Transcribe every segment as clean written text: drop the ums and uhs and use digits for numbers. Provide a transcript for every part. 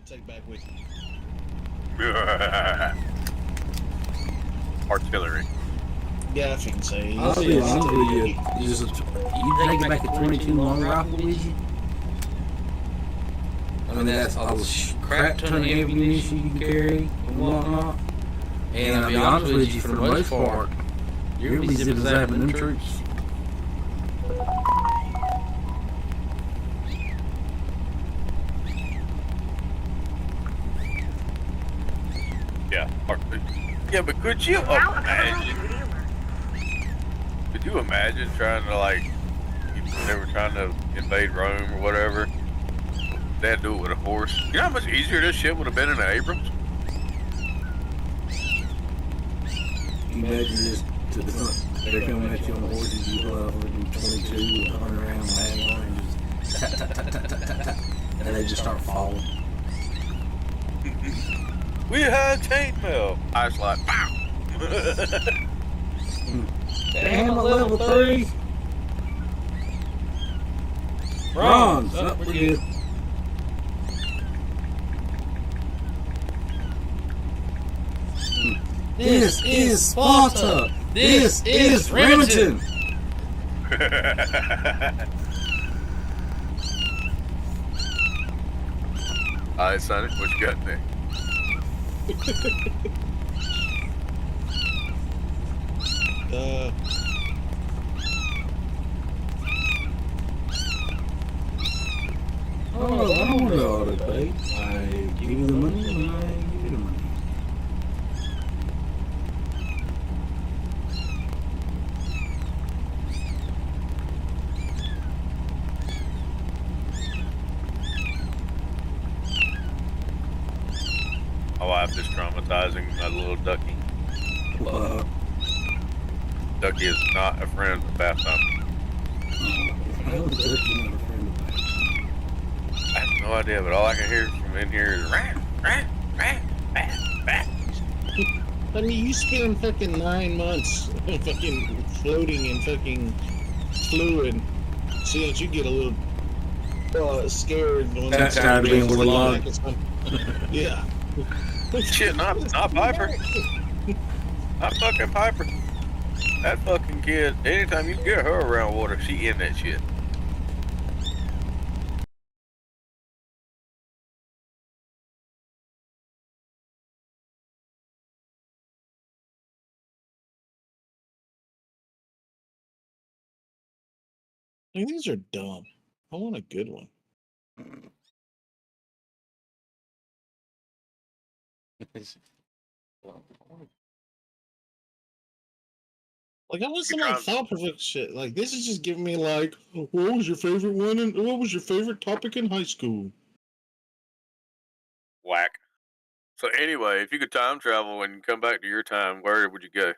take back with you? Artillery. Yeah, if you can say. I'll be honest with you. You take it back a 22 long rifle with you. I mean, that's a crap ton of ammunition you can carry and whatnot. And I'll be honest with you, for the most part, you're gonna be zip-zapping them troops. Yeah. Yeah, but could you imagine? Could you imagine trying to, like, if they were trying to invade Rome or whatever? They had to do it with a horse. You know how much easier this shit would have been in the Abrams? You imagine this to the front. They're coming at you on the horses. You pull out a 22 with a 100-round mag on it, and just tap, tap, tap, tap, tap, tap, and they just start falling. We had chainmail. I was like, pow! Damn, level 3. Bronze. We're good. This is Sparta. This is Remington. Alright, Sonny, what you got there? Oh, I don't know how to pay. I give you the money and I give you the money. My wife is traumatizing my little ducky. Ducky is not a friend of bath time. How is Ducky not a friend of mine? I have no idea, but all I can hear from in here is rat, rat, rat, rat, rat. I mean, you spend fucking 9 months fucking floating in fucking fluid. See, that you get a little scared when That's tired of being waterlogged. Yeah. Shit, not Piper. Not fucking Piper. That fucking kid, anytime you get her around water, she in that shit. I mean, these are dumb. I want a good one. Like, I want some like thought-provoking shit. Like, this is just giving me like, what was your favorite one? And what was your favorite topic in high school? Whack. So anyway, if you could time travel and come back to your time, where would you go?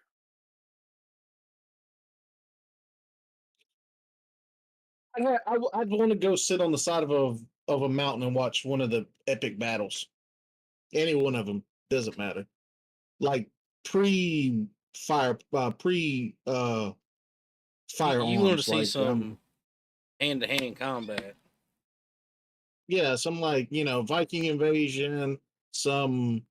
I'd want to go sit on the side of a mountain and watch one of the epic battles. Any one of them doesn't matter. Like pre-fire, pre firearms. You want to see like, some hand-to-hand combat? Yeah, some like Viking invasion, some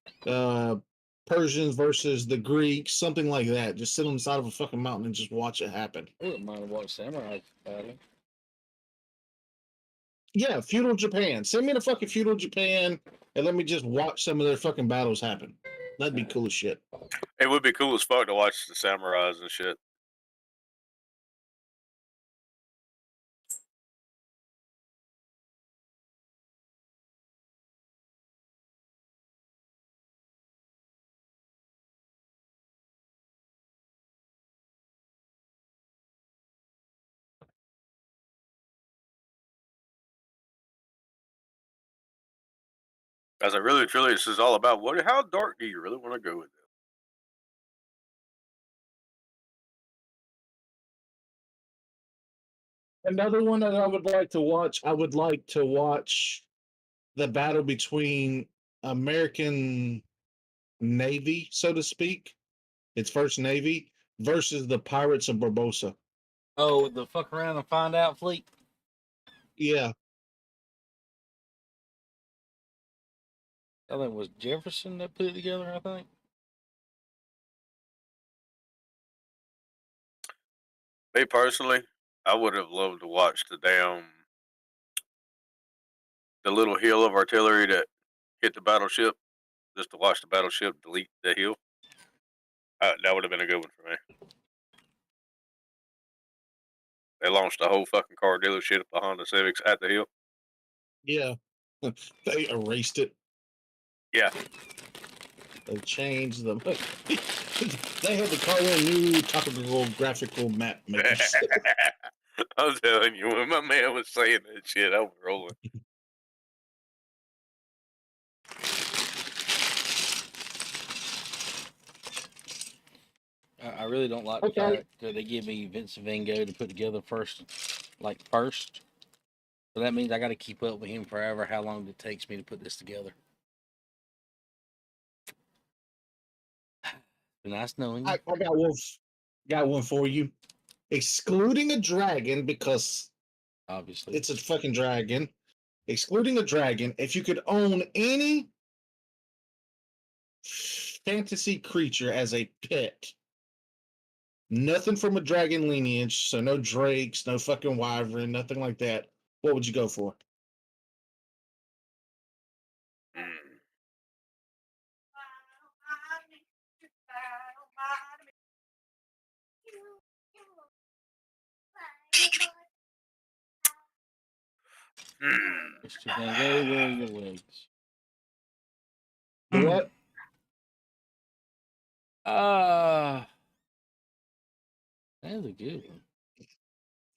Persians versus the Greeks, something like that. Just sit on the side of a fucking mountain and just watch it happen. I wouldn't mind watching samurai battle. Yeah, feudal Japan. Send me to fucking feudal Japan and let me just watch some of their fucking battles happen. That'd be cool as shit. It would be cool as fuck to watch the samurais and shit. As I really, truly, this is all about what? How dark do you really want to go with it? Another one that I would like to watch, I would like to watch the battle between American Navy, so to speak, its first Navy, versus the Pirates of Barbosa. Oh, the fuck around and find out fleet? Yeah. I think it was Jefferson that put it together. I think. Me personally, I would have loved to watch the little hill of artillery that hit the battleship, just to watch the battleship delete the hill. That would have been a good one for me. They launched a whole fucking car dealership of Honda Civics at the hill. Yeah. They erased it. Yeah. They changed them. They had to call in new topical graphical map makers. I'm telling you, when my man was saying that shit, I was rolling. I really don't like the fact that they give me Vincent Van Gogh to put together first. So that means I got to keep up with him forever. How long it takes me to put this together? Nice knowing you. I got one for you. Excluding a dragon, because Obviously, it's a fucking dragon. Excluding a dragon, if you could own any fantasy creature as a pet, nothing from a dragon lineage, so no drakes, no fucking wyvern, nothing like that, what would you go for? Mm. Hmm. Mr. Van Gogh, where are your legs? The what? That's a good one.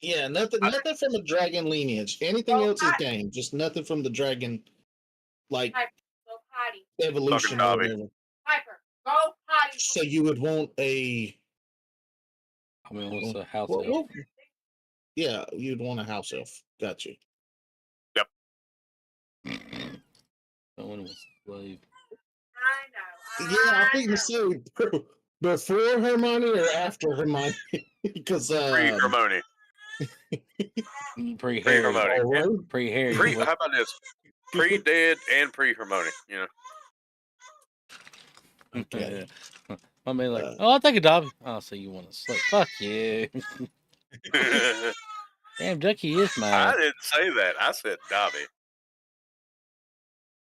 Yeah, nothing from a dragon lineage. Anything else is game, just nothing from the dragon, like evolution Fucking or Dobby. whatever. Go potty. So you would want a. I mean, what's a house Well, elf? yeah, you'd want a house elf. Got you. Yep. Someone was a slave. I know. Yeah, I think you said before Hermione or after Hermione, because Pre-Hermione. Pre-Harry. Pre-Hermione. right. Pre-Harry. How about this? Pre-dead and pre-Hermione, you know. Okay. My man like, I'll take a Dobby. Oh, so you want to sleep? Fuck you. Damn, Ducky is I mad. didn't say that. I said Dobby.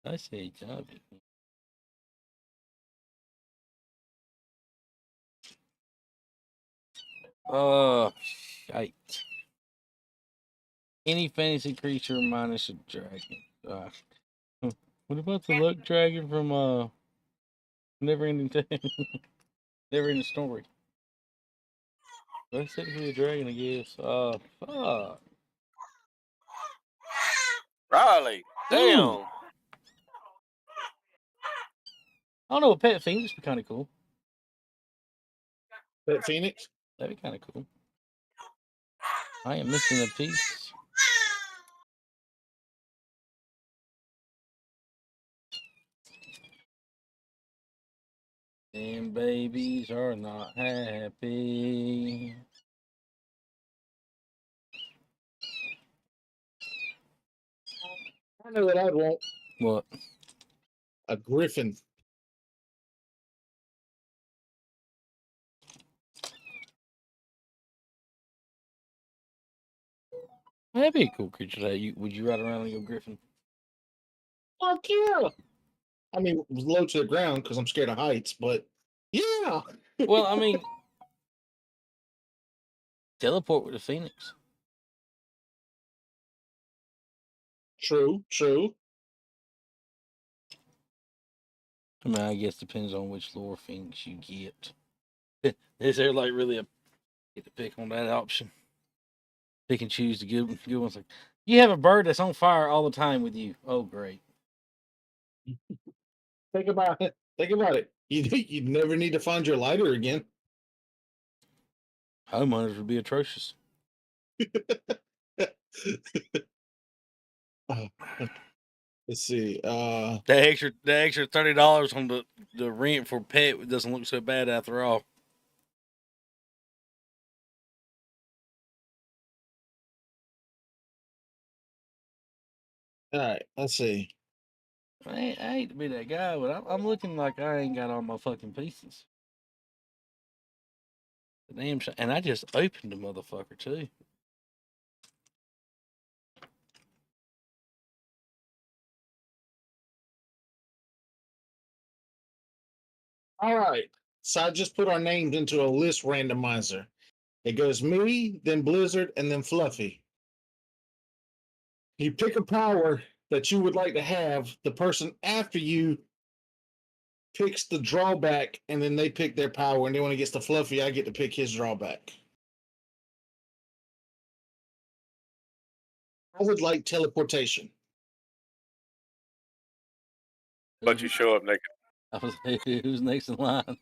I say Dobby. Oh, shite. Any fantasy creature minus a dragon. What about the luck dragon from Never Ending Time? Never Ending Story. That's technically a dragon, I guess. Fuck. Riley, damn. Ooh. I don't know, a pet phoenix would be kind of cool. Pet Phoenix? That'd be kind of cool. I am missing a piece. And babies are not happy. I know what I'd want. What? A griffin. That'd be a cool creature. Would you ride around on your griffin? Fuck yeah. I mean, low to the ground because I'm scared of heights, but yeah. Well, I mean, teleport with a phoenix. True. I mean, I guess depends on which lore phoenix you get. Is there like really a get to pick on that option? Pick and choose the good ones. Like, you have a bird that's on fire all the time with you. Oh, great. Think about it. You'd never need to find your lighter again. Homeowners would be atrocious. Let's see. The extra $30 on the rent for pet doesn't look so bad after all. All right. Let's see. I hate to be that guy, but I'm looking like I ain't got all my fucking pieces. The damn and I just opened the motherfucker too. All right. So I just put our names into a list randomizer. It goes me, then Blizzard, and then Fluffy. You pick a power that you would like to have. The person after you picks the drawback, and then they pick their power. And then when it gets to Fluffy, I get to pick his drawback. I would like teleportation. But you show up naked. I was who's next in line?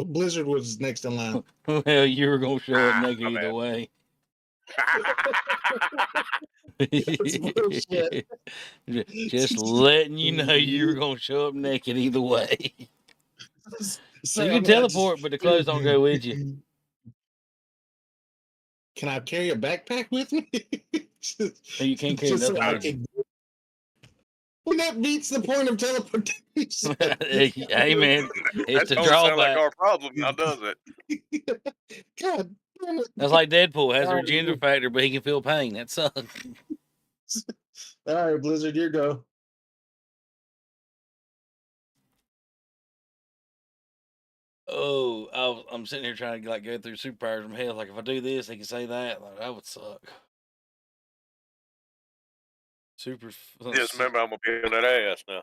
Blizzard was next in line. Well, you were gonna show up naked my either bad. way. Bullshit. Just letting you know you were gonna show up naked either way. So you can teleport, but the clothes don't go with you. Can I carry a backpack with me? So you can't carry nothing with you. Well, that beats the point of teleportation. Hey man, it's That the don't sound like drawback. our problem now, does it? God damn it. That's like Deadpool has a All right, gender factor, but he can feel pain. That sucks. All right, Blizzard, your go. Oh, I'm sitting here trying to like go through superpowers in my head. Like if I do this, they can say that. Like, that would suck. Super. Just remember, I'm gonna be on that ass now.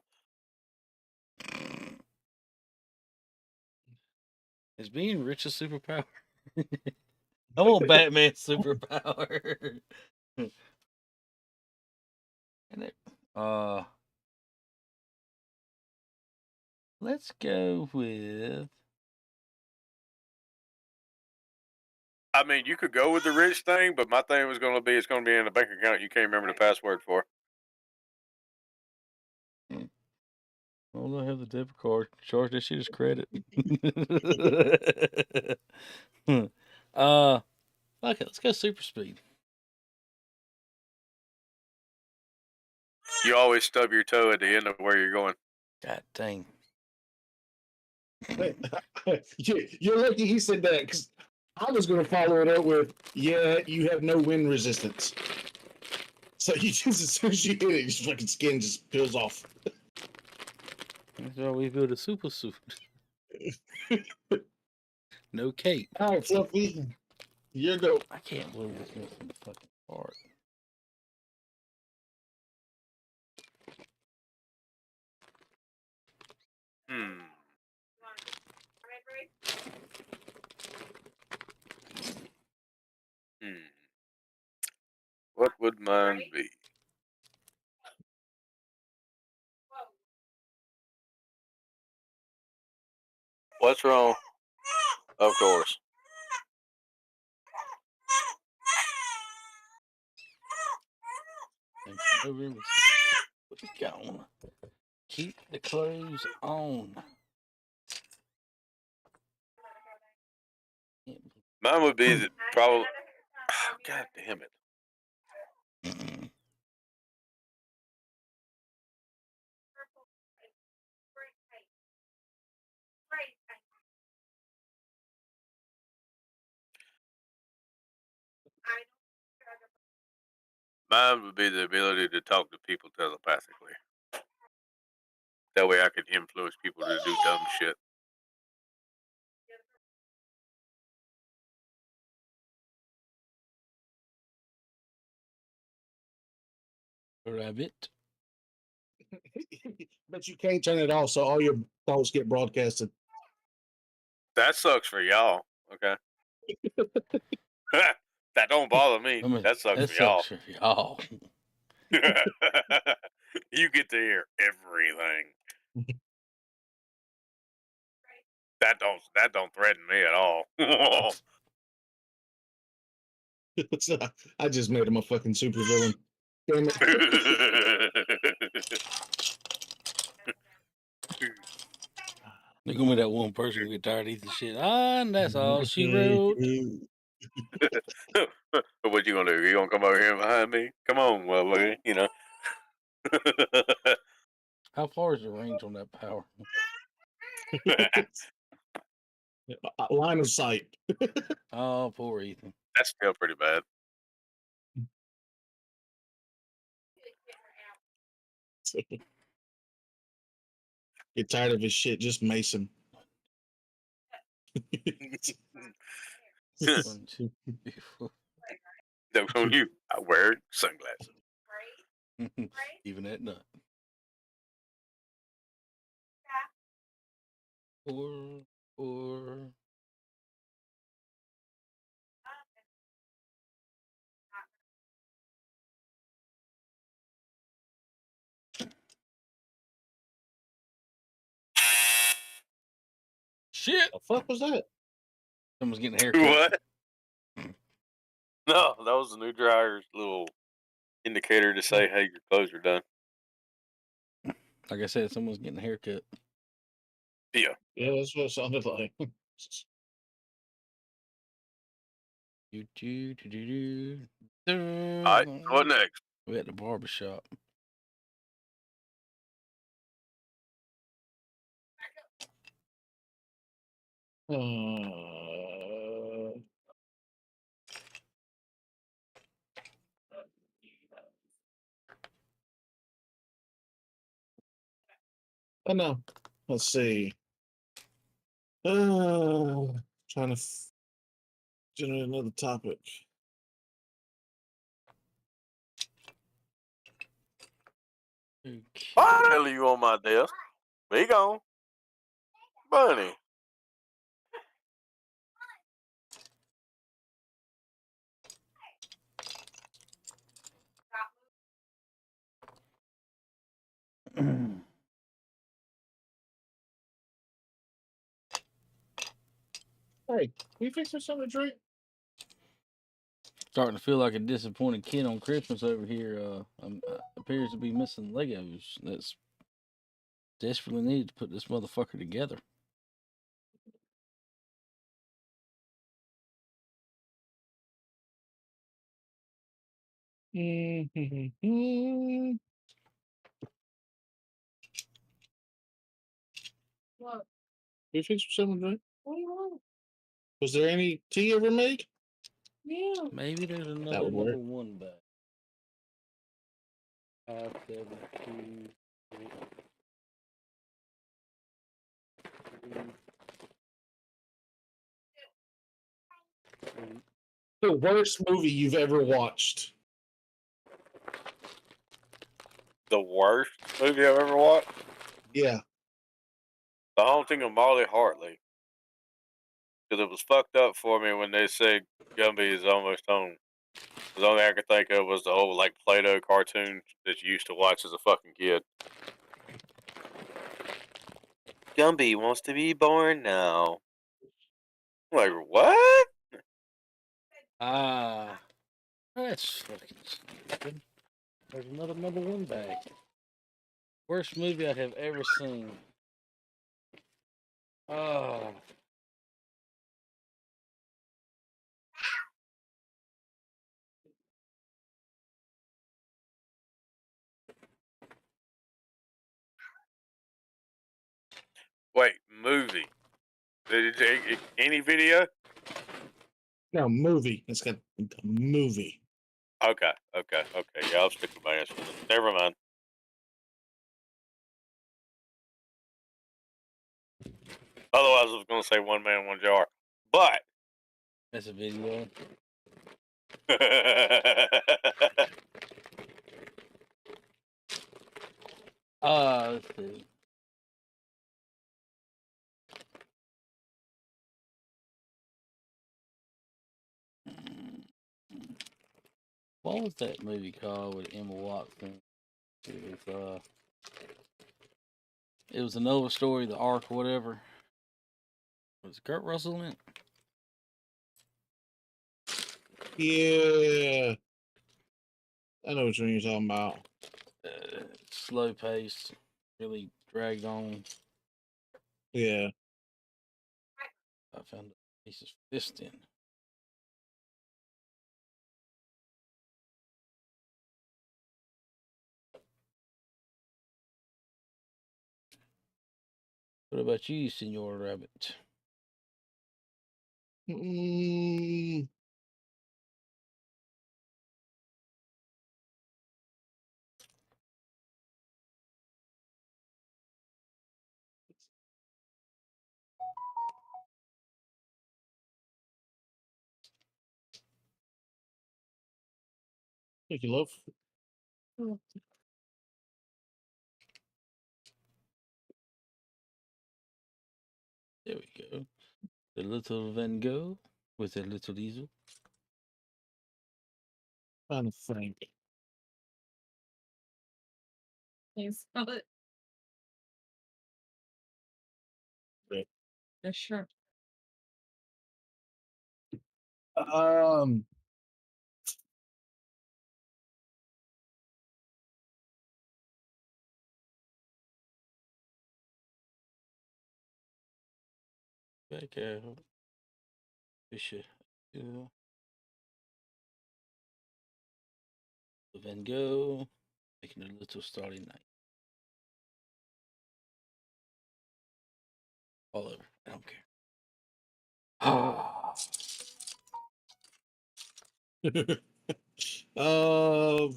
Is being rich a superpower? I want Batman's superpower. And it, let's go with. I mean, you could go with the rich thing, but my thing was gonna be it's gonna be in a bank account you can't remember the password for. Oh, I have the debit card. Charge that shit as credit. Fuck it. Let's go super speed. You always stub your toe at the end of where you're going. God dang. You're lucky he said that because I was going to follow it up with, yeah, you have no wind resistance. So you just, as soon as you hit it, your fucking skin just peels off. That's why we build a super suit. No cape. All right, Fluffy, your go. I can't believe it's missing the fucking part. What would mine be? What's wrong? Of course. November. Put it on. Keep the clothes on. Mine would be the probably. Oh, God damn it. Mine would be the ability to talk to people telepathically. That way I could influence people to do dumb shit. Rabbit. But you can't turn it off, so all your thoughts get broadcasted. That sucks for y'all. Okay. That don't bother me. I mean, that sucks that for y'all. sucks for y'all. You get to hear everything. That don't threaten me at all. So I just made him a fucking super villain. Damn it. There's gonna be that one person who get tired of eating shit. And that's all she wrote. What you gonna do? You gonna come over here behind me? Come on, well, you know. How far is the range on that power? Line of sight. Oh, poor Ethan. That's still pretty bad. Get tired of his shit, just mace him. 1, 2, 3, 4. Joke's on you. I wear sunglasses. Even at night. 4, 4. Shit! The fuck was that? Someone's getting a haircut. What? No, that was the new dryer's little indicator to say, hey, your clothes are done. Like I said, someone's getting a haircut. Yeah. Yeah, that's what it sounded like. All right, what next? We're at the barbershop. I know. Let's see. Trying to generate another topic. Okay. Finally, you on my desk. Be gone. Bunny. Hey, can you fix me something to drink? Starting to feel like a disappointed kid on Christmas over here. Appears to be missing Legos. That's desperately needed to put this motherfucker together. What? Can you fix me something to drink? What do you want? Was there any tea ever made? Yeah. Maybe there's That another would number work. 1 back. 5, 7, 2, 3, 3. The worst movie you've ever watched. The worst movie I've ever watched? Yeah. The Haunting of Molly Hartley. Because it was fucked up for me when they said Gumby is almost home. The only thing I could think of was the old like Play-Doh cartoon that you used to watch as a fucking kid. Gumby wants to be born now. I'm like, what? Ah, that's fucking stupid. There's another number 1 back. Worst movie I have ever seen. Ah. Wait, movie. Any video? No, movie. It's got the movie. Okay. Yeah, I'll stick with my answer. Never mind. Otherwise, I was going to say One Man, One Jar. But. That's a video. Let's see. What was that movie called with Emma Watson? It was a Nova story, The Ark, or whatever. Was Kurt Russell in it? Yeah. I know what you're talking about. Slow pace, really dragged on. Yeah. I found a piece of fist in. What about you, Senor Rabbit? Mm, thank you, love. There we go. The little Van Gogh with a little easel. Trying to think. Can you spell it? Yeah. Yeah, sure. Um, Back out. Fisher. Van Gogh. Making a little Starry Night. All over. I don't care. uh,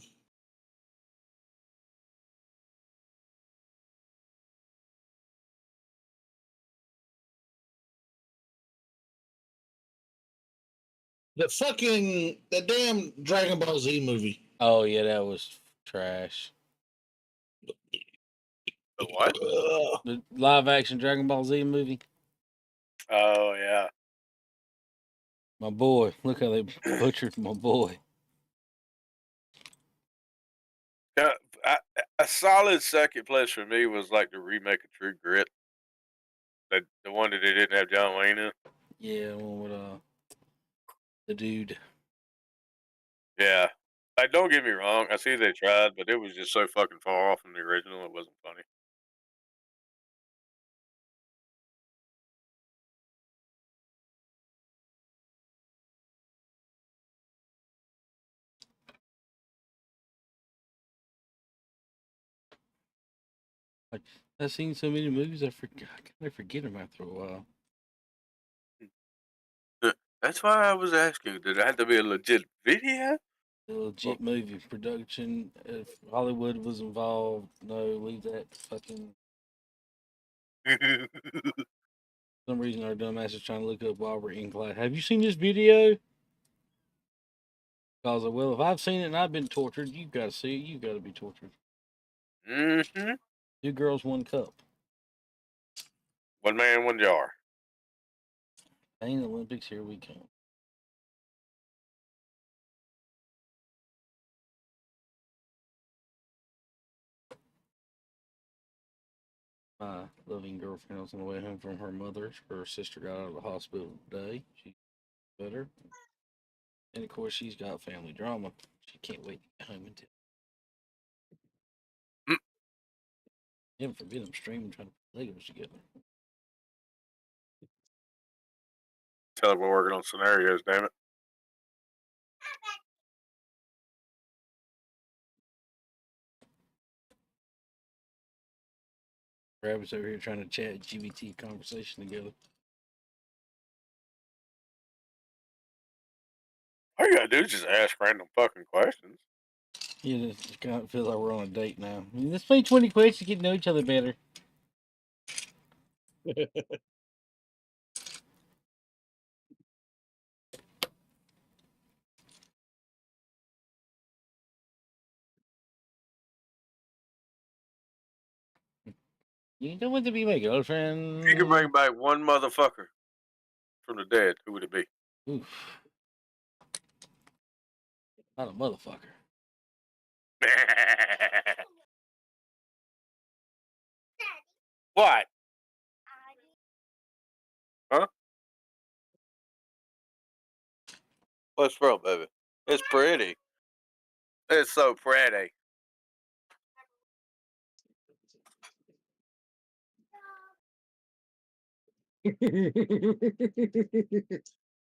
the damn Dragon Ball Z movie. Oh yeah, that was trash. The what? The live action Dragon Ball Z movie. Oh yeah. My boy. Look how they butchered my boy. Yeah, a solid second place for me was like the remake of True Grit. The one that they didn't have John Wayne in. Yeah, one with the dude. Yeah. Like, don't get me wrong. I see they tried, but it was just so fucking far off from the original. It wasn't funny. Like I've seen so many movies, I forget them after a while. That's why I was asking. Did it have to be a legit video? The legit movie production. If Hollywood was involved, no, leave that fucking. For some reason, our dumbass is trying to look up while we're in class. Have you seen this video? Because well, if I've seen it and I've been tortured, you've got to see it. You've got to be tortured. Mm-hmm. 2 girls, 1 cup. One man, one jar. Pain Olympics, here we come. My loving girlfriend was on the way home from her mother's. Her sister got out of the hospital today. She's better. And of course, she's got family drama. She can't wait to get home until. Never forget them streaming trying to put Legos together. Tell her we're working on scenarios, damn it. Rabbit's over here trying to chat GBT conversation together. All you gotta do is just ask random fucking questions. Yeah, it kind of feels like we're on a date now. Let's play 20 questions to get to know each other better. You don't want to be my girlfriend. If you could bring back one motherfucker from the dead, who would it be? Oof. Not a motherfucker. What? Huh? What's wrong, baby? It's pretty. It's so pretty.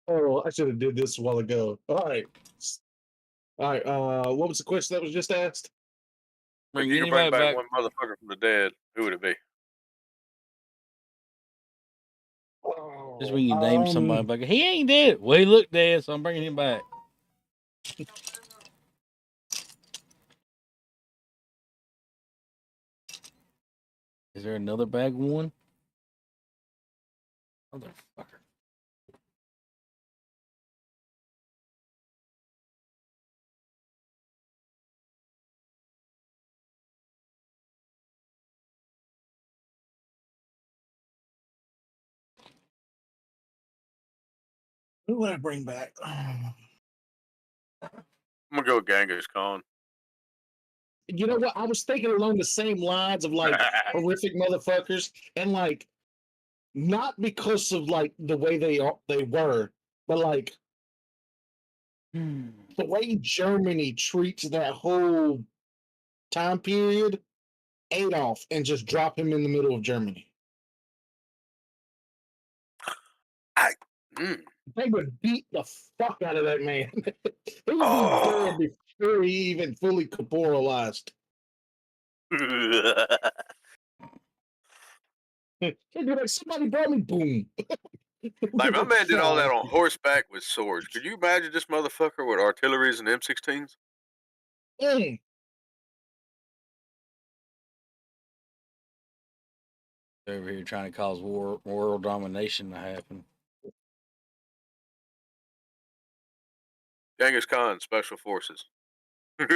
Oh, I should have did this a while ago. All right. What was the question that was just asked? If you could bring back one motherfucker from the dead, who would it be? Just when you name somebody, Um, like he ain't dead. Well, he looked dead, so I'm bringing him back. Is there another bag one? Motherfucker. who would I bring back? I'm gonna go with Genghis Khan. You know what? I was thinking along the same lines of like horrific motherfuckers, and like not because of like the way they were, but like the way Germany treats that whole time period. Adolf and just drop him in the middle of Germany. They would beat the fuck out of that man. He would be dead Oh. before he even fully corporalized. He'd be like, somebody brought me, boom. Like, my man did all that on God. horseback with swords. Could you imagine this motherfucker with artilleries and M16s? Mm. Over here trying to cause world domination to happen. Genghis Khan, Special Forces. I'm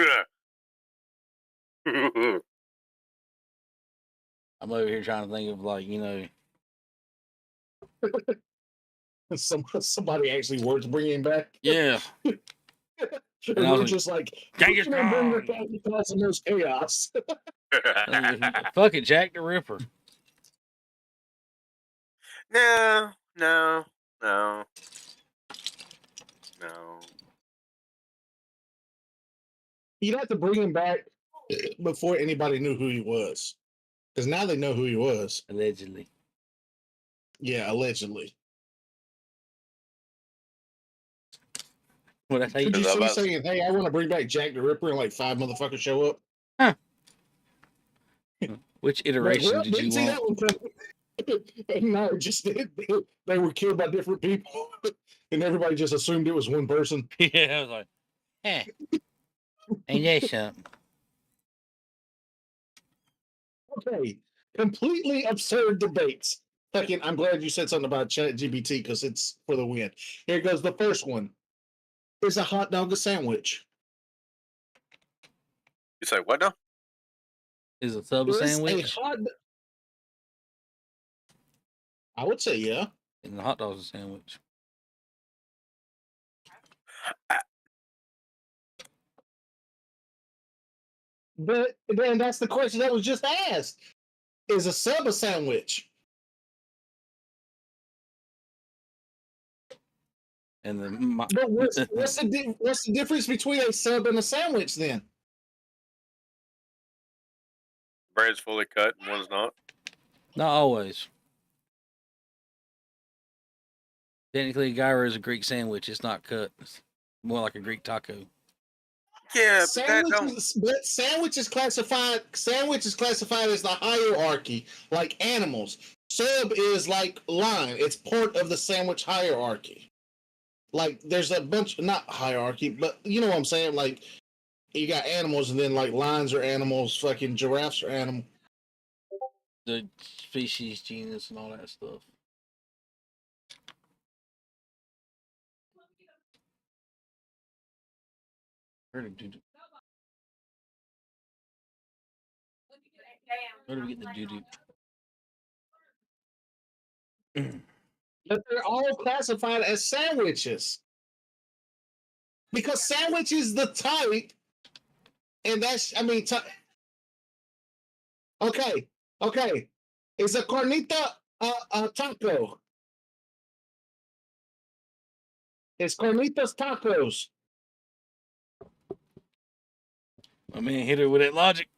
over here trying to think of like, you know, Somebody actually worth bringing back. yeah. And And I was we're like, just like, Genghis we're gonna bring Khan. it back because of most chaos. Fuck it, Jack the Ripper. No. You'd have to bring him back before anybody knew who he was. Because now they know who he was. Allegedly. Yeah, allegedly. Well, that's how you Could you Because I'm see about to saying, hey, I want to bring back Jack the Ripper and like 5 motherfuckers show up? Which Like, iteration well, did you didn't see want? that one coming. No, just they were killed by different people. And everybody just assumed it was one person. Yeah, I was like, ain't that something? Okay. Completely absurd debates. Fucking, I'm glad you said something about ChatGPT because it's for the win. Here goes the first one. Is a hot dog a sandwich? You say, what now? Is a sub a Is a sandwich? hot I would say yeah. And the hot dog's a sandwich. But then that's the question that was just asked. Is a sub a sandwich? And the But what's the difference between a sub and a sandwich then? Bread's fully cut and one's not. not always. Technically, a gyro is a Greek sandwich. It's not cut. It's more like a Greek taco. Yeah, but that don't. Sandwich is classified as the hierarchy, like animals. Sub is like line. It's part of the sandwich hierarchy. Like there's a bunch, not hierarchy, but you know what I'm saying. Like you got animals, and then like lions are animals. Fucking giraffes are animals. The species, genus, and all that stuff. Where did we get the doo doo? But they're all classified as sandwiches because sandwich is the type, and that's okay, okay. Is a carnita a taco? It's carnitas tacos. I mean, hit her with that logic.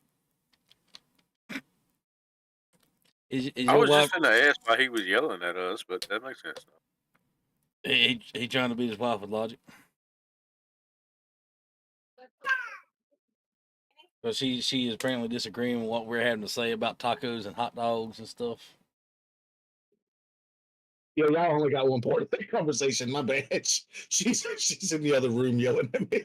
Is I your was wife? just going to ask why he was yelling at us, but that makes sense. He trying to beat his wife with logic. But she is apparently disagreeing with what we're having to say about tacos and hot dogs and stuff. Yeah, y'all only got one part of the conversation. My bad. She's in the other room yelling at me.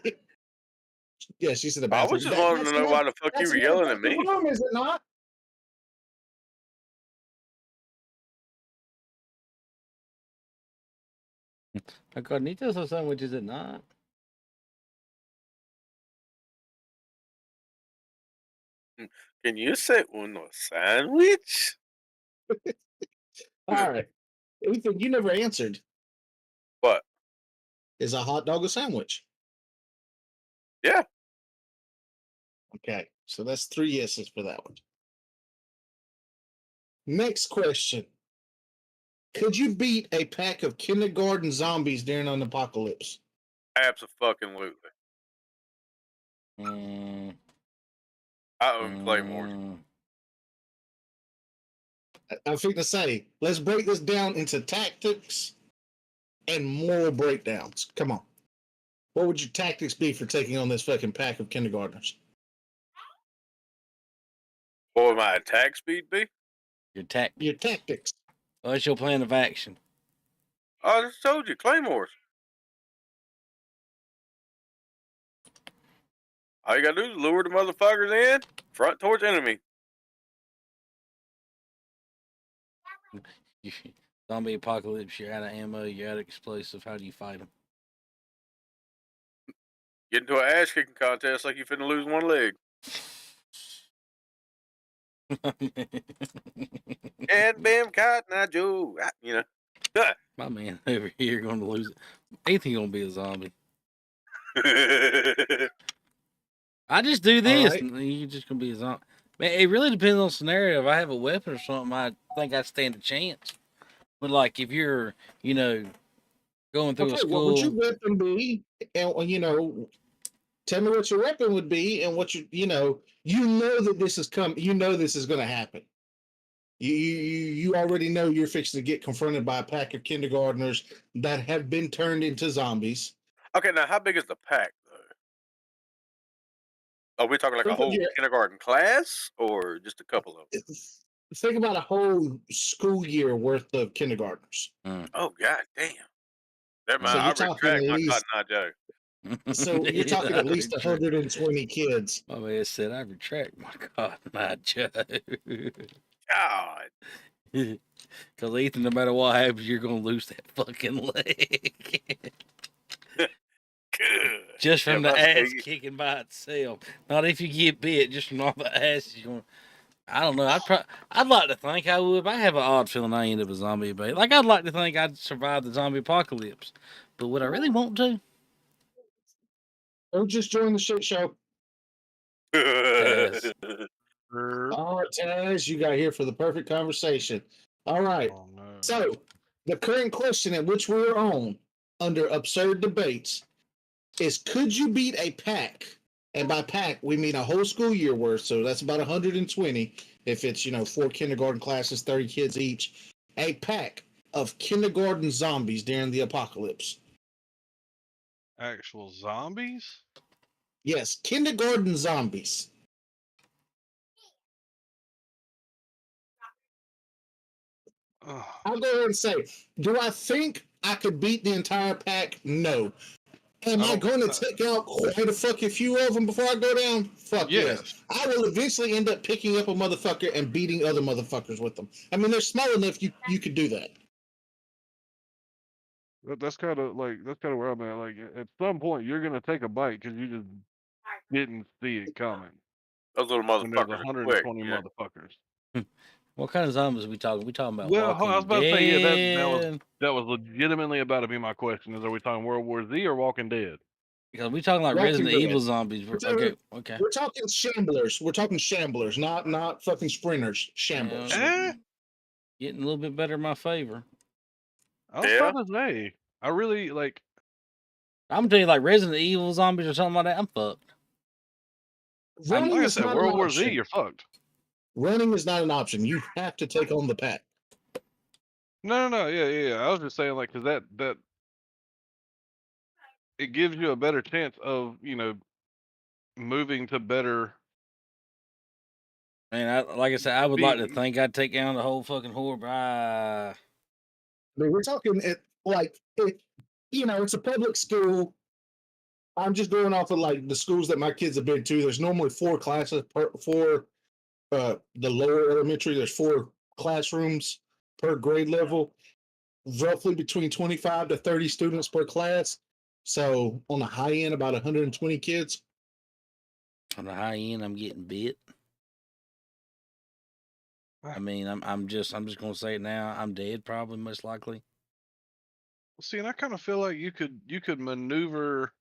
Yeah, she's in the I bathroom. was just wanting to That's know why the fuck you that's were an yelling at ineffective me. room, is it not? A carnitas or sandwich, is it not? Can you say uno sandwich? All right. Ethan, you never answered. What? Is a hot dog a sandwich? Yeah. Okay, so that's 3 yeses for that one. Next question. Could you beat a pack of kindergarten zombies during an apocalypse? Absolutely. Mm, I own claymores. I'm fixing to say, let's break this down into tactics and moral breakdowns. Come on. What would your tactics be for taking on this fucking pack of kindergartners? What would my attack speed be? your tactic. Your tactics. What's your plan of action? I just told you, claymores. All you gotta do is lure the motherfuckers in, front towards enemy. Zombie apocalypse, you're out of ammo, you're out of explosive. How do you fight them? Get into an ass kicking contest like you finna lose one leg. And bam, Cotton Eye Joe. You know. My man over here going to lose it. Ain't he going to be a zombie? I just do this. right. And you're just going to be a zombie. Man, it really depends on scenario. If I have a weapon or something, I think I stand a chance. But like if you're, going through a Okay, what would your school, weapon be? And tell me what your weapon would be and what you know that this is coming. You know this is going to happen. You already know you're fixing to get confronted by a pack of kindergartners that have been turned into zombies. Okay, now how big is the pack though? Are we talking like a Think of whole kindergarten class or just a couple of them? think about a whole school year worth of kindergartners. Oh god damn. Never mind, So I you're talking retract at my least. Cotton Eye Joe. So you're talking at least 120 kids. My man said, I retract my God, my Joe. God. Because Ethan, no matter what happens, you're going to lose that fucking leg. Good. Just from Yeah, the my ass leg- kicking by itself. Not if you get bit, just from all the ass you're going. I don't know. I'd like to think I would. But I have an odd feeling I end up a zombie bait. Like I'd like to think I'd survive the zombie apocalypse, but would I really want to? Or just join the shit show. Taz. All right, Taz, you got here for the perfect conversation. All right. Oh, no. So the current question at which we're on under absurd debates is: could you beat a pack? And by pack, we mean a whole school year worth. So that's about 120. If it's 4 kindergarten classes, 30 kids each, a pack of kindergarten zombies during the apocalypse. Actual zombies? Yes, kindergarten zombies. Ugh. I'll go ahead and say, do I think I could beat the entire pack? No. Am I going to take out quite a fucking few of them before I go down? Fuck yes. I will eventually end up picking up a motherfucker and beating other motherfuckers with them. I mean, they're small enough you could do that. That's kind of where I'm at. Like at some point, you're gonna take a bite because you just didn't see it coming. Those little When there's motherfuckers are quick. 120 Yeah. motherfuckers. What kind of zombies are we talking? We talking about Well, Walking I was about to say, yeah, Dead? that was legitimately about to be my question. Are we talking World War Z or Walking Dead? Because we talking like Walking Resident Dead. Evil zombies. Okay. We're talking shamblers. We're talking shamblers, not fucking sprinters. Shamblers. Getting a little bit better in my favor. I was about to say, I really like. I'm gonna tell you, like Resident Evil zombies or something like that. I'm fucked. Running Like I is said, not World an War Z, option. you're fucked. Running is not an option. You have to take on the pack. No, yeah. I was just saying, like, because that it gives you a better chance of moving to better. Man, like I said, I would like to think I'd take down the whole fucking horde, but I mean, we're talking it's a public school. I'm just going off of like the schools that my kids have been to. There's normally 4 classes for the lower elementary. There's 4 classrooms per grade level, roughly between 25 to 30 students per class. So on the high end, about 120 kids. On the high end, I'm getting bit. I mean, I'm just gonna say it now. I'm dead, probably, most likely. See, and I kind of feel like you could maneuver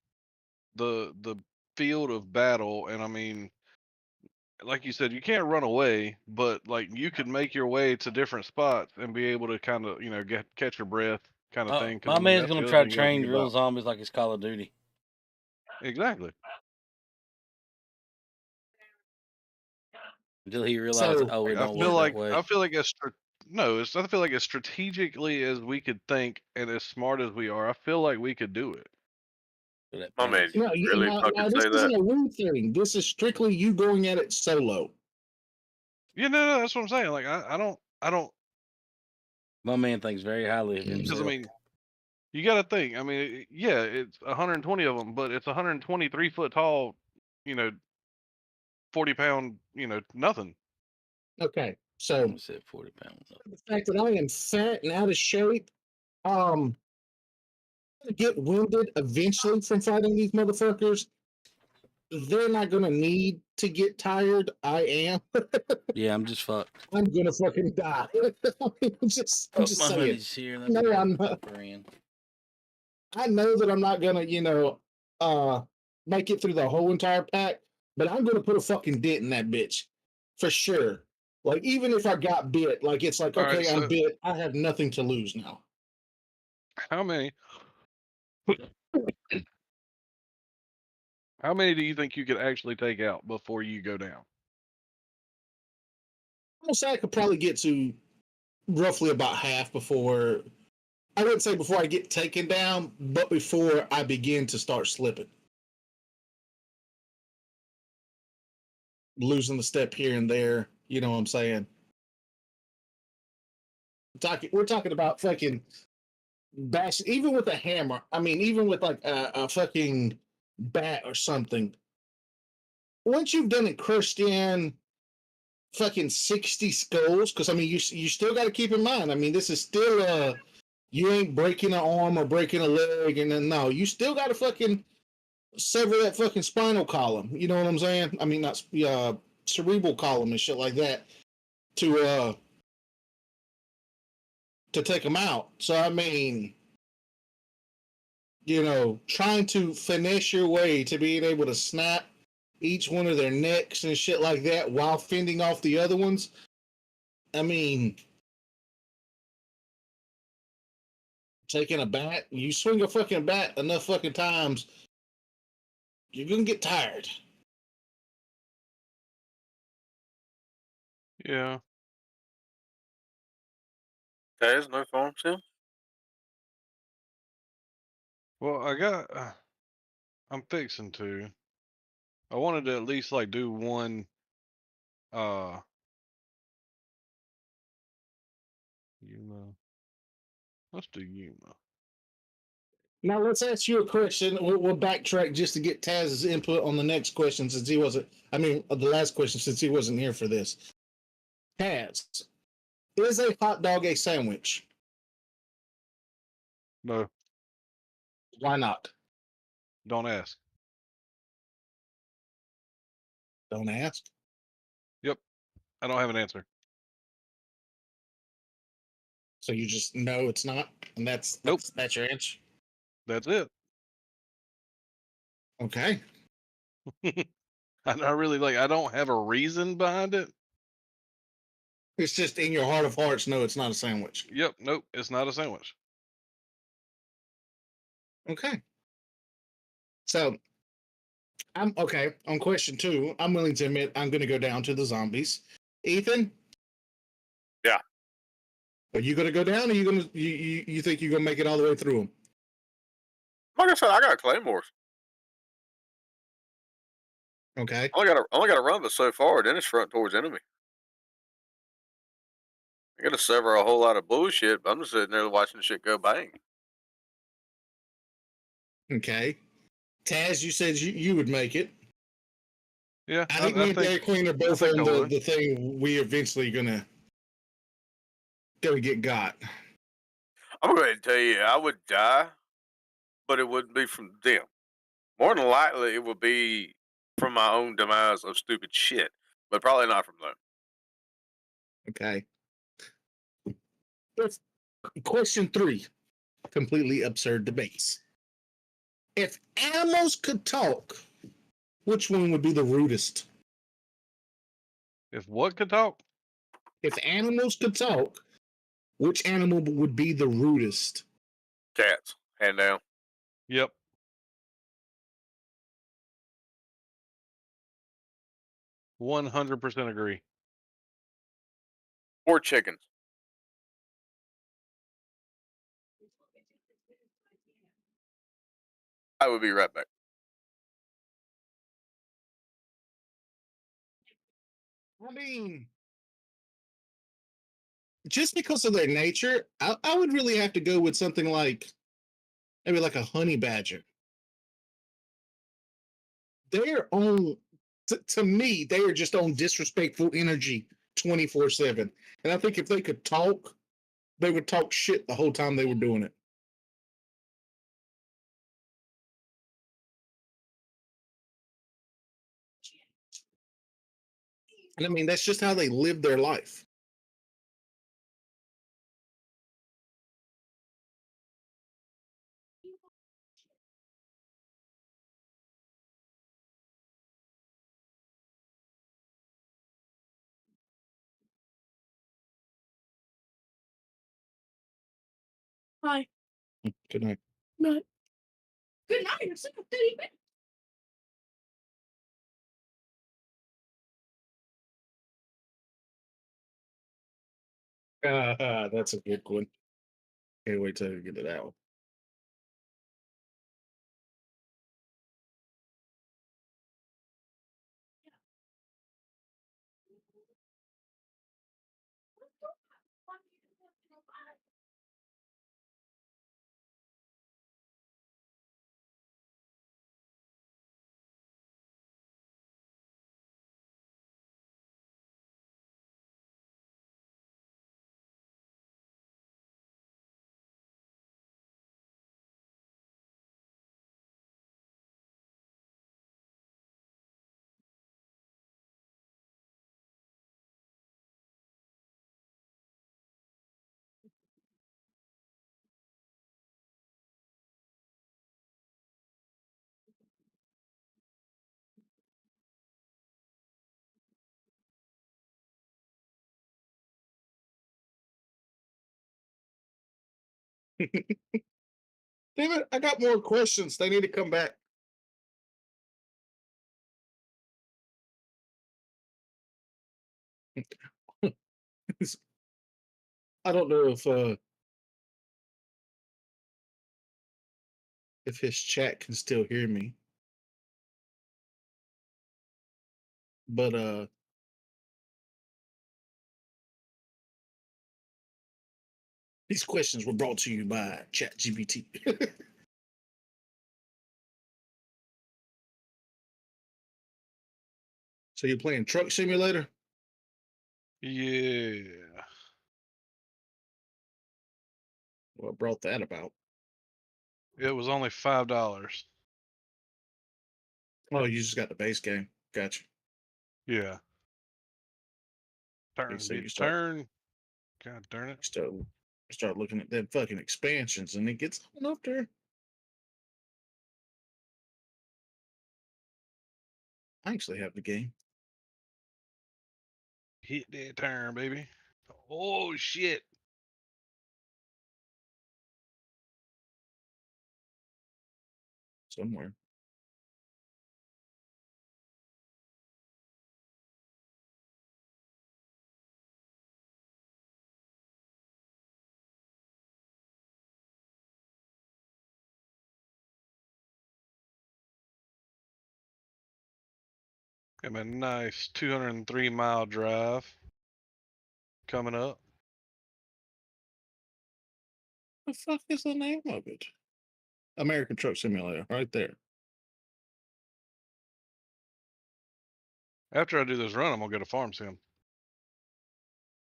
the field of battle, and I mean, like you said, you can't run away, but like you could make your way to different spots and be able to kind of catch your breath, kind of thing. Because My I mean, man's that's the gonna other try to thing you gotta train think real about. zombies like it's Call of Duty. Exactly. Until he realizes, So oh, it Like, don't work that way. I feel like no, I feel like as strategically as we could think and as smart as we are, I feel like we could do it. For that My man, panic. no, really fucking this say isn't that? a room thing. This is strictly you going at it solo. Yeah, no, that's what I'm saying. Like I don't My man thinks very highly of because I himself. mean, you got to think. I mean, yeah, it's 120 of them, but it's 123 foot tall, you know, 40-pound, nothing. Okay, I so almost said 40 pounds. the fact that I am fat and out of shape, I'm gonna get winded eventually from fighting these motherfuckers. They're not gonna need to get tired. I am. Yeah, I'm just fucked. I'm gonna fucking die. I'm just Oh, saying. my hoodie's here. Let No, me I'm go not. pop her in. I know that I'm not gonna, make it through the whole entire pack, but I'm gonna put a fucking dent in that bitch for sure. Like even if I got bit, like it's like All right, okay, I'm so bit. I have nothing to lose now. how many do you think you could actually take out before you go down? I'm gonna say I could probably get to roughly about half before. I wouldn't say before I get taken down, but before I begin to start slipping, losing the step here and there. You know what I'm saying? We're talking about fucking bash, even with a hammer. I mean, even with like a fucking bat or something. Once you've done it, crushed in fucking 60 skulls, because I mean, you still got to keep in mind. I mean, this is still you ain't breaking an arm or breaking a leg, and then no, you still got to fucking sever that fucking spinal column. You know what I'm saying? I mean, not cerebral column and shit like that to take them out. So I mean, trying to finesse your way to being able to snap each one of their necks and shit like that while fending off the other ones. I mean, taking a bat, you swing a fucking bat enough fucking times, you're gonna get tired. Yeah. Taz, no phone Sim? Well, I'm fixing to. I wanted to at least like do one uh Yuma. Let's do Yuma. Now let's ask you a question. We'll backtrack just to get Taz's input on the next question since he wasn't. I mean, the last question since he wasn't here for this. Taz, is a hot dog a sandwich? No, Why not? don't ask. Don't ask. Yep. I don't have an answer. So you just know it's not, and that's Nope. that's your answer. That's it. Okay. I really I don't have a reason behind it. It's just in your heart of hearts, no, it's not a sandwich. Yep, nope, it's not a sandwich. Okay. So I'm okay on question 2. I'm willing to admit I'm going to go down to the zombies. Ethan. Yeah. Are you going to go down, or you going to you think you're going to make it all the way through them? Like I said, I got claymores. Okay. I only got to run but so far, then it's front towards enemy. I gotta sever a whole lot of bullshit, but I'm just sitting there watching shit go bang. Okay. Taz, you said you would make it. Yeah, I think me and Dairy Queen are both think I on would. the thing we eventually gonna get got. I'm going to tell you, I would die, but it wouldn't be from them. More than likely, it would be from my own demise of stupid shit, but probably not from them. Okay. That's question 3. Completely absurd debates. If animals could talk, which one would be the rudest? If what could talk? If animals could talk, which animal would be the rudest? Cats, hand down. Yep. %100 agree. Or chickens. I would be right back. I mean, just because of their nature, I would really have to go with something like maybe like a honey badger. They're on, to me, they are just on disrespectful energy 24/7. And I think if they could talk, they would talk shit the whole time they were doing it. And I mean, that's just how they live their life. Hi. Good night. Night. Good night. It's like 30 minutes. That's a good one. Can't wait till you get it out. Damn it, I got more questions. They need to come back. I don't know if his chat can still hear me. But these questions were brought to you by ChatGPT. So you're playing Truck Simulator? Yeah. What brought that about? It was only $5. Oh, you just got the base game. Gotcha. Yeah. Okay, Turn, so bitch, turn. God darn it. start looking at them fucking expansions, and it gets on up there. I actually have the game. Hit that turn, baby. Oh, shit. Somewhere. Got a nice 203-mile drive coming up. The fuck is the name of it? American Truck Simulator, right there. After I do this run, I'm gonna get a farm sim.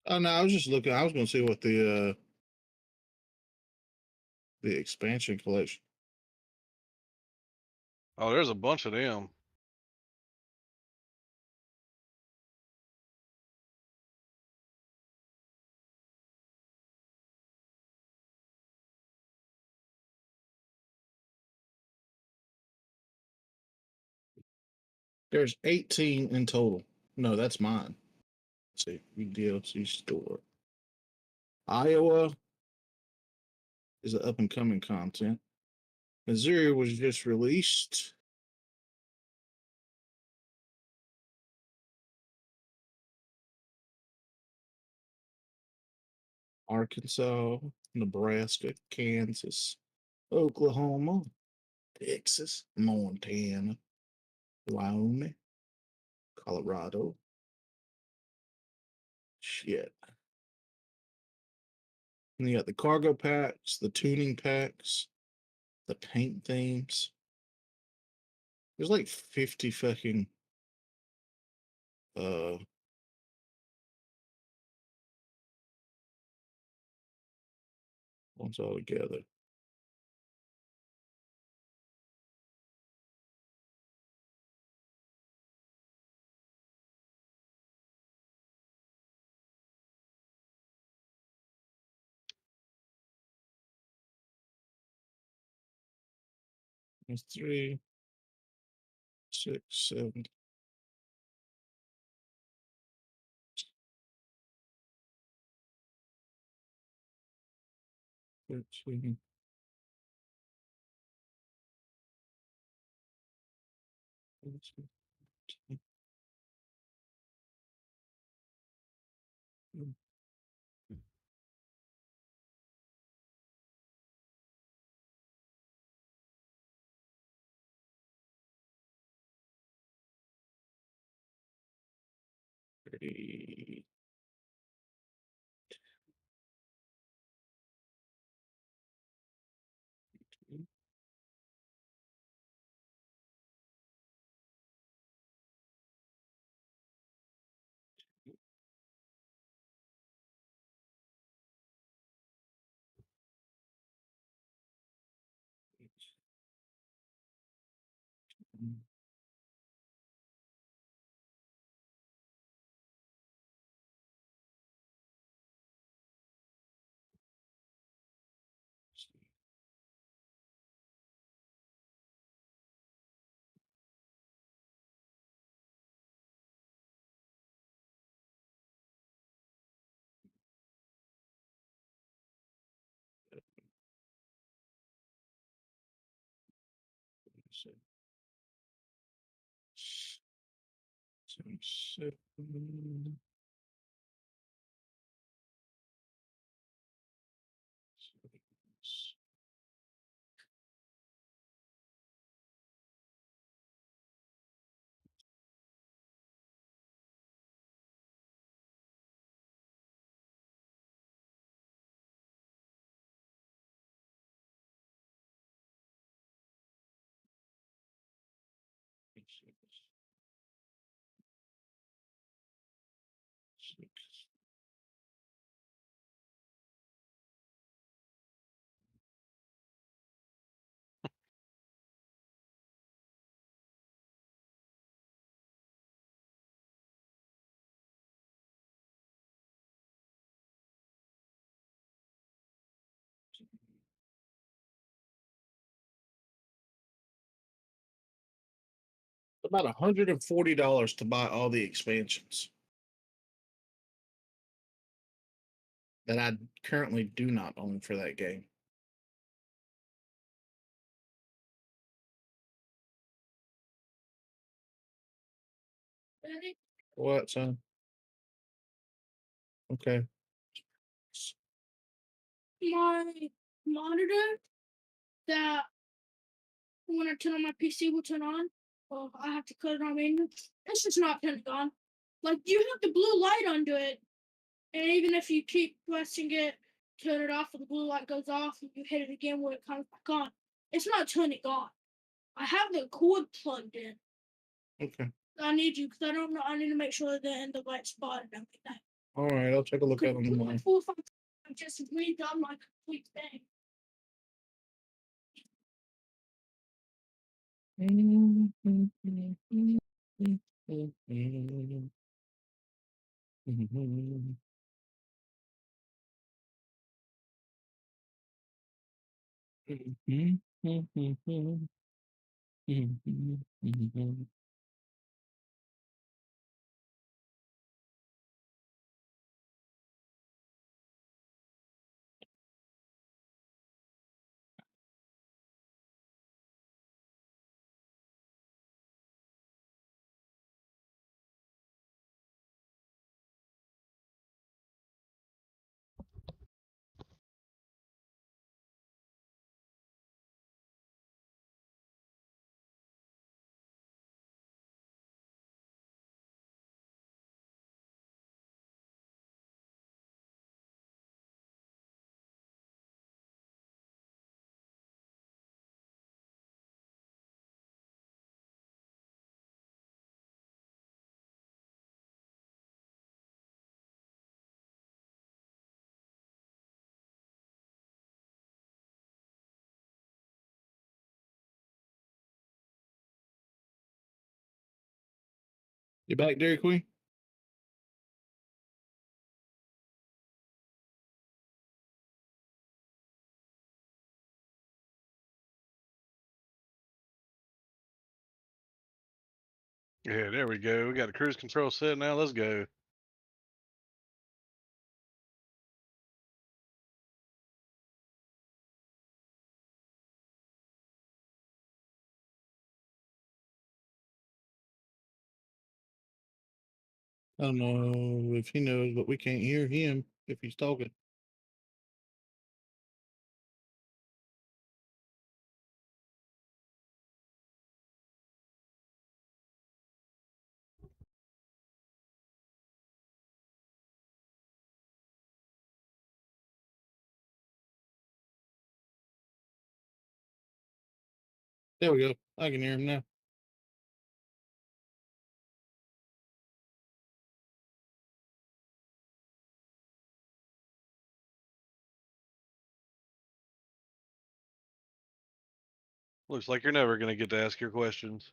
Oh no, I was just looking. I was going to see what the expansion collection. Oh, there's a bunch of them. There's 18 in total. No, that's mine. Let's see, DLC store. Iowa is an up and coming content. Missouri was just released. Arkansas, Nebraska, Kansas, Oklahoma, Texas, Montana, Wyoming, Colorado. Shit. And you got the cargo packs, the tuning packs, the paint themes. There's like 50 fucking ones all together. There's 3, 6, 7. 13. About $140 to buy all the expansions that I currently do not own for that game. Daddy, What, son? Okay. my monitor that when I turn on my PC will turn on. Well, I have to cut it on maintenance. It's just not turning on. Like you have the blue light under it, and even if you keep pressing it, turn it off, and the blue light goes off, and you hit it again when it comes back on. It's not turning on. I have the cord plugged in. Okay. I need you because I don't know. I need to make sure they're in the right spot and everything. All right, I'll take a look at them tomorrow. I just redone my complete thing. You back, Dairy Queen? Yeah, there we go. We got a cruise control set now. Let's go. I don't know if he knows, but we can't hear him if he's talking. There we go. I can hear him now. Looks like you're never going to get to ask your questions.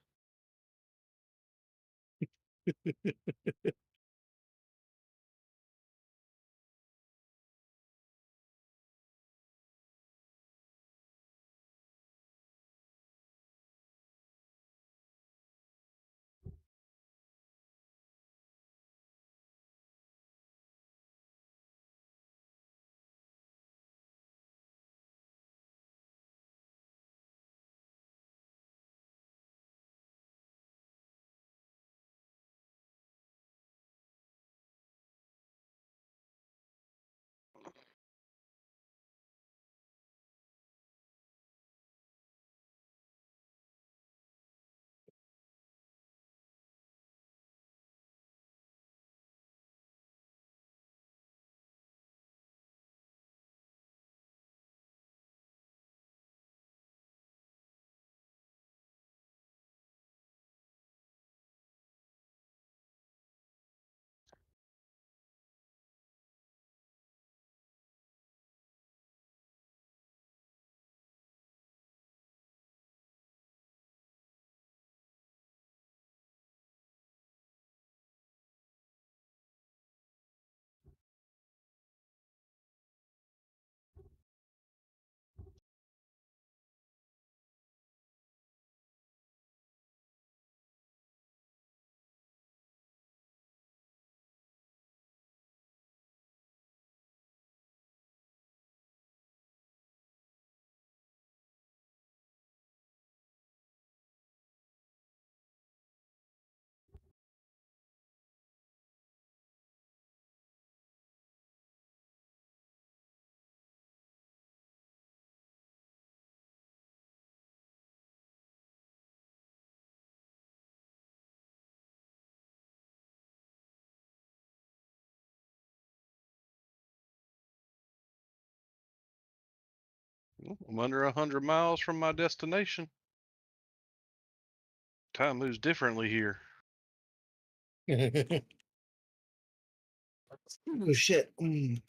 I'm under 100 miles from my destination. Time moves differently here. Oh shit. Mm.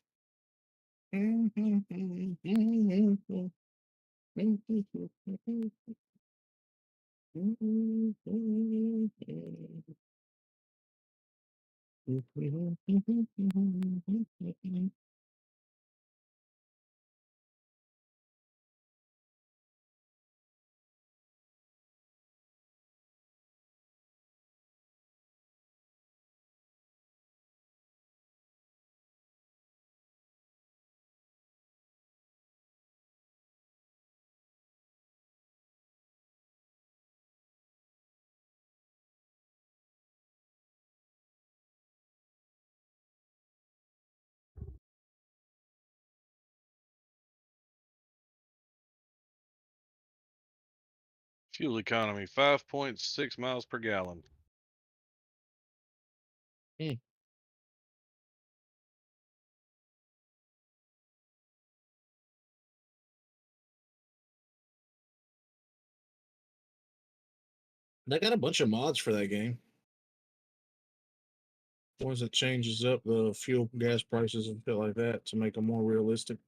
Fuel economy 5.6 miles per gallon. They got a bunch of mods for that game. Ones that changes up the fuel gas prices and shit like that to make them more realistic.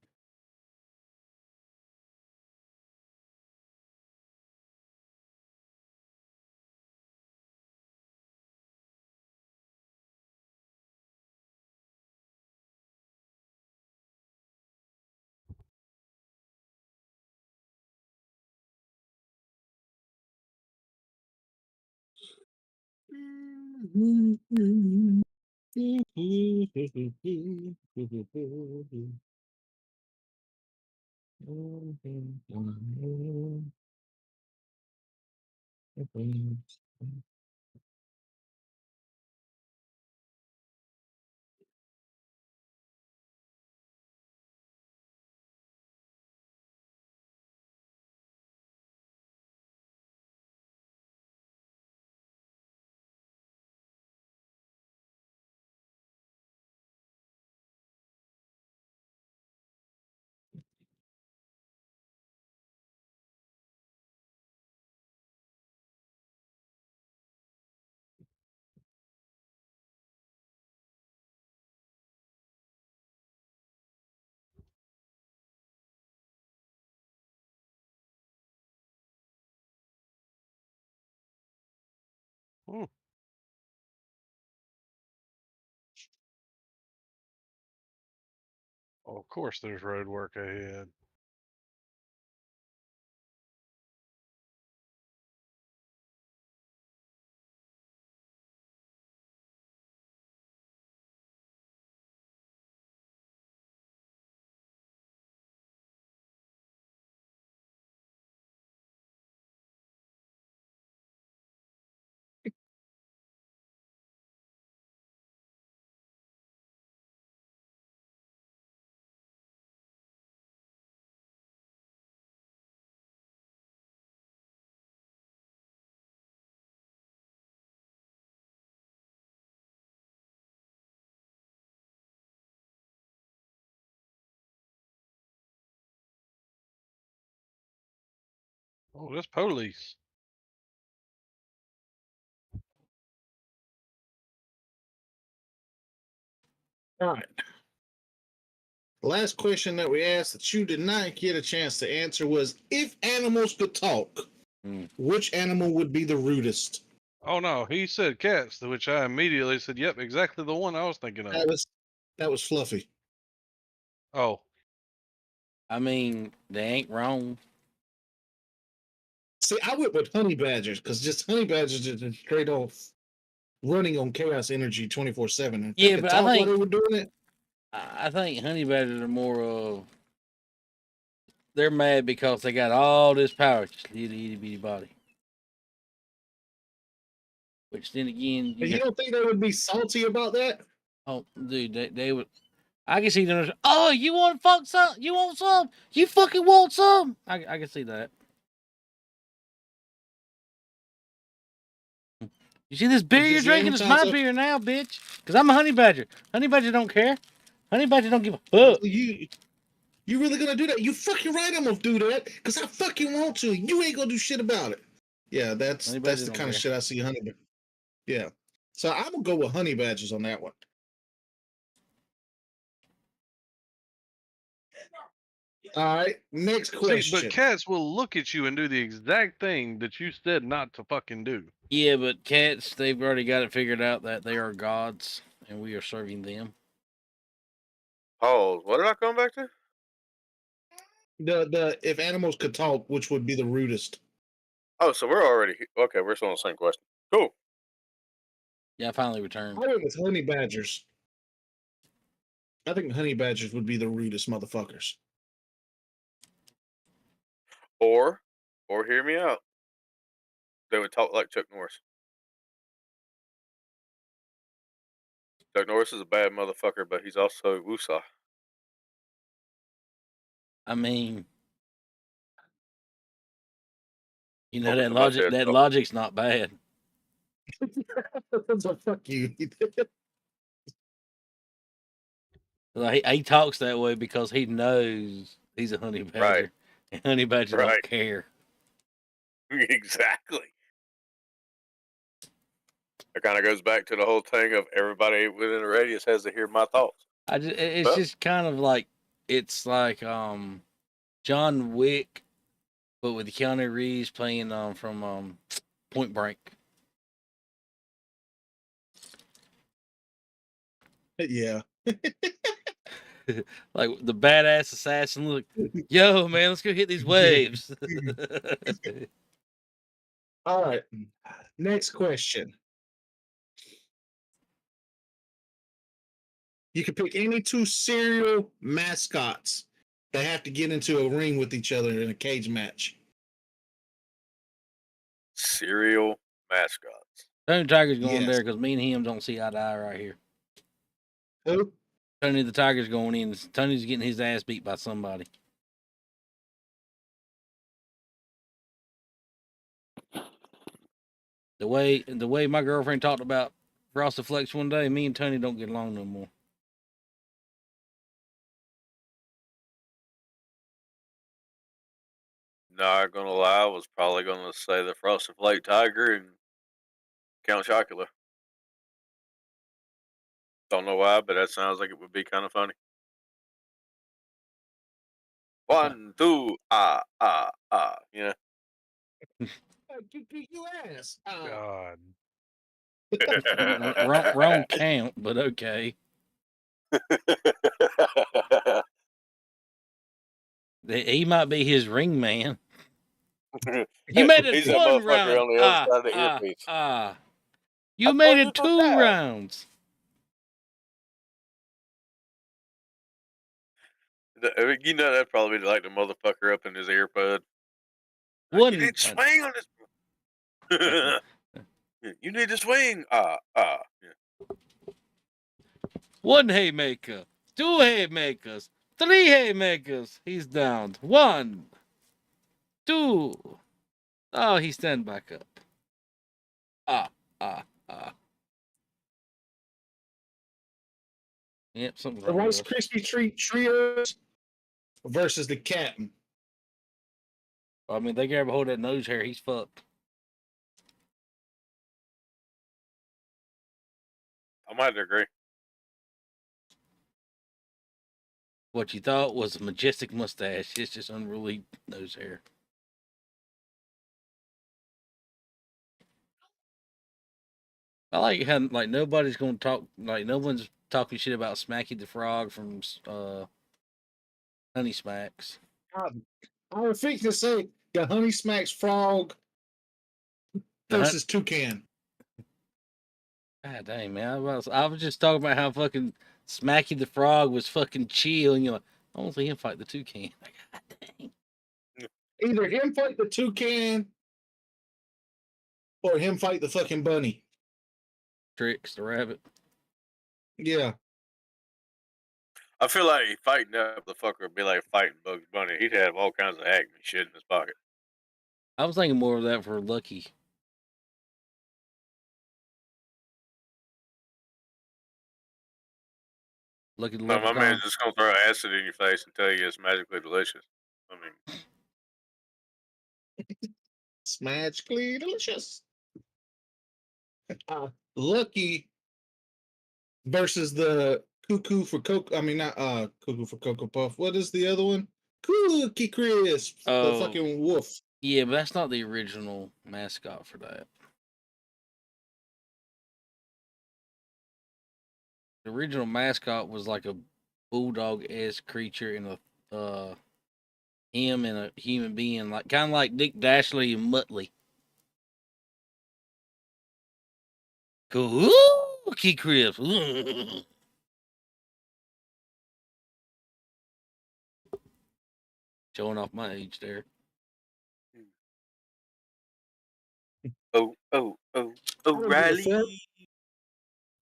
Hmm. Oh, of course, there's road work ahead. Oh, that's police. All right. Last question that we asked that you did not get a chance to answer was if animals could talk, which animal would be the rudest? Oh no, he said cats, to which I immediately said, "Yep, exactly the one I was thinking of." That was Fluffy. Oh, I mean, they ain't wrong. See, I went with honey badgers because just honey badgers are just straight off running on chaos energy 24/7. If they Yeah, could but I talk while think they were doing it, I think honey badgers are more they're mad because they got all this power, just little itty bitty body. Which then again, but you don't think they would be salty about that? oh dude, they would. I can see them. Oh, you want fuck some? You want some? You fucking want some? I can see that. You see this beer you're Because the drinking? only It's times my beer now, bitch. Because I'm a honey badger. Honey badger don't care. Honey badger don't give a fuck. you You really gonna do that? You fucking right, I'm gonna do that because I fucking want to. You ain't gonna do shit about it. Yeah, that's Honey the badgers kind don't of care. shit I see honey. Yeah, so I'm gonna go with honey badgers on that one. All right, next See, question. but cats will look at you and do the exact thing that you said not to fucking do. Yeah, but cats, they've already got it figured out that they are gods and we are serving them. Pause. What did I come back to? The if animals could talk, which would be the rudest? Oh, so we're already okay. We're still on the same question. Cool. Yeah, I finally returned. I went with honey badgers. I think honey badgers would be the rudest motherfuckers. Or hear me out. They would talk like Chuck Norris. Chuck Norris is a bad motherfucker, but he's also woosah. I mean, you know Welcome that to my logic. TED That Talk. logic's not bad. So fuck you. Like he talks that way because he knows he's a honey badger, Right. and honey badgers Right. don't care. Exactly. It kind of goes back to the whole thing of everybody within the radius has to hear my thoughts. It's Well, just kind of like it's like John Wick, but with Keanu Reeves playing from Point Break. Yeah. Like the badass assassin. Look, yo man, let's go hit these waves. All right. Next question. You can pick any two cereal mascots. They have to get into a ring with each other in a cage match. cereal mascots. Tony the Tiger's going Yes. there because me and him don't see eye to eye right here. Who? Tony the Tiger's going in. Tony's getting his ass beat by somebody. The way my girlfriend talked about Frosted Flakes one day, me and Tony don't get along no more. Not gonna lie, I was probably gonna say the Frosted Flake Tiger and Count Chocula. Don't know why, but that sounds like it would be kind of funny. 1, 2, you You ass. God. Wrong count, but okay. know. He might be his ring man. You made it He's that one motherfucker round. on the other side of the earpiece. You I made told it you to 2 die. rounds. You know that'd probably be like the motherfucker up in his earbud. You One. need to swing on this. You need to swing. Yeah. One haymaker. 2 haymakers. 3 haymakers. He's down. 1, 2. Oh, he's standing back up. Yep, something's The wrong Rice with us. Krispie Treat Trios versus the Captain. I mean, they grab a hold of that nose hair, he's fucked. I might agree. What you thought was a majestic mustache, it's just unruly nose hair. I like how like nobody's gonna talk, like no one's talking shit about Smacky the Frog from Honey Smacks. I was thinking to say the Honey Smacks Frog versus Toucan. God dang, man. I was just talking about how fucking Smacky the Frog was fucking chill, and you're like, I want to see him fight the toucan. God dang. Either him fight the Toucan or him fight the fucking bunny. Tricks the rabbit. Yeah. I feel like fighting that motherfucker would be like fighting Bugs Bunny. He'd have all kinds of acne shit in his pocket. I was thinking more of that for Lucky. Lucky the No, my leprechaun. man's just gonna throw acid in your face and tell you it's magically delicious. I mean, It's magically delicious. Lucky versus the cuckoo for cocoa. I mean, not cuckoo for Cocoa Puff. What is the other one? Cookie Crisp. The Oh. fucking wolf. Yeah, but that's not the original mascot for that. The original mascot was like a bulldog-esque creature and him and a human being, like kind of like Dick Dashley and Muttley. Cookie Crisp. Showing off my age there. oh, Riley.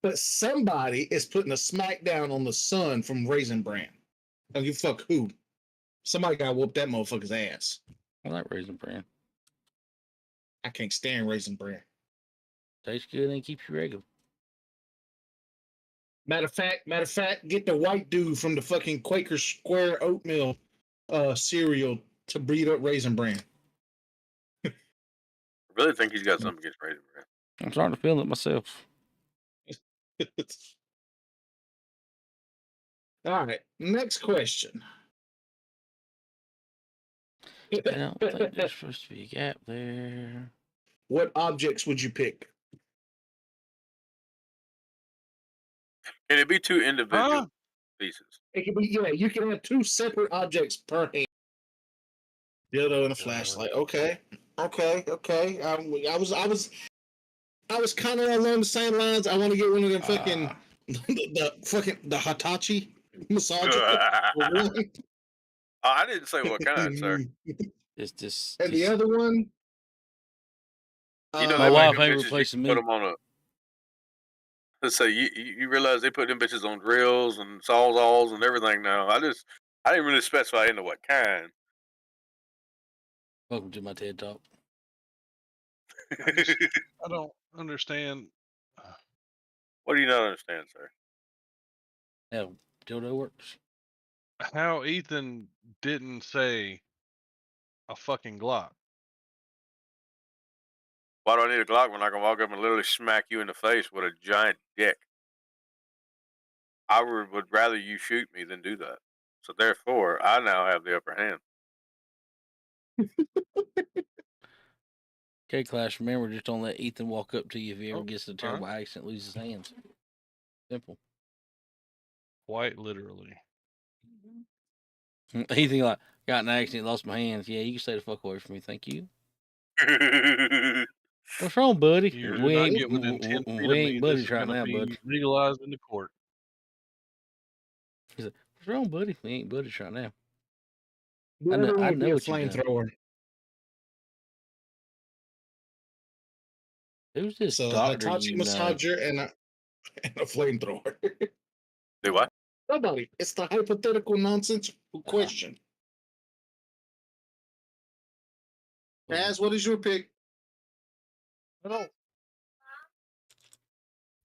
But somebody is putting a smackdown on the son from Raisin Bran. Don't give a fuck who. Somebody got to whoop that motherfucker's ass. I like Raisin Bran. I can't stand Raisin Bran. Tastes good and keeps you regular. Matter of fact, get the white dude from the fucking Quaker Square oatmeal cereal to breed up Raisin Bran. I really think he's got something against Raisin Bran. I'm starting to feel it myself. All right, next question. I don't think there's supposed to be a gap there. What objects would you pick? Can it be two individual pieces? It could be, yeah, you can have two separate objects per hand. Dildo and a flashlight. Okay. I was kind of along the same lines. I want to get one of them fucking the Hitachi massager. I didn't say what kind, sir. It's this. And the other one. You know, my they wife make ain't them bitches, replacing you me. put them on a. Let's say you realize they put them bitches on drills and sawzalls and everything now. I didn't really specify into what kind. Welcome to my TED Talk. I don't understand. What do you not understand, sir? How dildo works. How Ethan didn't say a fucking Glock. Why do I need a Glock when I can walk up and literally smack you in the face with a giant dick? I would rather you shoot me than do that. So therefore, I now have the upper hand. Okay, Clash, remember, just don't let Ethan walk up to you if he ever Oh, gets in a terrible accident, lose his hands. Simple. Quite literally. Ethan, like, got in an accident, lost my hands. Yeah, you can stay the fuck away from me, thank you. What's wrong, buddy? You do We not ain't, get within 10 feet we of me. ain't This buddies is right going to now, be bud. legalized in the court. He's like, what's wrong, buddy? We ain't buddies right now. I know I be know a what you done. flamethrower. Who's this So a doctor Hitachi you know? massager and a flamethrower. Do what? Nobody. It's the hypothetical nonsensical question. Kaz, what is your pick? I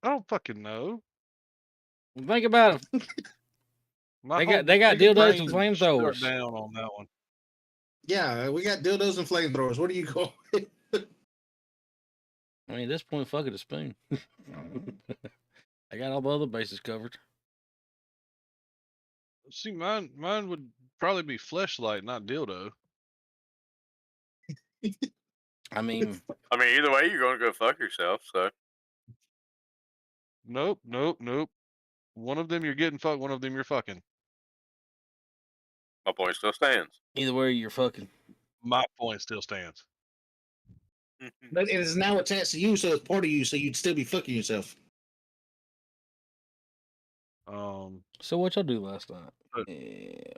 don't fucking know. Think about it. My They got big dildos and brain shut flamethrowers. down on that one. Yeah, we got dildos and flamethrowers. Where do you go? I mean, at this point, fuck it, a spoon. I got all the other bases covered. See, mine would probably be fleshlight, not dildo. I mean, either way, you're going to go fuck yourself. So Nope. One of them you're getting fucked, one of them you're fucking. my point still stands. either way, you're fucking. My point still stands. But it is now attached to you, so it's part of you, so you'd still be fucking yourself. So what y'all do last night? But- Yeah.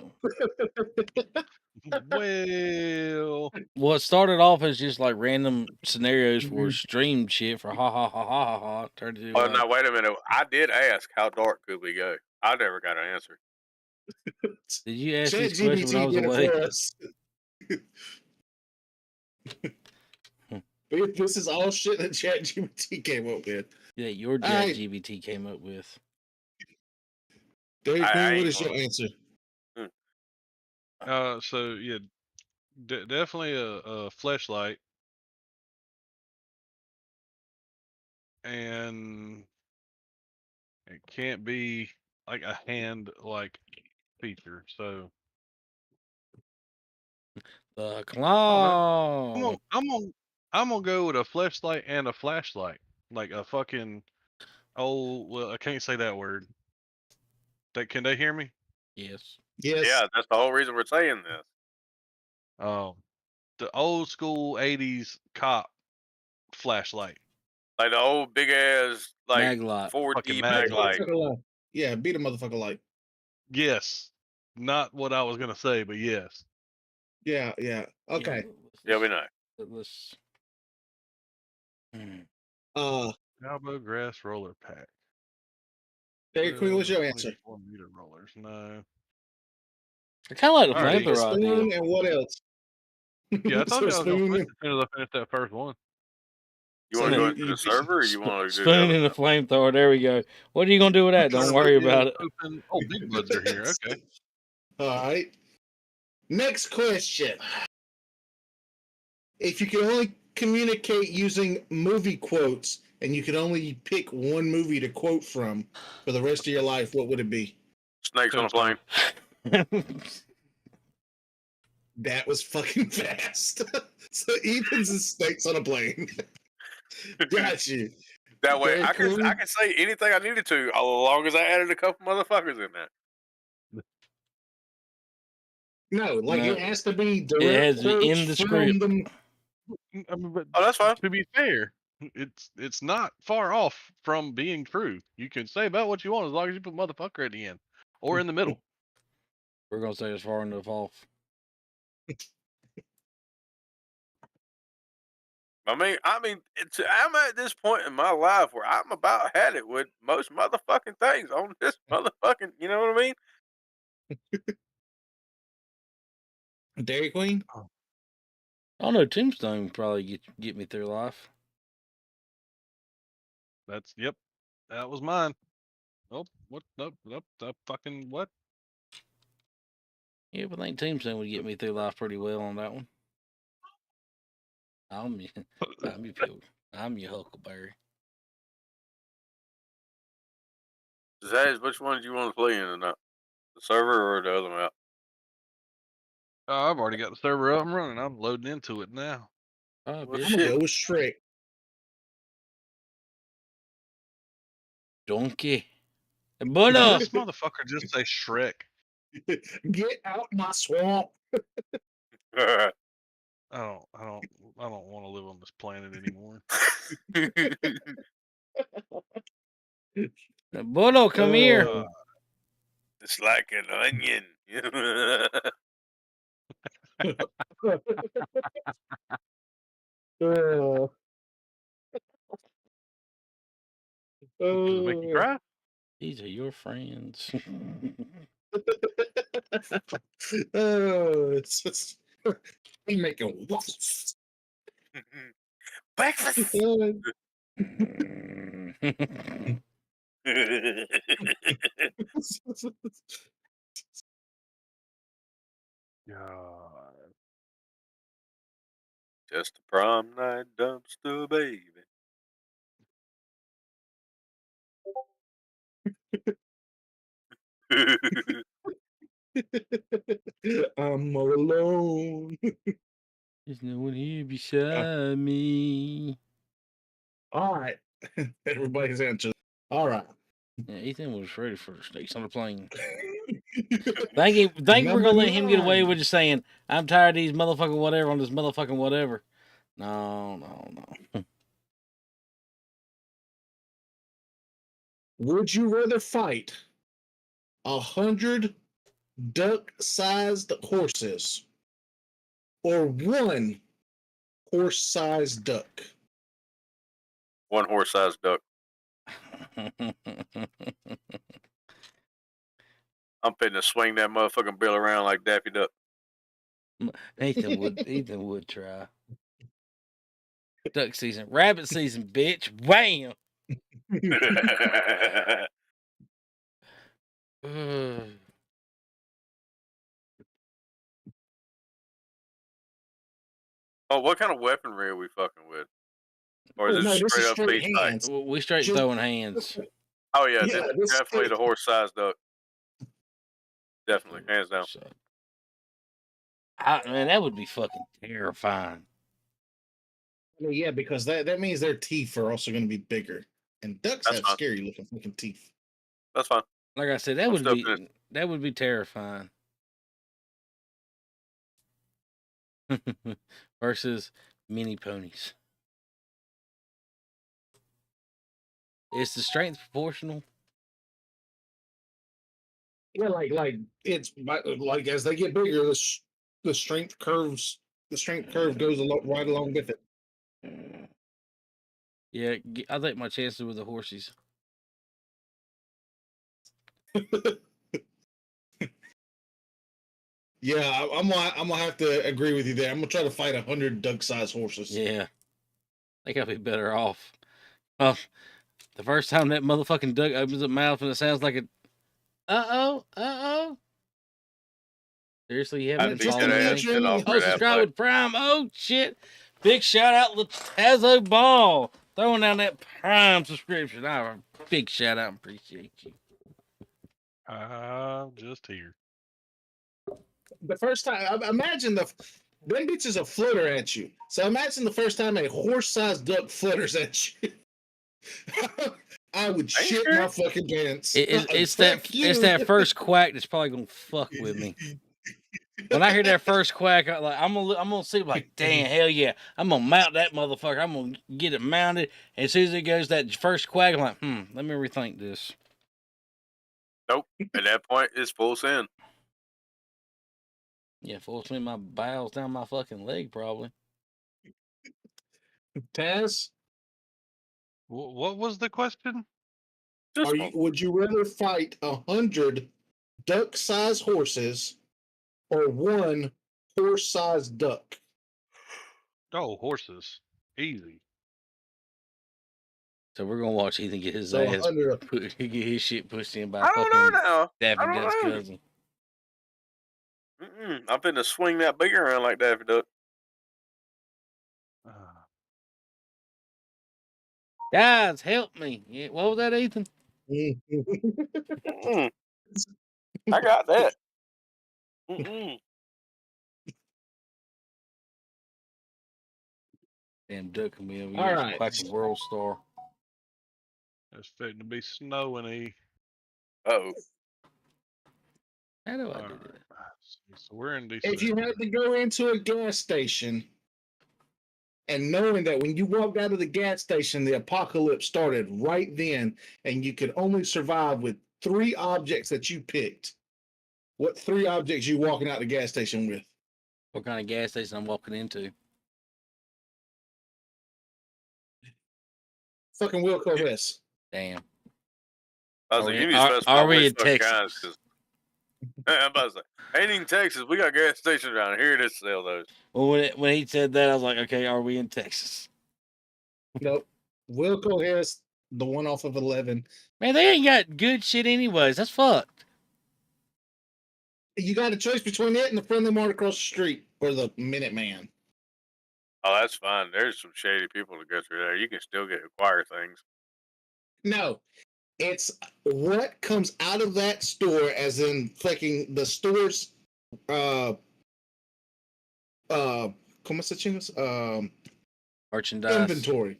Well, It started off as just like random scenarios for stream shit for ha ha ha ha ha ha. Turned into Oh, like, now wait a minute. I did ask how dark could we go. I never got an answer. did you ask this question when I was did it away? for us. This is all shit that ChatGPT came up with. Yeah, your All right. ChatGPT came up with. Dairy I Queen, what ain't is your gonna. answer? So yeah, definitely a fleshlight, and it can't be like a hand like feature. So The I don't know. claw. I'm gonna go with a fleshlight and a flashlight, like a fucking well, I can't say that word. Can they hear me? Yes. Yes. Yeah, that's the whole reason we're saying this. The old school '80s cop flashlight, Like the old big ass like Maglite. 4D fucking Beat a mag light. motherfucker light. Yeah, beat a motherfucker light. Yes, not what I was gonna say, but yes. Yeah, yeah. Okay. Yeah, we know. Let's. Cowboy grass roller pack. Dairy Queen, what's 12 your and answer? 24-meter rollers. No. I kind of like the I already Take a flamethrower idea. spoon and what else? Yeah, I told So you I was gonna spoon switch and as soon as I finished that first one. You so want to go you, into you the server, or you want to do the Spoon other and a stuff? flamethrower. There we go. What are you gonna do with that? Don't Server worry is about it. open. Oh, big buds are here. Okay. All right. Next question. If you could only communicate using movie quotes and you could only pick one movie to quote from for the rest of your life, what would it be? Snakes on a plane. That was fucking fast. So Ethan's is snakes on a plane. Got you. That way, Dairy I Queen? can say anything I needed to, as long as I added a couple motherfuckers in there. No, like No. it has to be It direct has to be in quotes the from script. them. I mean, but Oh, that's fine. to be fair, it's not far off from being true. You can say about what you want as long as you put motherfucker at the end or in the middle. We're gonna say it's far enough off. I mean, I'm at this point in my life where I'm about had it with most motherfucking things on this motherfucking. You know what I mean? Dairy Queen? I don't know. Tombstone would probably get me through life. Yep. That was mine. Oh, what? Nope. Fucking what? Yeah, but I think Tombstone would get me through life pretty well on that one. I'm your pilgrim. I'm your Huckleberry. Zaz, which one do you want to play in or not? The server or the other map? Oh, I've already got the server up and running. I'm loading into it now. Oh, Well, bitch. I'm gonna shit. go with Shrek. Donkey. Did Butter. this motherfucker just say Shrek? Get out my swamp. I don't want to live on this planet anymore. Butter, come here. It's like an onion. Does it make you cry? These are your friends. It's just he making waffles. Breakfast. God. Just a prom night dumpster baby. I'm all alone. There's no one here beside me. All right. Everybody's answered. All right. Yeah, Ethan was ready for snakes on a plane. Think we're gonna let him get away 9. with just saying, I'm tired of these motherfucking whatever on this motherfucking whatever. No. Would you rather fight 100 duck-sized horses or one horse-sized duck? One horse-sized duck. I'm finna swing that motherfucking bill around like Daffy Duck. Ethan would try. Duck season, rabbit season, bitch. Wham! Oh, what kind of weaponry are we fucking with? Or is Oh it no, this straight is up straight beast type? hands. We straight Just throwing hands. Oh yeah, yeah, this definitely the horse-sized duck. Definitely, hands down. So, man, that would be fucking terrifying. yeah, because that means their teeth are also going to be bigger, and ducks That's have fine. scary looking fucking teeth. That's fine. Like I said, I'm still finished. that would be terrifying. Versus mini ponies. Is the strength proportional? Yeah, like it's like as they get bigger, the strength curves. The strength curve goes right along with it. Yeah, I think my chances with the horses. Yeah, I'm gonna have to agree with you there. I'm gonna try to fight 100 duck-sized horses. Yeah, I think I'd be better off. Well, the first time that motherfucking duck opens its mouth and it sounds like a uh-oh. Seriously, you haven't I'd been beat that following ass me? shit off Oh, for that subscribe fight. with Prime. Oh, shit. Big shout out Latazo Ball. Throwing down that Prime subscription. Big shout out. Appreciate you. I'm just here. The first time, imagine them bitches will flutter at you. So imagine the first time a horse-sized duck flutters at you. I would shit my fucking pants. It's that first quack that's probably gonna fuck with me. When I hear that first quack, I'm gonna see like, damn, hell yeah, I'm gonna mount that motherfucker. I'm gonna get it mounted. And as soon as it goes that first quack, I'm like, let me rethink this. Nope. At that point, it's full send. Yeah, full swing my bowels down my fucking leg, probably. Taz, What was the question? would you rather fight 100 duck-sized horses or one horse-sized duck? Oh, horses. Easy. So we're gonna watch Ethan get his So ass 100. get his shit pushed in by I don't fucking know now. Daffy I don't Duck's know. cousin. I'm finna swing that big around like Daffy Duck. Guys, help me! Yeah, what was that, Ethan? I got that. Mm-mm. Damn duck can be over All here. right. Quack World Star. It's fitting to be snowing. Uh-oh. How do I All do right. that? So we're in December. If you had to go into a gas station and knowing that when you walked out of the gas station, the apocalypse started right then, and you could only survive with 3 objects that you picked, what 3 objects you walking out the gas station with? What kind of gas station I'm walking into? Fucking Wilco Hess. Damn. I was like, you need to specify Are we which in fucking Texas? guys, 'cause I'm about to say, ain't in Texas. We got gas stations around here that sell those. Well, when he said that, I was like, okay, are we in Texas? Nope. Wilco Hess, the one off of 11. Man, they ain't got good shit anyways. That's fucked. You got a choice between it and the Friendly Mart across the street or the Minuteman. Oh, that's fine. There's some shady people to go through there. You can still acquire things. No, it's what comes out of that store, as in fucking the store's ¿cómo se chingas? Merchandise. Inventory.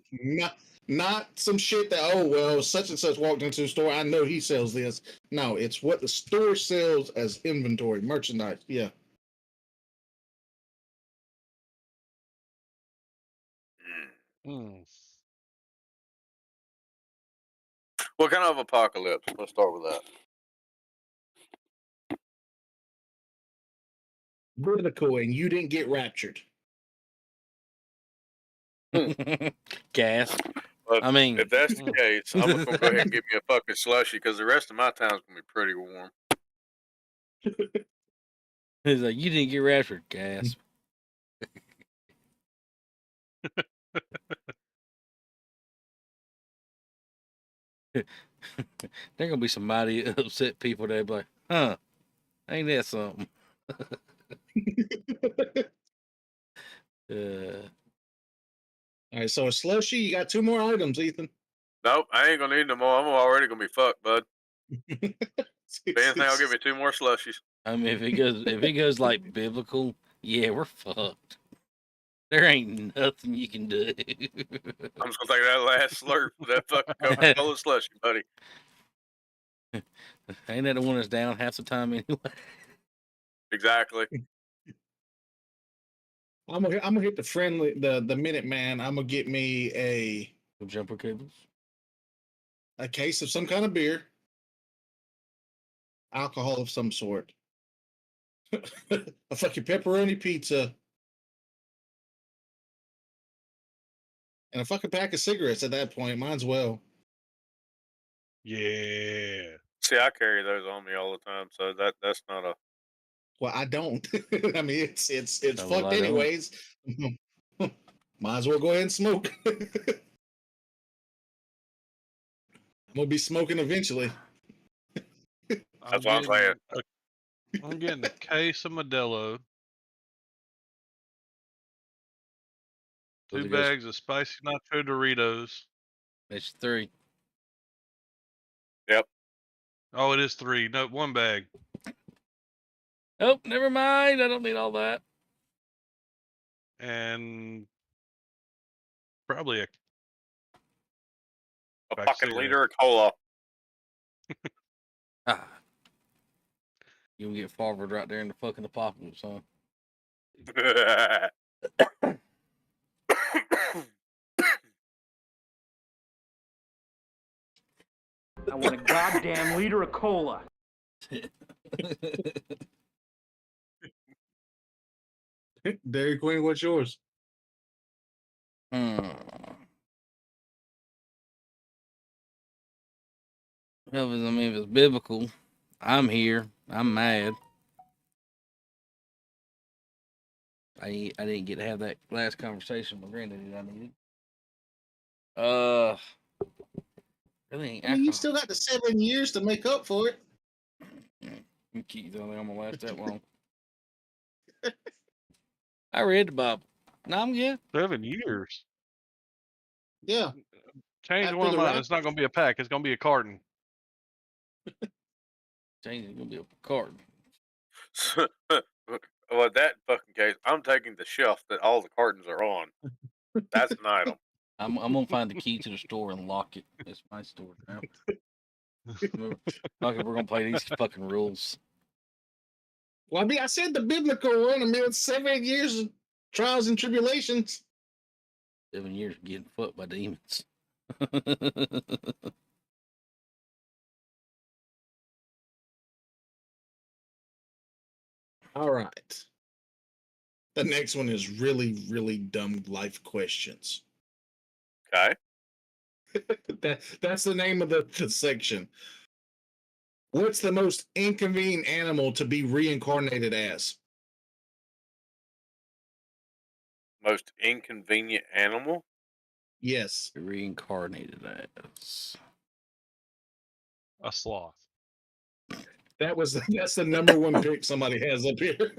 Not some shit that such and such walked into the store. I know he sells this. No, it's what the store sells as inventory, merchandise. Yeah. What kind of apocalypse? Let's start with that. Vertical, and you didn't get raptured. Gas. But I mean, if that's the case, I'm gonna go ahead and get me a fucking slushy because the rest of my town's gonna be pretty warm. he's like, you didn't get raptured, gas. There gonna be some mighty upset people that be like, huh, ain't that something? All right, so a slushy, you got 2 more items, Ethan. Nope, I ain't gonna need no more. I'm already gonna be fucked, bud. If anything, I'll give me 2 more slushies. I mean, if it goes like biblical, yeah, we're fucked. There ain't nothing you can do. I'm just gonna take that last slurp of that fucking Coca-Cola slushie, buddy. Ain't that the one that's down half the time anyway? Exactly. I'm gonna hit the Minute Man. I'm gonna get me Jumper cables. a case of some kind of beer, alcohol of some sort, a fucking pepperoni pizza, and a fucking pack of cigarettes. At that point, might as well. Yeah. See, I carry those on me all the time, so that's not a. Well, I don't. I mean, it's Oh, well, fucked I don't. anyways. Might as well go ahead and smoke. I'm gonna be smoking eventually. That's what I'm saying. I'm getting a case of Modelo, So 2 it goes- bags of spicy nacho Doritos. That's 3. Yep. Oh, it is 3. No, 1 bag. Oh, never mind. I don't need all that. And probably a A pack of fucking cigarettes. liter of cola. Ah. You can get forward right there in the fucking apocalypse, huh? I want a goddamn liter of cola. Dairy Queen, what's yours? Well, if it's biblical, I'm here. I'm mad. I didn't get to have that last conversation with my granddaddy that I needed. Really ain't I mean, you alcohol. still got the 7 years to make up for it. You keep telling me I'm gonna last that long. I read the Bible. No, I'm good. 7 years. Yeah. Change After one of the mine. rapture. It's not going to be a pack. It's going to be a carton. Change is gonna be a card. Well, in that fucking case, I'm taking the shelf that all the cartons are on. That's an item. I'm gonna find the key to the store and lock it. It's my store now. Fuck it, we're gonna play these fucking rules. Well, I mean, I said the biblical one. I mean, it's 7 years of trials and tribulations. 7 years of getting fucked by demons. All right. The next one is really, really dumb life questions. Okay. That's the name of the section. What's the most inconvenient animal to be reincarnated as? Most inconvenient animal? Yes. Reincarnated as. A sloth. That's the number one pick somebody has up here.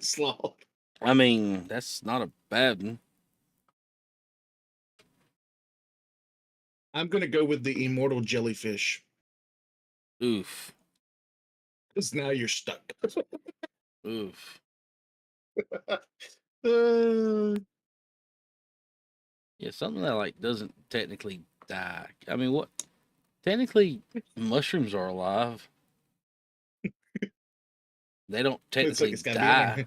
Sloth. I mean, that's not a bad one. I'm gonna go with the immortal jellyfish. Oof. Because now you're stuck. Oof. Yeah, something that like doesn't technically die. I mean, what? Technically, mushrooms are alive. They don't technically it's gotta die.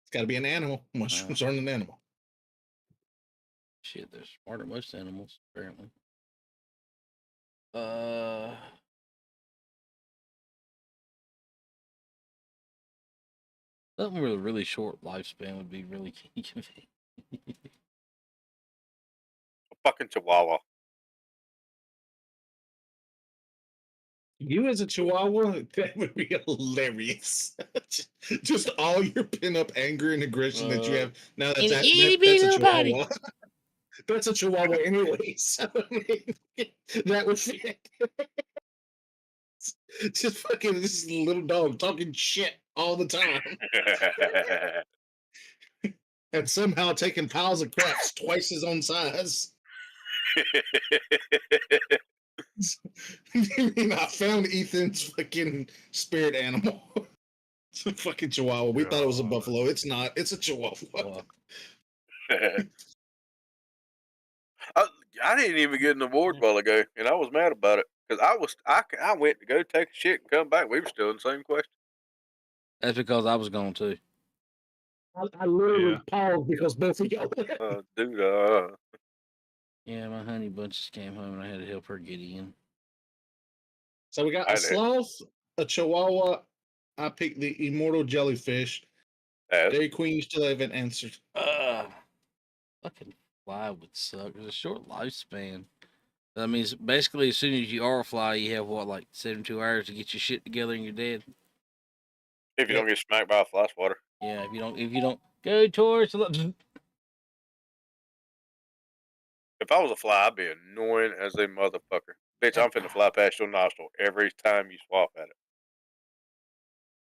It's got to be an animal. Mushrooms aren't an animal. Shit, they're smarter than most animals, apparently. Something with a really short lifespan would be really convenient. A fucking chihuahua. You as a chihuahua, that would be hilarious. Just all your pin-up anger and aggression that you have now. That's a chihuahua. That's a Chihuahua anyway. So I mean, that would fit. Just fucking this little dog talking shit all the time, and somehow taking piles of craps twice his own size. I mean, I found Ethan's fucking spirit animal. It's a fucking Chihuahua. We thought it was a God. buffalo. It's not. It's a Chihuahua. Oh, I didn't even get an award while ago, and I was mad about it because I went to go take a shit and come back. We were still in the same question. that's because I was going to. I literally Yeah. paused because both of y'all. Dude, Yeah, my honey bunches came home and I had to help her get in. So we got I a did. sloth, a Chihuahua. I picked the immortal jellyfish. As Dairy Queen, you still haven't answered. Fucking fly would suck. It's a short lifespan. That means basically as soon as you are a fly, you have what, like 72 hours to get your shit together and you're dead. if you don't get smacked by a fly swatter. Yeah, if you don't go towards the If I was a fly, I'd be annoying as a motherfucker. Bitch, I'm finna fly past your nostril every time you swap at it.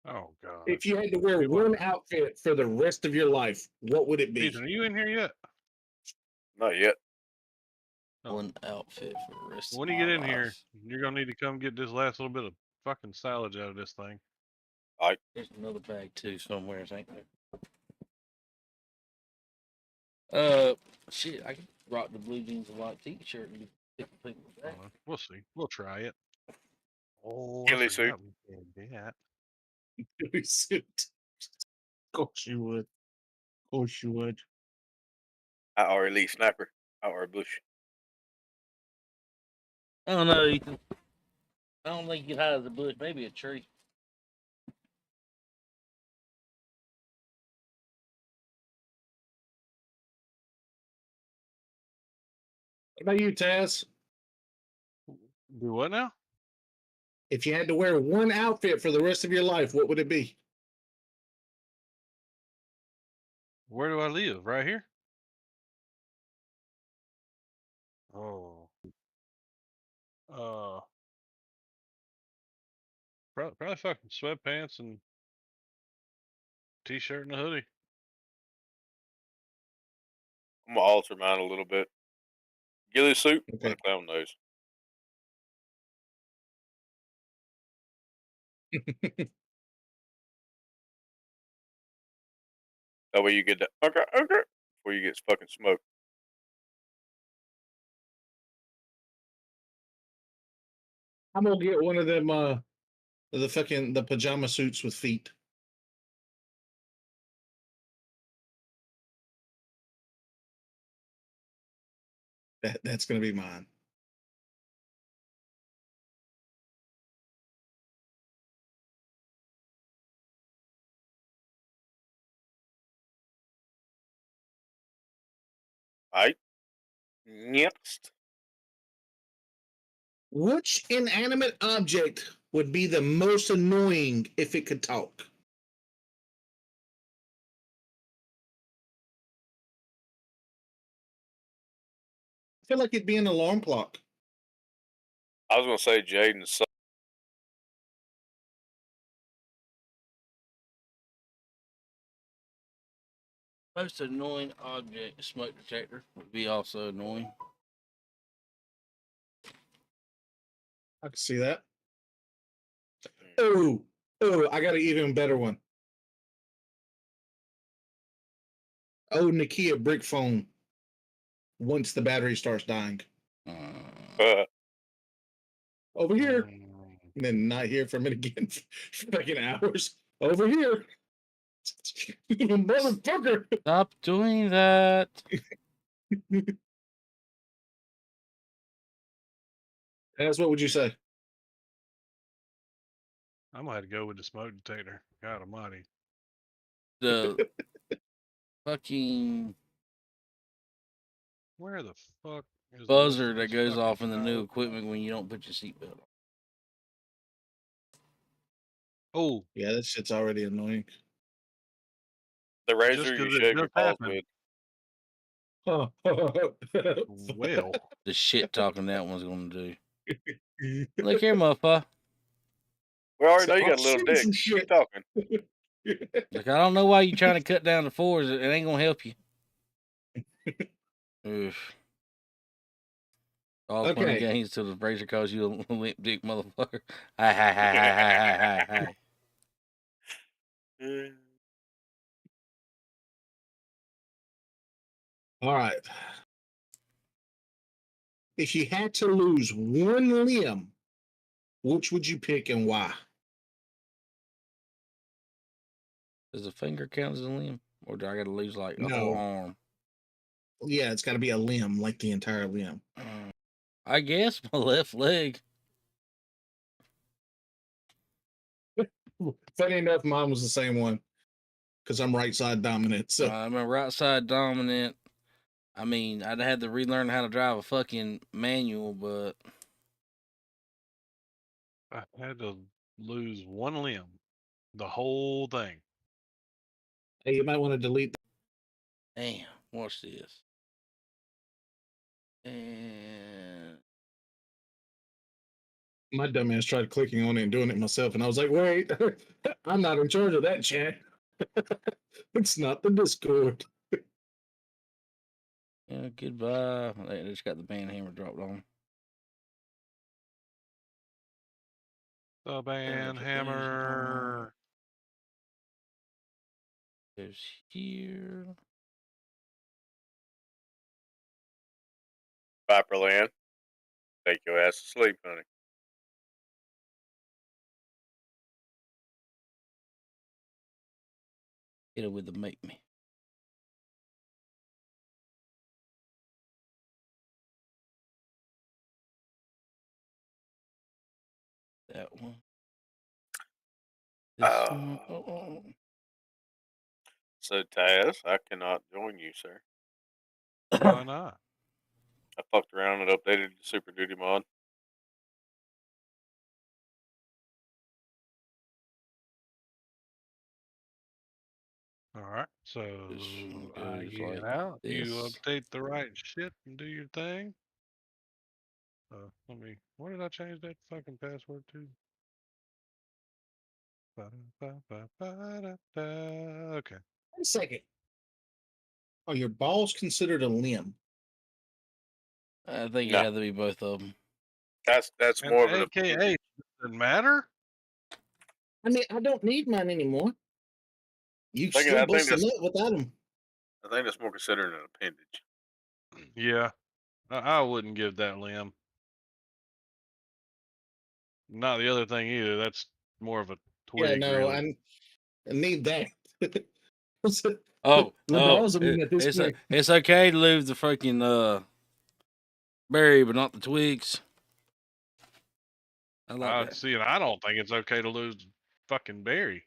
Oh God. If you had to wear one outfit for the rest of your life, what would it be? Ethan, are you in here yet? Not yet. Oh. one outfit for the rest When of you my get in life. here, you're gonna need to come get this last little bit of fucking silage out of this thing. There's another bag too somewhere, ain't there? Shit, I could rock the blue jeans and white t-shirt and pick people with that. We'll see. We'll try it. Oh, Ghillie I suit. forgot we did that. Ghillie suit. Of course you would. Of course you would. I are elite sniper. I are bush. I don't know, Ethan. I don't think you could hide the bush. Maybe a tree. What about you, Taz? Do what now? If you had to wear one outfit for the rest of your life, what would it be? Where do I live? Right here? Oh. Probably fucking sweatpants and t-shirt and a hoodie. I'm gonna alter mine a little bit. Ghillie suit Okay. and a clown nose. That way you get that okay before you get fucking smoked. I'm gonna get one of them the pajama suits with feet. That's gonna be mine. Alright. Next. Which inanimate object would be the most annoying if it could talk? I feel like it'd be an alarm clock. I was gonna say Jaden's son. Most annoying object, smoke detector, would be also annoying. I can see that. Oh, I got an even better one. Oh, Nokia brick phone. Once the battery starts dying. Over here. And then not hear from it again for fucking hours. Over here. Motherfucker. Stop doing that. That's what would you say? I'm gonna have to go with the smoke detector. God almighty. The fucking Where the fuck is the rest buzzer of that this goes fucking off in the new silage? equipment when you don't put your seatbelt on. Oh, Yeah, that shit's already annoying. The razor just you because it shave your just balls happened. with. Well, The shit talking that one's gonna do. Look here, motherfucker. We already So know you I'm got a little shooting dick. some Keep shit. talking. Like, I don't know why you trying to cut down to 4s. It ain't gonna help you. Oof. All fun and Okay. games till the brazier calls you a limp dick motherfucker. Hi. All right. If you had to lose one limb, which would you pick and why? Does a finger count as a limb? Or do I gotta lose like a whole No. arm? Yeah, it's got to be a limb, like the entire limb. I guess my left leg. Funny enough, mine was the same one because I'm right side dominant. So I'm a right side dominant. I mean, I'd had to relearn how to drive a fucking manual, but I had to lose one limb, the whole thing. hey, you might want to delete. damn, watch this. And My dumbass tried clicking on it and doing it myself, and I was like, "Wait, I'm not in charge of that chat. It's not the Discord." yeah, goodbye. They just got the band hammer dropped on. The band hammer. Goes here. Viperland. Take your ass to sleep, honey. Hit it with the make me. That one. This one. Oh. So, Taz, I cannot join you, sir. Why not? I fucked around and updated the Super Duty mod. All right. So This one I goes get like out. You this. update the right shit and do your thing. Where did I change that fucking password to? Okay. Wait a second. Are your balls considered a limb? I think it No. had to be both of them. That's And more of an AKA opinion. doesn't matter. I mean, I don't need mine anymore. You I think still bust a that's nut without them. I think that's more considered an appendage. Yeah, I wouldn't give that limb. Not the other thing either. That's more of a Yeah, twig, no, really. I need that. Oh, The balls of me at this it's point. it's okay to lose the fucking berry, but not the twigs. I like that. See, and I don't think it's okay to lose fucking berry.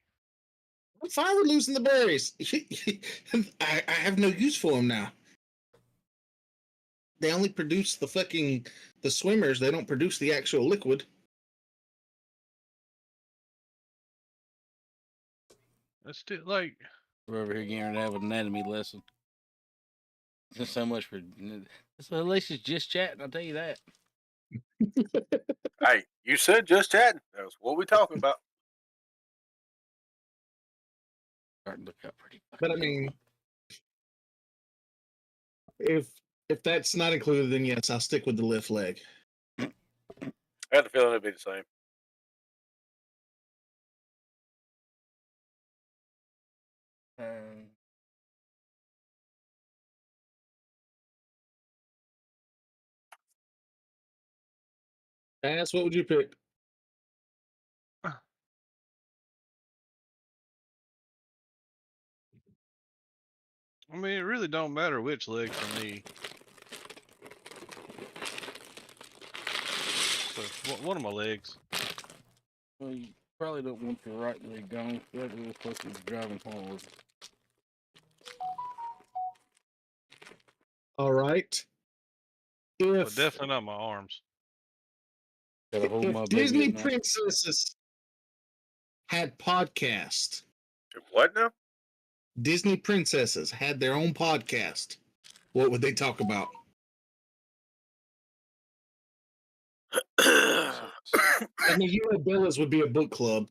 I'm fine with losing the berries. I have no use for them now. They only produce the swimmers. They don't produce the actual liquid. It's still like We're over here getting ready to have an anatomy lesson. Just so much for. So at least it's just chatting. I'll tell you that. Hey, you said just chatting. That's what we talking about. Starting to look out pretty. But I mean, if that's not included, then yes, I'll stick with the left leg. I had the feeling it'd be the same. Ass, what would you pick? I mean, it really don't matter which leg for me. So one of my legs. Well, you probably don't want your right leg gone. That little fucker's driving hard. All right. But If definitely not my arms. Gotta hold my if baby Disney at night. princesses had podcast, What now? Disney princesses had their own podcast, what would they talk about? I I mean, you know, Bella's would be a book club.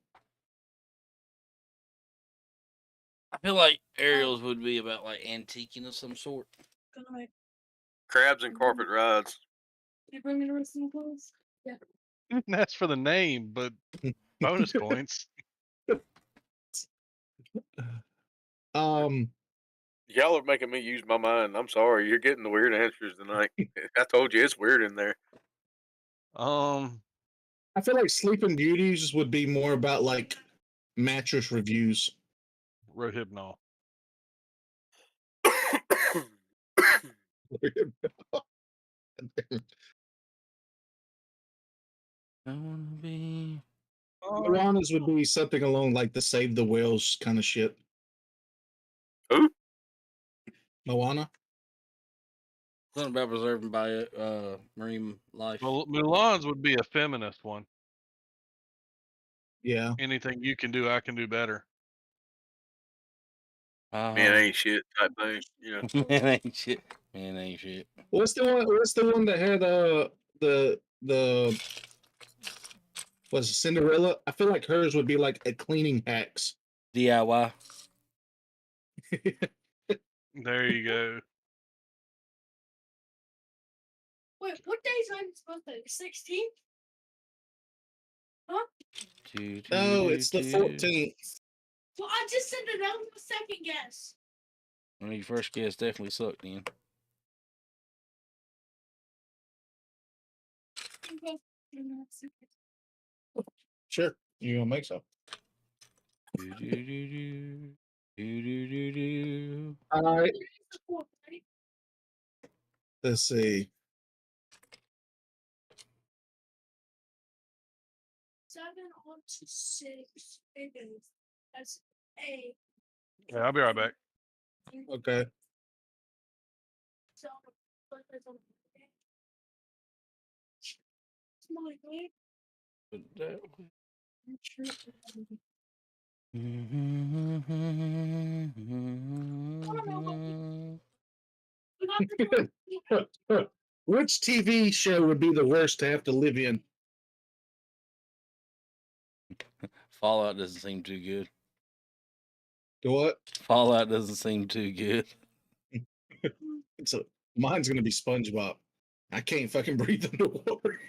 I feel like Ariel's would be about like antiquing of some sort. Good night. Crabs and carpet rides. Can you bring me the rest of the clothes? Yeah. That's for the name, but bonus points. Um, Y'all are making me use my mind. I'm sorry. You're getting the weird answers tonight. I told you it's weird in there. I feel like Sleeping Beauties would be more about like mattress reviews. Rohypnol. I wanna be. Moana's would be something along like the Save the Whales kind of shit. Who? Moana? Something about preserving by marine life. Well, Mulan's would be a feminist one. Yeah. Anything you can do, I can do better. Man ain't shit type thing. You know. Man ain't shit. Man ain't shit. What's the one? What's the one that had the was it Cinderella? I feel like hers would be like a cleaning hacks. DIY. There you go. Wait, what day is my birthday? 16th? Huh? Oh, it's the 14th. Well, I just said that was my second guess. Well, your first guess definitely sucked then. Okay. Sure, you gonna make so. All right. Let's see. 7 on to 6. It is. That's A. Yeah, I'll be right back. Okay. So, my way. Which TV show would be the worst to have to live in? Fallout doesn't seem too good. What? Fallout doesn't seem too good. Mine's gonna be SpongeBob. I can't fucking breathe underwater.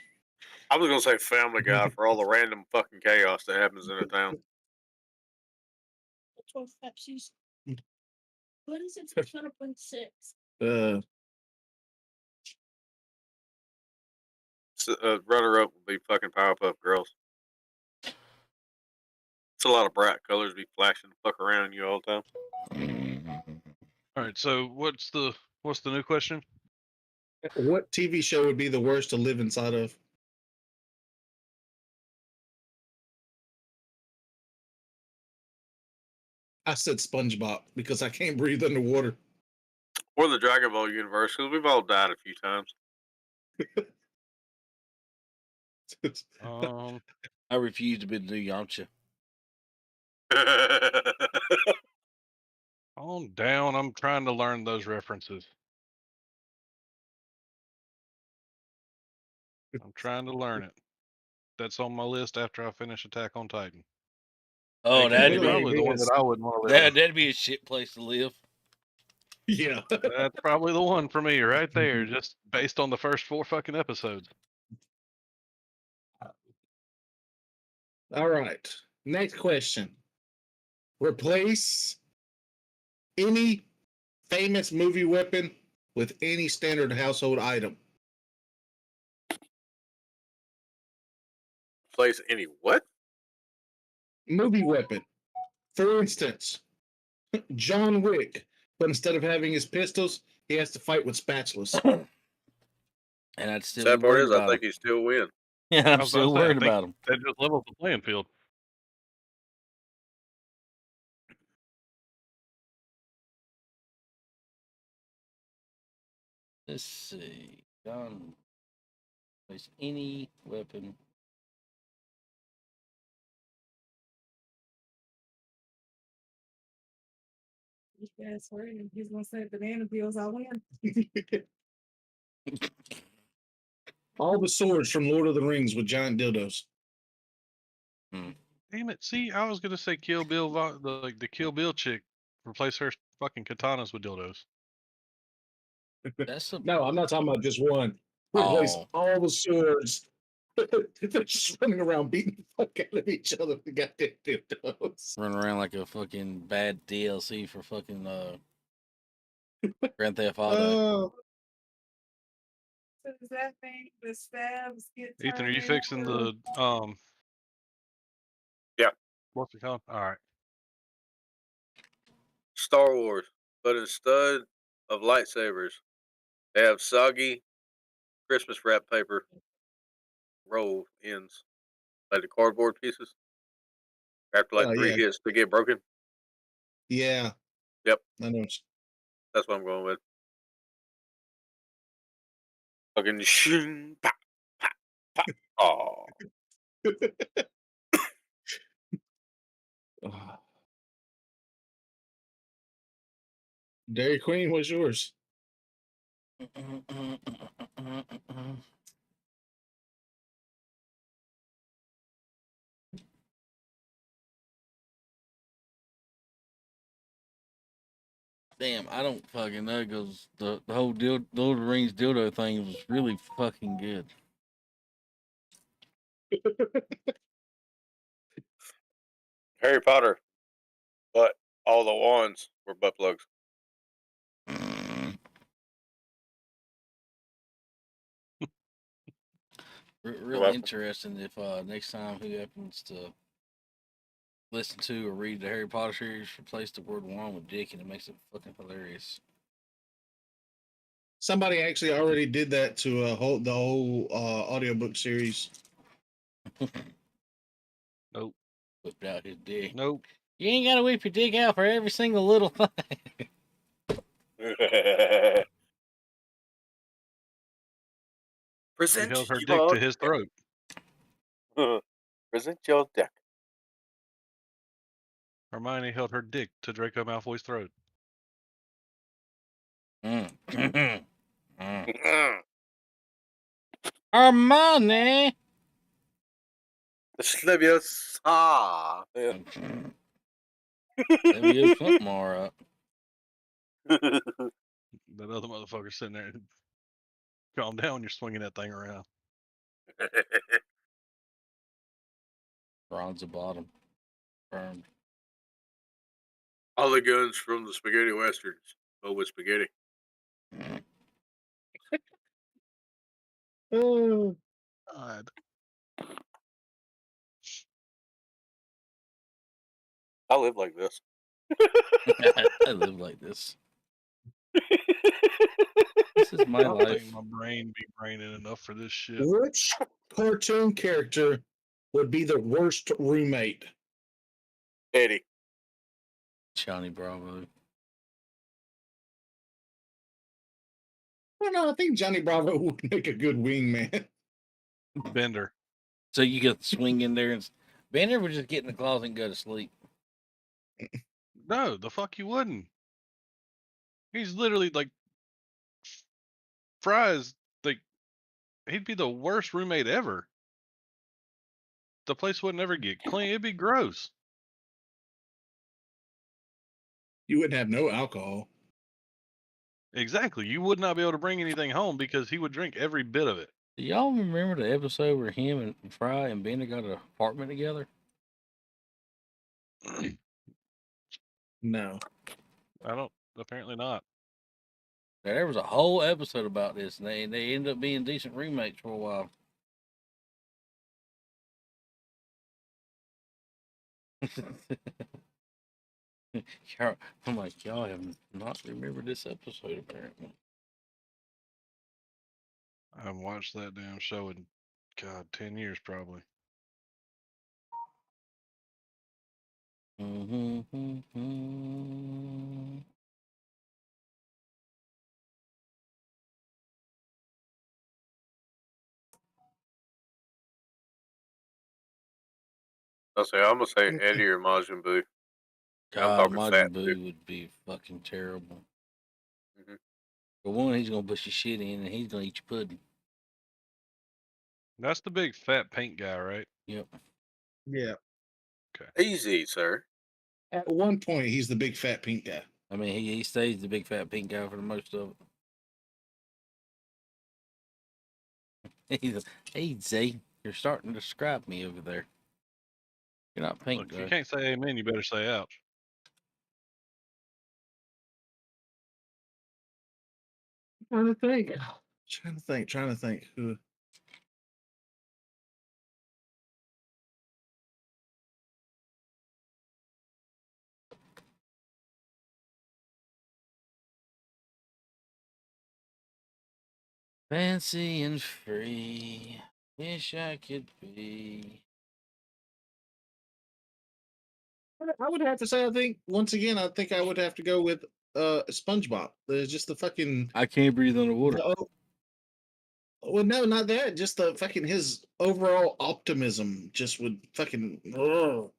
I was gonna say Family Guy for all the random fucking chaos that happens in a town. 12 Pepsis. What is it? 7.6. Runner up would be fucking Powerpuff Girls. It's a lot of bright colors be flashing the fuck around you all the time. All right. So what's the new question? What TV show would be the worst to live inside of? I said SpongeBob because I can't breathe underwater. Or the Dragon Ball universe, because we've all died a few times. I refuse to be the new Yamcha. Calm down. I'm trying to learn those references. I'm trying to learn it. That's on my list after I finish Attack on Titan. Oh, that'd be probably the one that I would want to live. that'd be a shit place to live. Yeah. That's probably the one for me right there, just based on the first 4 fucking episodes. All right. Next question. Replace any famous movie weapon with any standard household item. Place any what? Movie weapon. For instance, John Wick, but instead of having his pistols, he has to fight with spatulas. And I'd still Sad be part worried is, I about think him. he still win. Yeah, I I'm was about to still say, I worried think about him. that just levels the playing field. Let's see. John. Place any weapon. That's right. He's gonna say banana peels. I win. All the swords from Lord of the Rings with giant dildos. Damn it! See, I was gonna say Kill Bill, the Kill Bill chick, replace her fucking katanas with dildos. That's a No, I'm not talking about just one. Replace oh. all the swords. They're just running around beating the fuck out of each other with the goddamn dildos. Run around like a fucking bad DLC for fucking Grand Theft Auto. So does that mean the stabs get Ethan, are turned you fixing into- the Yeah. What's it called? All right. Star Wars, but instead of lightsabers, they have soggy Christmas wrap paper roll ends, like the cardboard pieces. After like three Yeah. hits, they get broken. Yeah. Yep. I know. That's what I'm going with. Fucking shing, pop, pop, pop. Oh, Dairy Queen, what's yours? Damn, I don't fucking know because the whole Lord of the Rings dildo thing was really fucking good. Harry Potter, but all the wands were butt plugs. Real Well, interesting if next time who happens to listen to or read the Harry Potter series replace the word wand with dick and it makes it fucking hilarious. Somebody actually already did that to the whole audiobook series. Nope. Whipped out his dick. Nope. You ain't gotta whip your dick out for every single little thing. He Present held her dick your to his throat. present your deck. Hermione held her dick to Draco Malfoy's throat. Hermione. Leviosa. Levio something all right. That other motherfucker sitting there. Calm down, you're swinging that thing around. Bronze the bottom. Burned. All the guns from the spaghetti westerns, but with spaghetti. Oh, God. I live like this. I live like this. This is my I life. think my brain be braining enough for this shit. which cartoon character would be the worst roommate? Eddie. Johnny Bravo. Well, no, I think Johnny Bravo would make a good wingman. Bender. So you could swing in there and Banner would just get in the closet and go to sleep. No, the fuck you wouldn't. He's literally like Fry's like he'd be the worst roommate ever. The place would never get clean. It'd be gross. You wouldn't have no alcohol. Exactly. You would not be able to bring anything home because he would drink every bit of it. Do y'all remember the episode where him and Fry and Bender got an apartment together? No. I don't. Apparently not. There was a whole episode about this, and they ended up being decent roommates for a while. I'm like, y'all have not remembered this episode, apparently. I haven't watched that damn show in, God, 10 years probably. I'm gonna say Eddie or Majin Buu. God, talking fat, Majin too. Buu would be fucking terrible. Mhm. For one, he's gonna push your shit in, and he's gonna eat your pudding. That's the big fat paint guy, right? Yep. Yeah. Easy, sir. At one point, he's the big fat pink guy. I mean, he stays the big fat pink guy for the most of it. Hey, Zay, you're starting to describe me over there. You're not pink, Look, if though. you can't say amen, you better say ouch. Trying to think. Trying to think. Who? Fancy and free. Wish I could be. I would have to say, I think once again, I think I would have to go with SpongeBob. There's just the fucking I can't breathe underwater. well, no, not that. Just the fucking his overall optimism just would fucking. Ugh.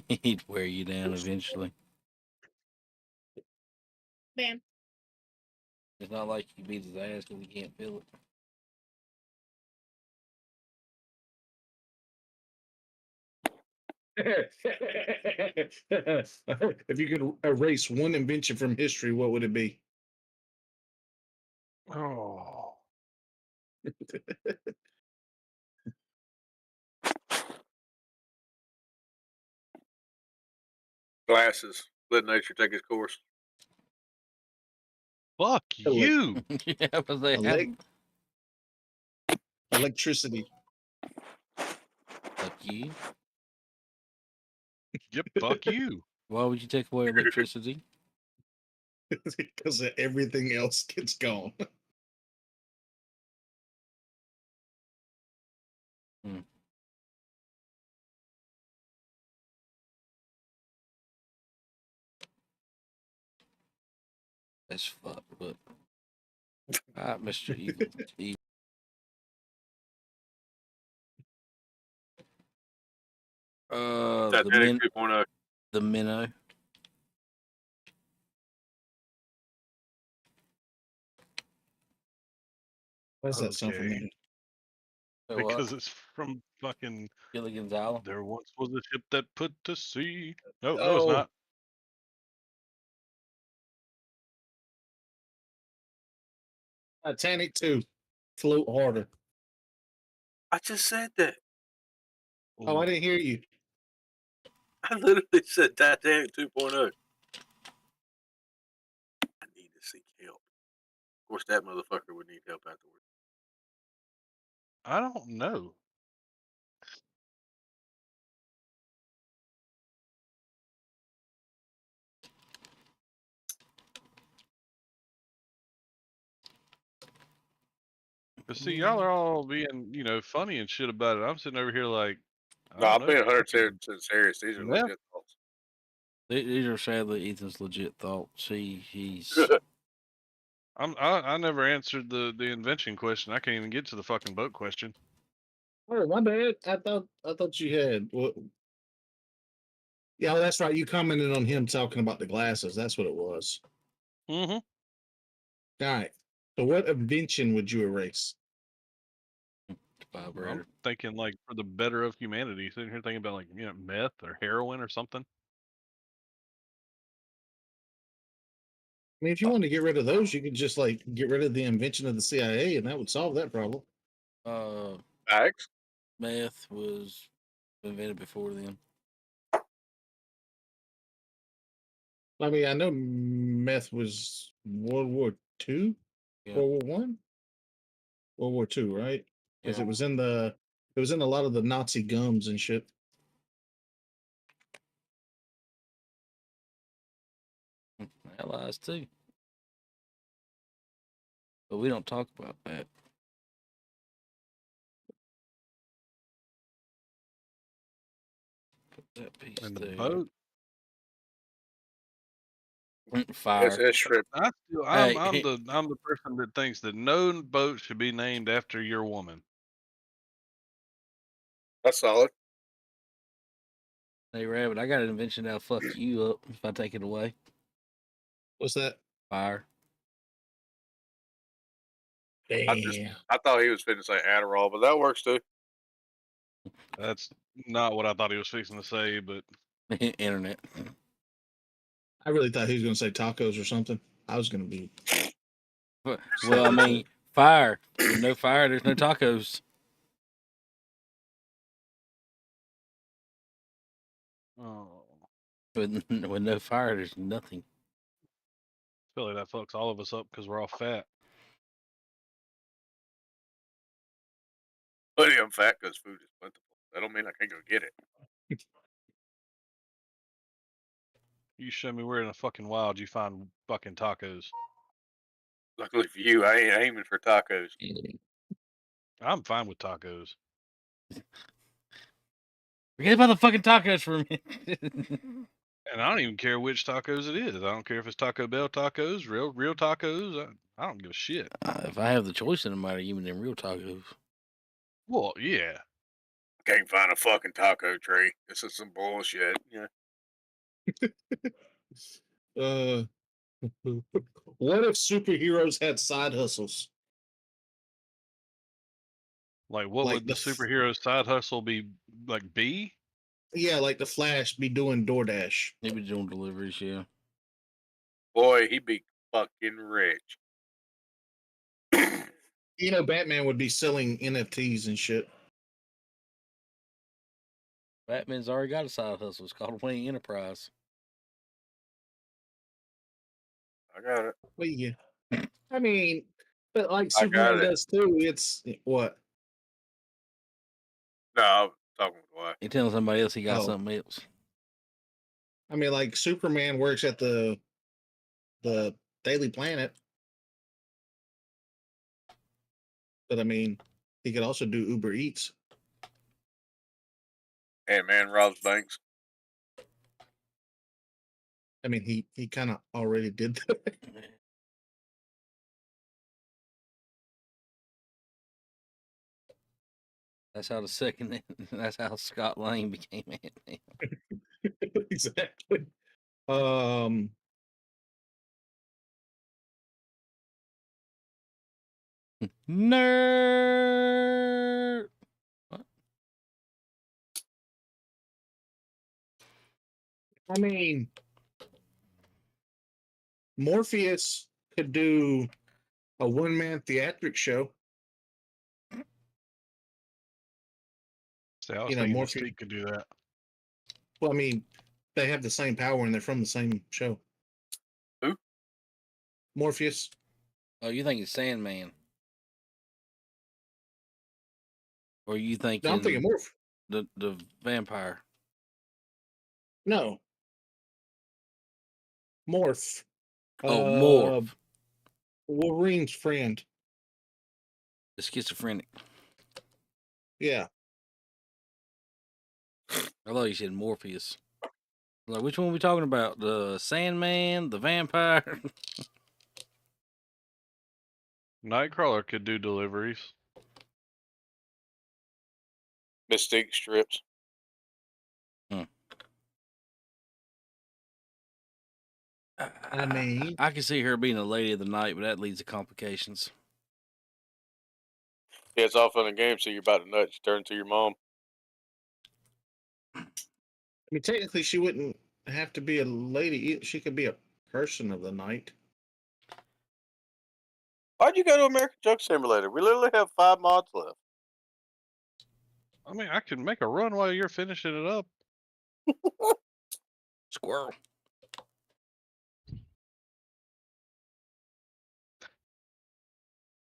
He'd wear you down eventually. Bam. It's not like you beat his ass because he can't feel it. If you could erase one invention from history, what would it be? Oh. Glasses. Let nature take its course. Fuck you. Yeah, but they have. Elec- electricity. Fuck you. Yep, fuck you. Why would you take away electricity? Because everything else gets gone. That's fuck, but. Alright, Mr. Evil. Titanic 2.0. The minnow. What's that sound Okay. familiar? So Because it's from fucking. Gilligan's Island. There once was a ship that put to sea. No, Oh. it's not. Titanic 2. Float harder. I just said that. Oh, I didn't hear you. I literally said Titanic 2.0. I need to seek help. Of course, that motherfucker would need help afterwards. I don't know. But see, y'all are all being, funny and shit about it. I'm sitting over here like, I No, don't I'm know. being 100% fucking- serious. These are Yeah. legit thoughts. These are sadly Ethan's legit thoughts. He's. I never answered the invention question. I can't even get to the fucking boat question. Oh, my bad. I thought you had. Well, yeah, that's right. You commented on him talking about the glasses. That's what it was. Mm-hmm. All right. So, what invention would you erase? Vibrator. I'm thinking like for the better of humanity. Sitting here thinking about like meth or heroin or something. I mean, if you want to get rid of those, you could just like get rid of the invention of the CIA, and that would solve that problem. Bags? Meth was invented before then. I mean, I know meth was World War II, Yeah. World War One, World War II, right? Because Yeah. it was in a lot of the Nazi gums and shit. Allies too. But we don't talk about that. Put that piece And the there. boat. Fire. SS strip. I'm Hey. I'm the person that thinks that no boat should be named after your woman. That's solid. Hey, Rabbit, I got an invention that'll fuck you up if I take it away. What's that? Fire. Damn. I thought he was finna say Adderall, but that works too. That's not what I thought he was fixing to say, but Internet. I really thought he was going to say tacos or something. I was going to be. Well, I mean, fire. With no fire, there's no tacos. oh, With no fire, there's nothing. I feel like that fucks all of us up because we're all fat. Buddy, I'm fat because food is plentiful. That don't mean I can't go get it. You show me where in the fucking wild you find fucking tacos. Luckily for you, I ain't aiming for tacos. I'm fine with tacos. Forget about the fucking tacos for a minute. And I don't even care which tacos it is. I don't care if it's Taco Bell tacos, real tacos. I don't give a shit. If I have the choice in the matter, even them real tacos. Well, yeah. Can't find a fucking taco tree. This is some bullshit. Yeah. What if superheroes had side hustles? Like, what Like would the the f- superhero side hustle be? Like, be? Yeah, like the Flash be doing DoorDash. Maybe doing deliveries, yeah. Boy, he'd be fucking rich. You know, Batman would be selling NFTs and shit. Batman's already got a side hustle. It's called Wayne Enterprise. I got it. Well, yeah. I mean, but like I got Superman it. does too. It's what? No, I'm talking with why. He telling somebody else he got Oh. something else. I mean, like Superman works at the Daily Planet, but I mean, he could also do Uber Eats. Hey, man, robs banks. I mean, he kind of already did that. That's how the second. That's how Scott Lang became Ant-Man. Exactly. Nerd. What? I mean, Morpheus could do a one-man theatric show. See, I was You know, thinking Morpheus. Mystique could do that. Well, I mean, they have the same power and they're from the same show. Who? Morpheus. Oh, you think it's Sandman? Or you thinking No, I'm thinking Morph. the vampire? No. Morph. Oh, Morph. Wolverine's friend. The schizophrenic. Yeah. I thought you said Morpheus. Like, which one are we talking about? The Sandman, the vampire? Nightcrawler could do deliveries. Mystique strips. I mean, I can see her being a lady of the night, but that leads to complications. Yeah, it's all fun and games. So you're about to nut. You turn to your mom. I mean, technically, she wouldn't have to be a lady. She could be a person of the night. Why'd you go to American Truck Simulator? We literally have 5 mods left. I mean, I can make a run while you're finishing it up. Squirrel.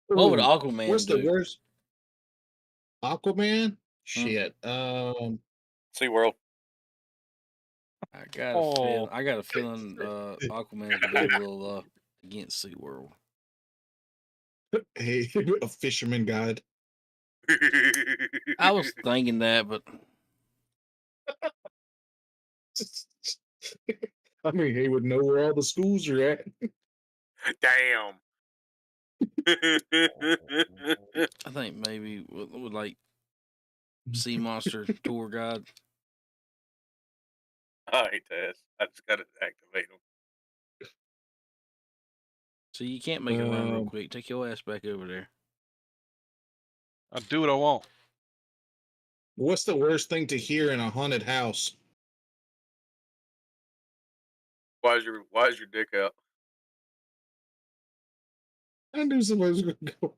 What would Ooh, Aquaman what's do? the worst? Aquaman? Shit. SeaWorld. I got a feeling Aquaman could be a little against SeaWorld. Hey, a fisherman guide. I was thinking that, but I mean, he would know where all the schools are at. Damn. I think maybe with like sea monster tour guide. All right, Taz. I just got to activate them. So you can't make a run real Um, quick. Take your ass back over there. I do what I want. What's the worst thing to hear in a haunted house? Why is your dick out? I knew somebody was going to go.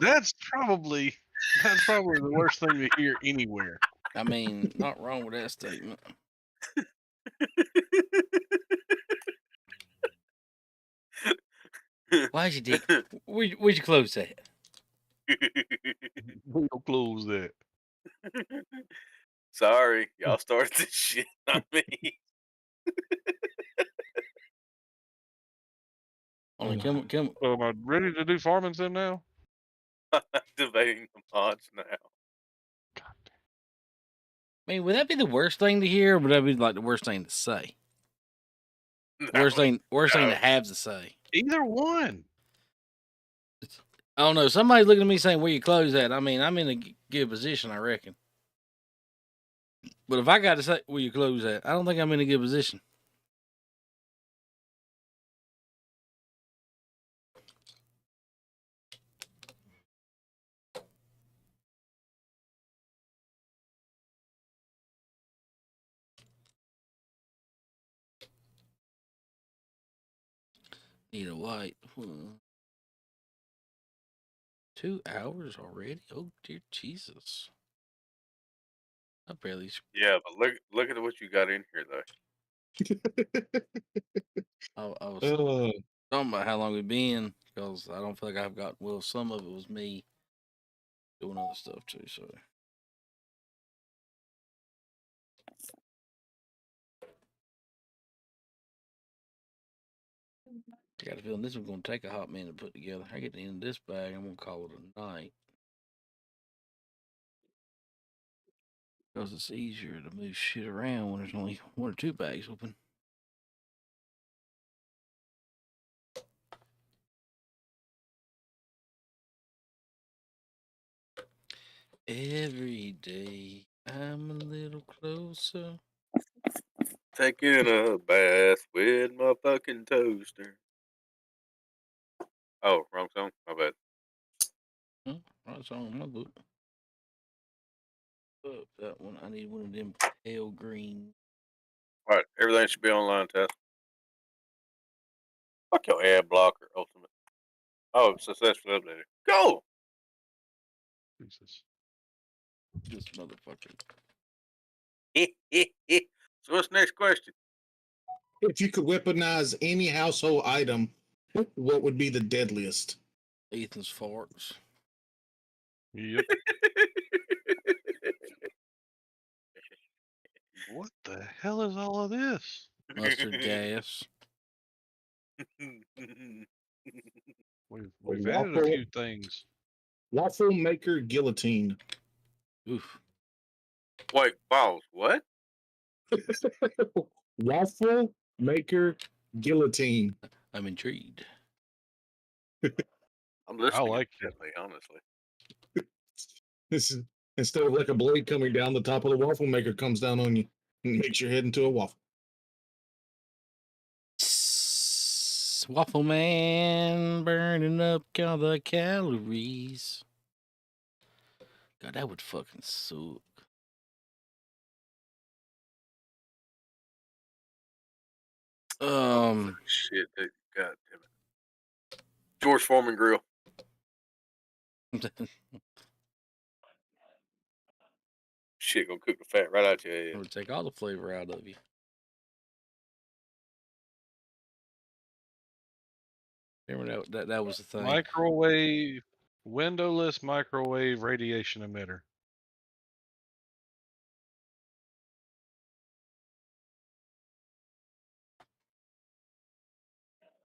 That's probably the worst thing to hear anywhere. I mean, not wrong with that statement. Why's your dick? Where'd you close that? We'll close that. Sorry, y'all started this shit, not me. Only come. So am I ready to do farming sim now? I'm activating the mods now. I mean, would that be the worst thing to hear, or would that be like the worst thing to say? No, Worst thing no. to have to say. Either one. I don't know. Somebody's looking at me saying, "Where you close at?" I mean, I'm in a good position, I reckon. But if I got to say where you close at, I don't think I'm in a good position. Need a light. 2 hours already? Oh dear Jesus! I barely. Yeah, but look at what you got in here though. I was Uh, talking about how long we've been because I don't feel like I've got. Well, some of it was me doing other stuff too. So I got a feeling this one's gonna take a hot minute to put together. I get to end this bag. I'm gonna call it a night because it's easier to move shit around when there's only 1 or 2 bags open. Every day I'm a little closer. Taking a bath with my fucking toaster. Oh, wrong song. My bad. Oh, that's on my book. Oh, that one. I need one of them pale green. All right, everything should be online, Tess. Fuck your ad blocker, ultimate. Oh, successfully updated. Go. Jesus. This motherfucker. So what's the next question? if you could weaponize any household item, what would be the deadliest? Ethan's farts. Yep. What the hell is all of this? Mustard gas. We've added a few things. Waffle maker guillotine. Oof. Wait, balls. What? Waffle maker guillotine. I'm intrigued. I'm listening. like it. intently, honestly. This is instead of like a blade coming down, the top of the waffle maker comes down on you and makes your head into a waffle. Waffle man burning up all the calories. God, that would fucking suck. Shit. God damn it. George Foreman grill. Shit, gonna cook the fat right out your It head. would take all the flavor out of you. Remember that was the thing. Microwave, windowless microwave radiation emitter.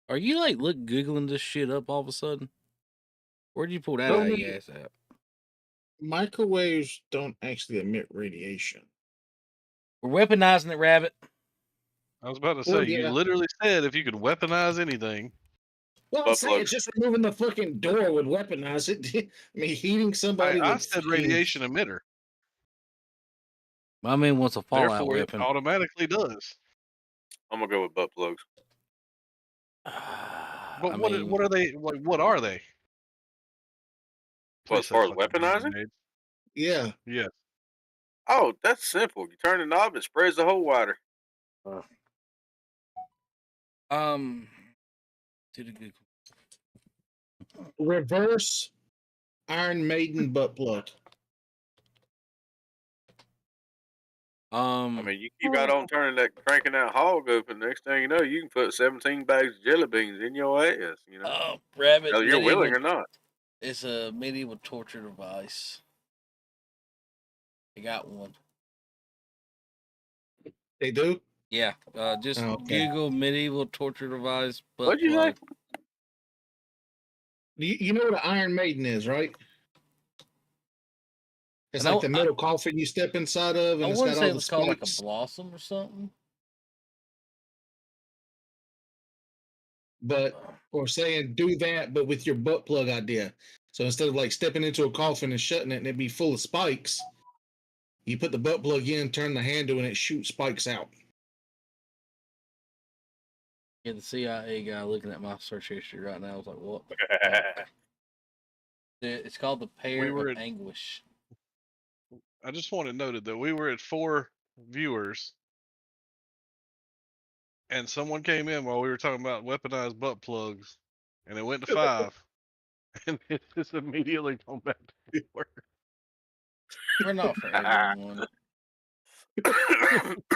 Are you like googling this shit up all of a sudden? Where'd you pull that No, out no, of your ass out? Microwaves don't actually emit radiation. We're weaponizing it, Rabbit. I was about to say, Well, you yeah. literally said if you could weaponize anything. Well, I'm saying it's just removing the fucking door would weaponize it. I mean, heating somebody I with said fucking radiation emitter. My man wants a Fallout Therefore, it weapon. automatically does. I'm gonna go with butt plugs. But I what mean, what are they like? What are they? Well, Please as say far as fucking hand weaponizing, grenades. Yeah. Yes. oh, that's simple. You turn the knob, it sprays the hole wider. to the Google. Reverse Iron Maiden butt plug. I mean, you keep out on turning that, cranking that hog open. Next thing you know, you can put 17 bags of jelly beans in your ass. You know, Rabbit whether you're willing or medieval. not. It's a medieval torture device. I got one. They do? Yeah, just Oh, okay. Google medieval torture device butt What'd you say? plug. You know what an Iron Maiden is, right? It's I like know. the metal coffin you step inside of, I and it's wouldn't got say all it the was called like a spikes. blossom or something. But or saying do that, but with your butt plug idea. So instead of like stepping into a coffin and shutting it, and it'd be full of spikes, you put the butt plug in, turn the handle, and it shoots spikes out. Yeah, the CIA guy looking at my search history right now. I was like, what? It's called the We Pear were of at, Anguish. I just want it noted that we were at 4 viewers, and someone came in while we were talking about weaponized butt plugs, and it went to 5, and it just immediately gone back to 4. We're not for everyone.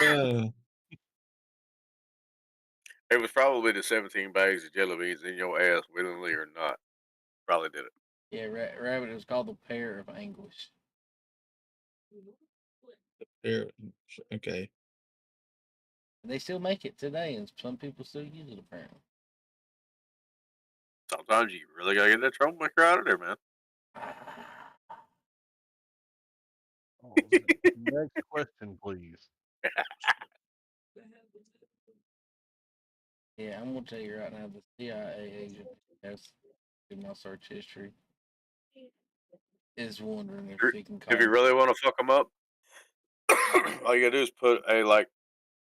Uh, It was probably the 17 bags of jelly beans in your ass, willingly or not. Probably did it. Yeah, Rabbit. It was called the Pear of Anguish. there, okay. And they still make it today, and some people still use it apparently. Sometimes you really gotta get that troublemaker out of there, man. Oh, next question, please. Yeah, I'm gonna tell you right now, the CIA agent has in my search history is wondering if he can If call you me. really want to fuck them up, all you gotta do is put a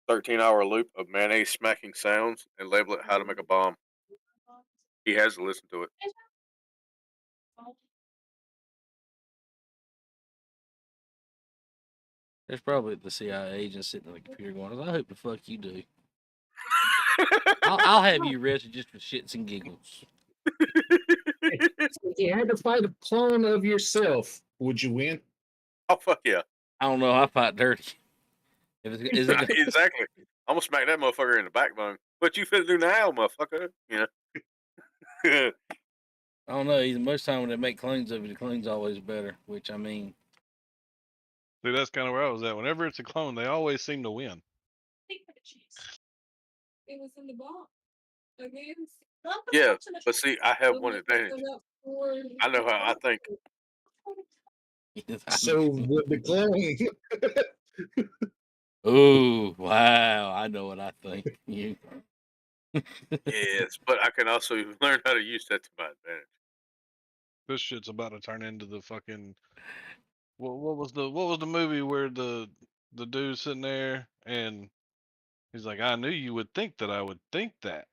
13-hour loop of mayonnaise smacking sounds and label it "How to Make a Bomb." He has to listen to it. There's probably the CIA agent sitting on the computer going, I hope the fuck you do. I'll have you arrested just for shits and giggles. If you had to fight a clone of yourself, would you win? Oh fuck yeah! I don't know. I fight dirty. Is it Exactly. I'm gonna smack that motherfucker in the backbone. What you finna do now, motherfucker? You know. I don't know. Most time when they make clones of it, the clone's always better. Which I mean, See, that's kind of where I was at. Whenever it's a clone, they always seem to win. It was in the box. Yeah, but see, I have one advantage. I know how I think. So with the clone, oh wow, I know what I think. You. Yes, but I can also learn how to use that to my advantage. This shit's about to turn into the fucking what was the movie where the dude's sitting there and he's like, I knew you would think that I would think that.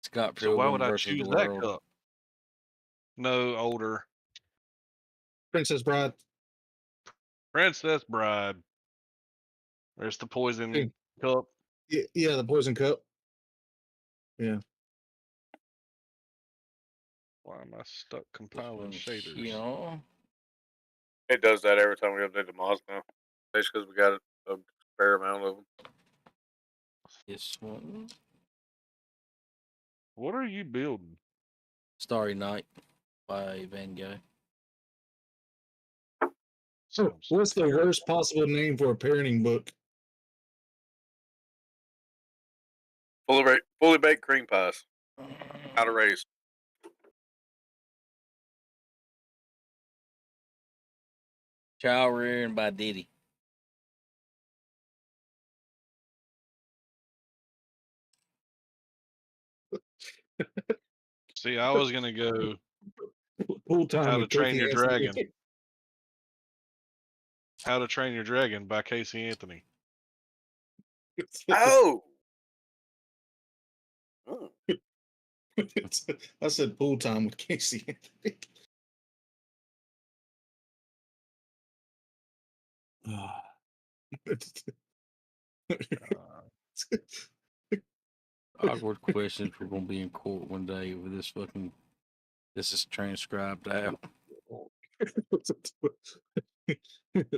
Scott So why would Pilgrim I versus the choose that world. cup? No, older. Princess Bride. Princess Bride. There's the poison cup. Yeah, the poison cup. Yeah. Why am I stuck compiling shaders? Yeah. It does that every time we update the mods now. Just because we got a fair amount of them. This one. What are you building? Starry Night by Van Gogh. So, what's the worst possible name for a parenting book? Fully baked cream pies. How to raise. Child Rearing by Diddy. See, I was gonna go Full time How to with Train Turkey Your Has to Dragon. Be. How to Train Your Dragon by Casey Anthony. Oh. Mm. I said pool time with Casey Anthony. Awkward questions. We're gonna be in court one day with this fucking. This is transcribed out.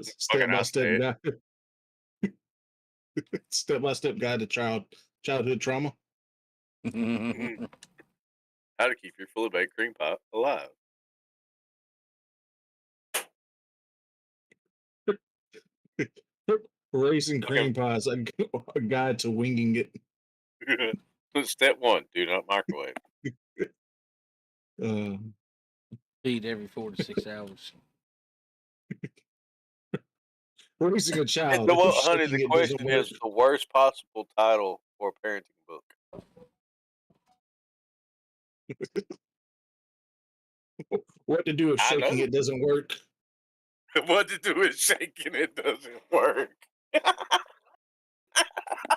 Step by step say it. guide. Step by step guide to childhood trauma. Mhm. How to keep your fully baked cream pie alive. Raising Okay. cream pies, a guide to winging it. Step 1, do not microwave. Uh, Feed every 4 to 6 hours. raising a child. No, well, If honey, shaking the it doesn't question work. is the worst possible title for a parenting book. What to do if I shaking know. it doesn't work? What to do with shaking it doesn't work. How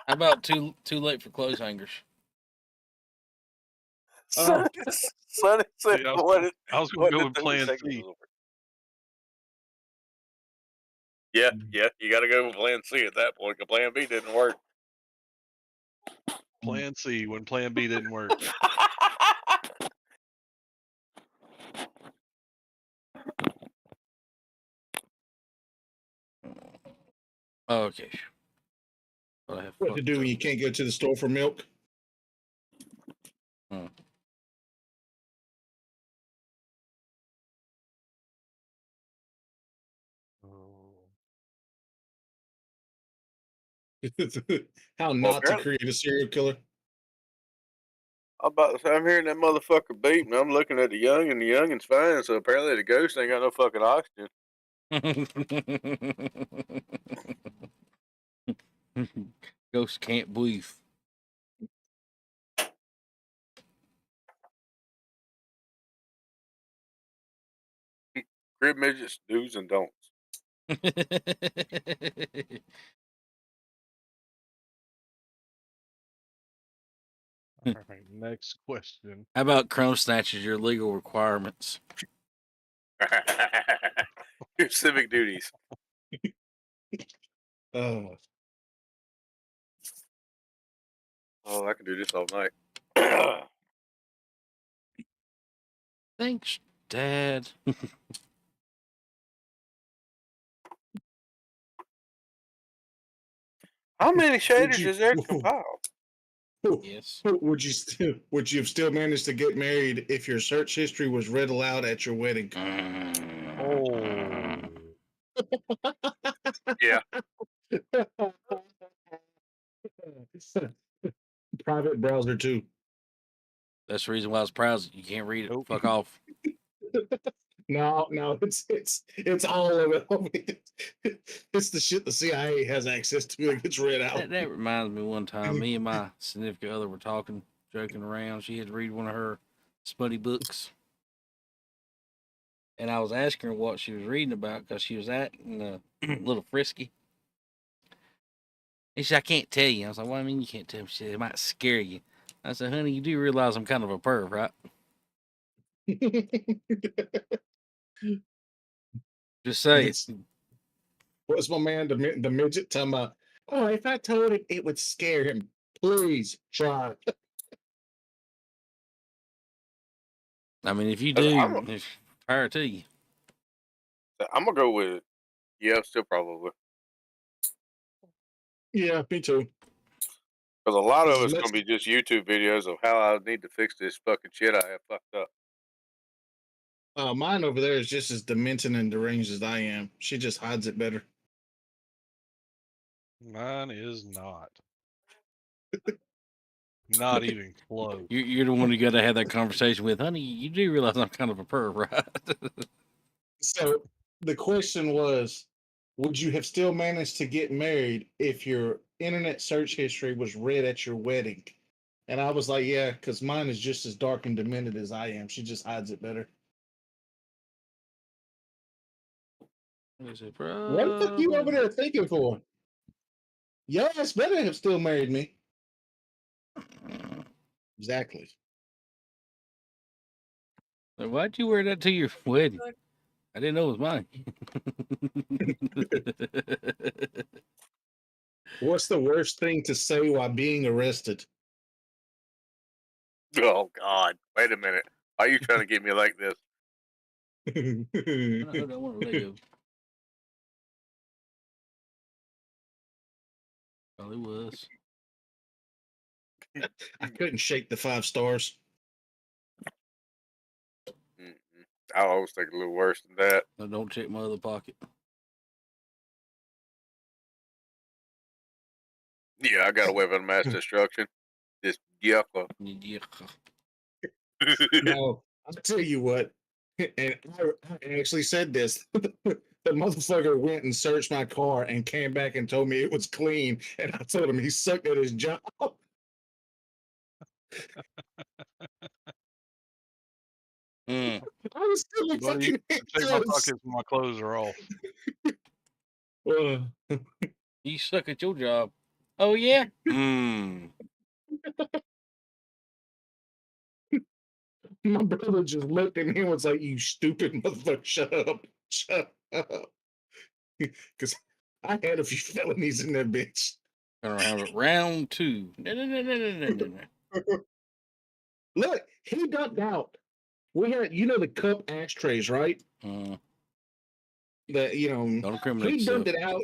about too late for clothes hangers? Oh. Sonny said, Yeah, I was gonna what go to with do with Plan shaking it C. doesn't work. Yeah, you got to go with Plan C at that point, because Plan B didn't work. Plan C when Plan B didn't work. Okay. But I have What to do when you can't go to the store for milk? Hmm. How Well, not to apparently, create a serial killer? I'm hearing that motherfucker beat me. I'm looking at the young, and the youngin's fine. So apparently, the ghost ain't got no fucking oxygen. Ghosts can't breathe. Crib midgets, do's and don'ts. All right, next question. How about crumb snatchers? Your legal requirements. Your civic duties. Oh, Oh, I can do this all night. Thanks, Dad. How many would shaders you? is there compiled? Yes. Would you have still managed to get married if your search history was read aloud at your wedding? Oh, Yeah. Private browser too. That's the reason why I was proud. You can't read it. Nope. Fuck off. No, it's all of it. It's the shit the CIA has access to that gets read out. That reminds me one time, me and my significant other were talking, joking around. She had to read one of her smutty books. And I was asking her what she was reading about because she was acting a little frisky. And she said, I can't tell you. I was like, what do you mean you can't tell me? She said, it might scare you. I said, honey, you do realize I'm kind of a perv, right? Just say it. What's my man, the midget, talking about? Oh, if I told it, it would scare him. Please try. I mean, if you 'Cause do, power to you. I'm gonna go with yeah, still probably. Yeah, me too. Because a lot of As it's much- gonna be just YouTube videos of how I need to fix this fucking shit I have fucked up. Mine over there is just as demented and deranged as I am. She just hides it better. mine is not. Not even close. You're the one who got to have that conversation with, honey. You do realize I'm kind of a perv, right? So the question was, would you have still managed to get married if your internet search history was read at your wedding? And I was like, yeah, because mine is just as dark and demented as I am. She just hides it better. What What the fuck you over probably there thinking for? Your ass better have still married me. Exactly. Like, why'd you wear that to your wedding? I didn't know it was mine. What's the worst thing to say while being arrested? Oh God! Wait a minute. Why are you trying to get me like this? I don't want a Lego. Probably was. I couldn't shake the 5 stars. Mm-mm. I always think a little worse than that. No, don't check my other pocket. Yeah, I got a weapon of mass destruction. This yucca. Yeah. No, I'll tell you what. And I actually said this. The motherfucker went and searched my car and came back and told me it was clean. And I told him he sucked at his job. Mm. I was still in Well, you fucking can check my handcuffs. pockets when my clothes are off. You suck at your job. Oh yeah. Hmm. My brother just looked at me and was like, "You stupid motherfucker, shut up. Shut up." Because I had a few felonies in that bitch. Gonna have it round 2. No. Look, he ducked out. We had, the cup ashtrays, right? Mm. That Don't he incriminate dumped yourself. it out.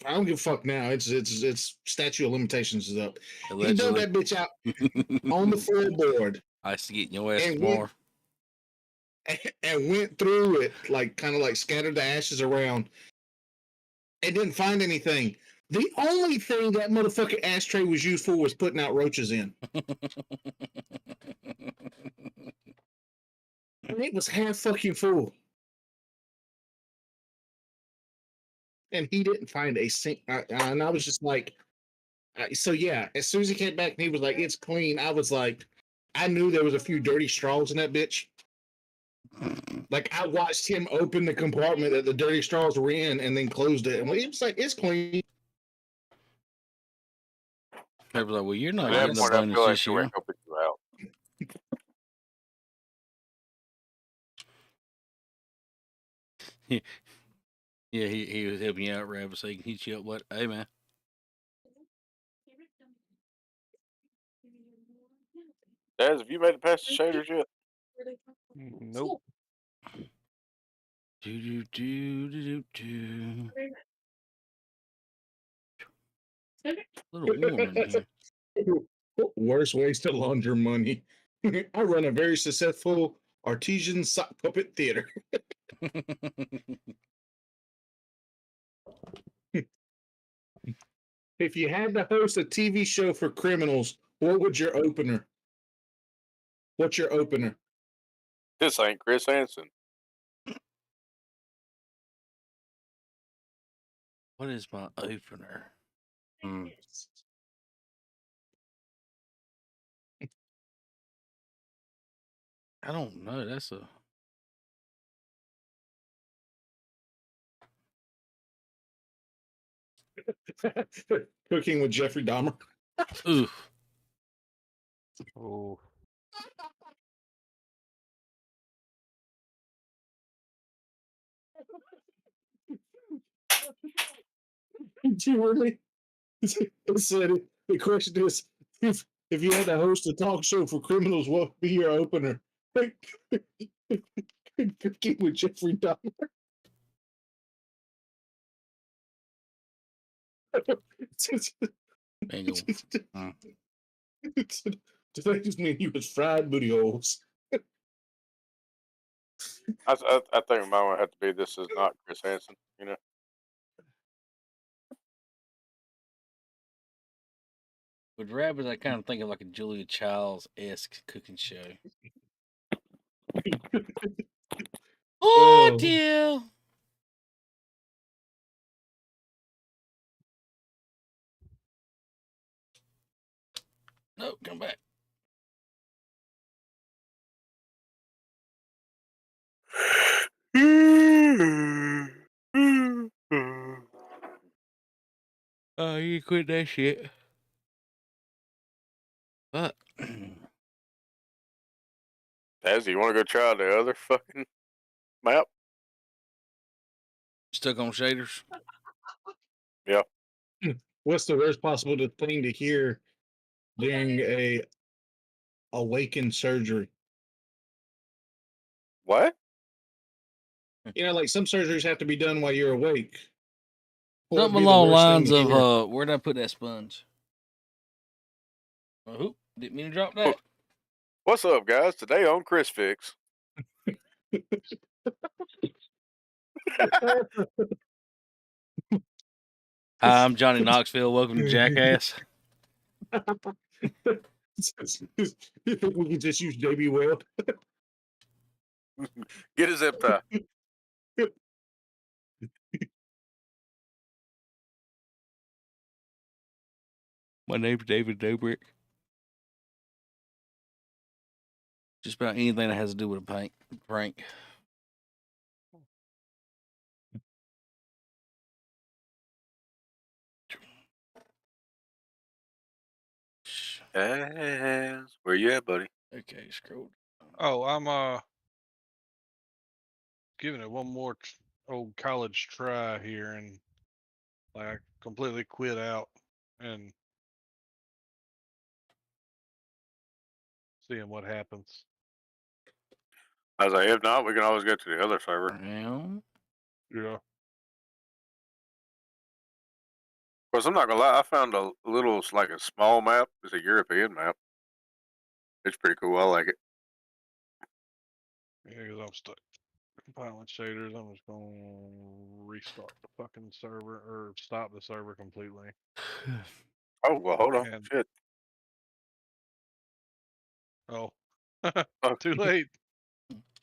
I don't give a fuck now. It's statute of limitations is up. He dumped Allegedly. that bitch out on the floorboard I used to get in your ass and tomorrow. went through it, like kind of like scattered the ashes around and didn't find anything. The only thing that motherfucking ashtray was used for was putting out roaches in. And it was half fucking full. And he didn't find a sink. And I was just like, so yeah, as soon as he came back and he was like, it's clean, I was like, I knew there was a few dirty straws in that bitch. Like I watched him open the compartment that the dirty straws were in and then closed it. And he was like, it's clean. They were like, well, you're not At that getting a point, I bonus feel like this they were year. helping you out. Yeah, he was helping you out, Rabbit, so he can hit you up. What? Hey, man. Daz, have you made it past the shaders yet? Nope. Do. A little warm in here. Worst ways to launder money. I run a very successful artesian sock puppet theater. If you had to host a TV show for criminals, what would your opener? What's your opener? This ain't Chris Hansen. What is my opener? Hmm. I don't know. That's a. Cooking with Jeffrey Dahmer. Oof. Oh. Do you really? It said the question is if you had to host a talk show for criminals, what would be your opener? Cooking with Jeffrey Dahmer. Bingo. Hmm. Does that just mean he was fried booty holes? I think mine would have to be this is not Chris Hansen. You know. With Rabbit, I kind of think of like a Julia Childs-esque cooking show. Oh, dear. No, come back. Oh, you quit that shit. But Tazzy, you want to go try the other fucking map? stuck on shaders. Yeah. What's the worst possible thing to hear during a awakened surgery? What? You know, like some surgeries have to be done while you're awake. What would Something be the along the worst thing lines to of hear? where'd I put that sponge? Oh, didn't mean to drop that. What's up, guys? Today on Chris Fix. Hi, I'm Johnny Knoxville. Welcome to Jackass. You think we could just use JB Webb? Get his zip tie. My name's David Dobrik. Just about anything that has to do with a prank. Taz, where you at, buddy? Okay, scroll. Oh, I'm giving it one more old college try here, and like I completely quit out and seeing what happens. I was like, if not, we can always go to the other server. Well, Yeah. Of course, I'm not gonna lie. I found a little, like a small map. It's a European map. It's pretty cool. I like it. Yeah, because I'm stuck compiling shaders. I'm just gonna restart the fucking server or stop the server completely. Oh well, hold on. And Shit. oh, Oh, too late.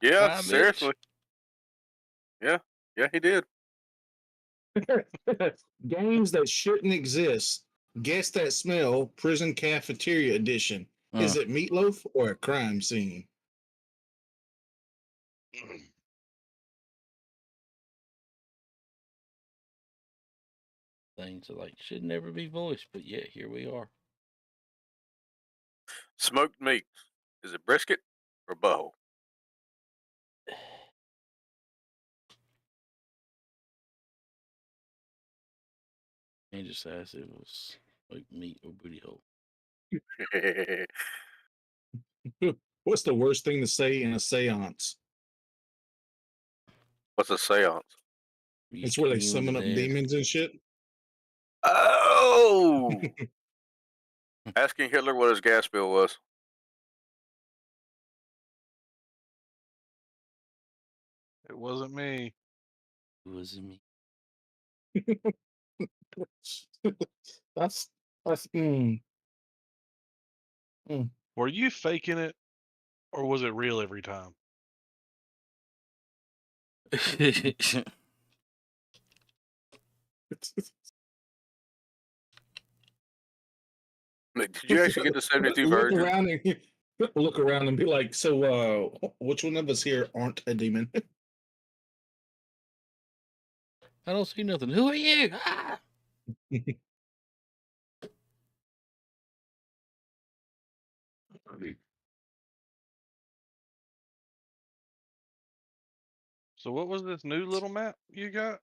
yeah, Bye, bitch. seriously. Yeah, he did. Games that shouldn't exist. Guess that smell. Prison cafeteria edition. Is it meatloaf or a crime scene? Things that like should never be voiced, but yet here we are. Smoked meat. Is it brisket or butthole? And just asked if it was like meat or booty hole. What's the worst thing to say in a seance? What's a seance? You It's where they commune with summon the up dead. demons and shit. Oh! Asking Hitler what his gas bill was. It wasn't me. It wasn't me. that's Were you faking it, or was it real every time? Like, did you actually get the 72 look virgins? around and look around and be like, so which one of us here aren't a demon? I don't see nothing. Who are you? Ah! So what was this new little map you got?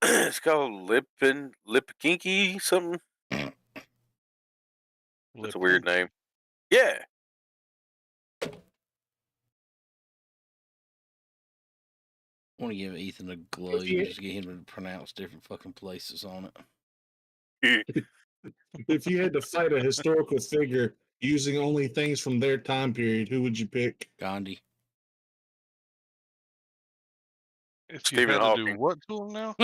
It's called Lipkinky something. That's a weird Lipinky. name. Yeah. I want to give Ethan a globe just to get him to pronounce different fucking places on it. If you had to fight a historical figure using only things from their time period, who would you pick? Gandhi. If you Stephen had to do Hawking. what to him now?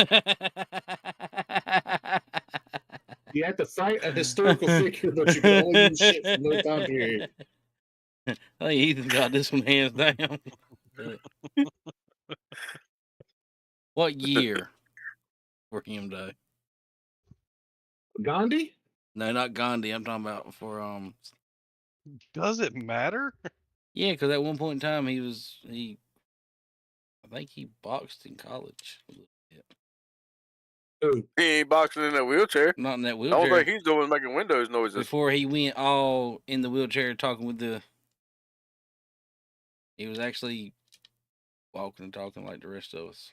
You have to fight a historical figure, but you can only use shit from their time period. I think Ethan got this one hands down. What year for him though? Gandhi? No, not Gandhi. I'm talking about for Does it matter? yeah, because at one point in time I think he boxed in college. Ooh. He ain't boxing in a wheelchair. Not in that The only wheelchair. thing he's doing is making windows noises. Before he went all in the wheelchair talking with the. He was actually walking and talking like the rest of us.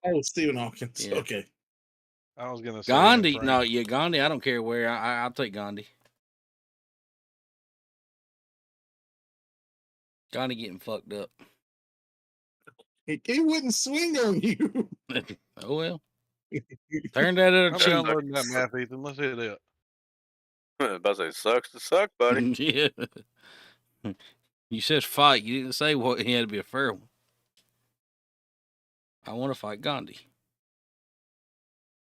Oh, Stephen Hawkins. Yeah. Okay. I was gonna say Gandhi, Frank. no, yeah, Gandhi. I don't care where. I'll take Gandhi. Gandhi getting fucked up. He wouldn't swing on you. Oh well. Turn that other I'm cheek. downloading that map, Ethan. Let's hit it. About to say, sucks to suck, buddy. Yeah. You said fight. You didn't say what he had to be a fair one. I want to fight Gandhi.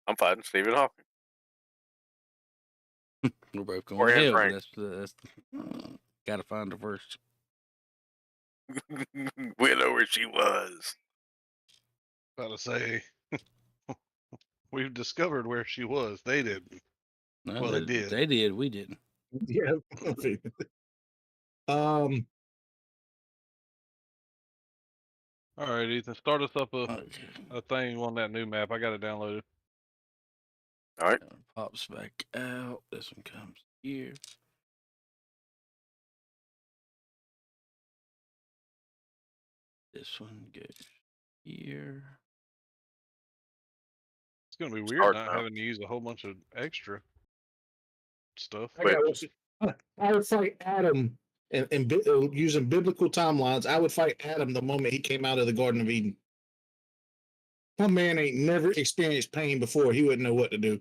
I'm fighting Stephen Hawking. We're both going Or to Anne hell, Frank. but that's gotta find her first. We know where she was. About to say, we've discovered where she was. They didn't. No, Well, they did. They did. We didn't. Yeah. All right, Ethan. Start us up Okay. a thing on that new map. I got it downloaded. All right. Pops back out. This one comes here. This one goes here. It's gonna be weird hard not now. having to use a whole bunch of extra stuff. I would fight Adam and using biblical timelines. I would fight Adam the moment he came out of the Garden of Eden. My man ain't never experienced pain before. He wouldn't know what to do.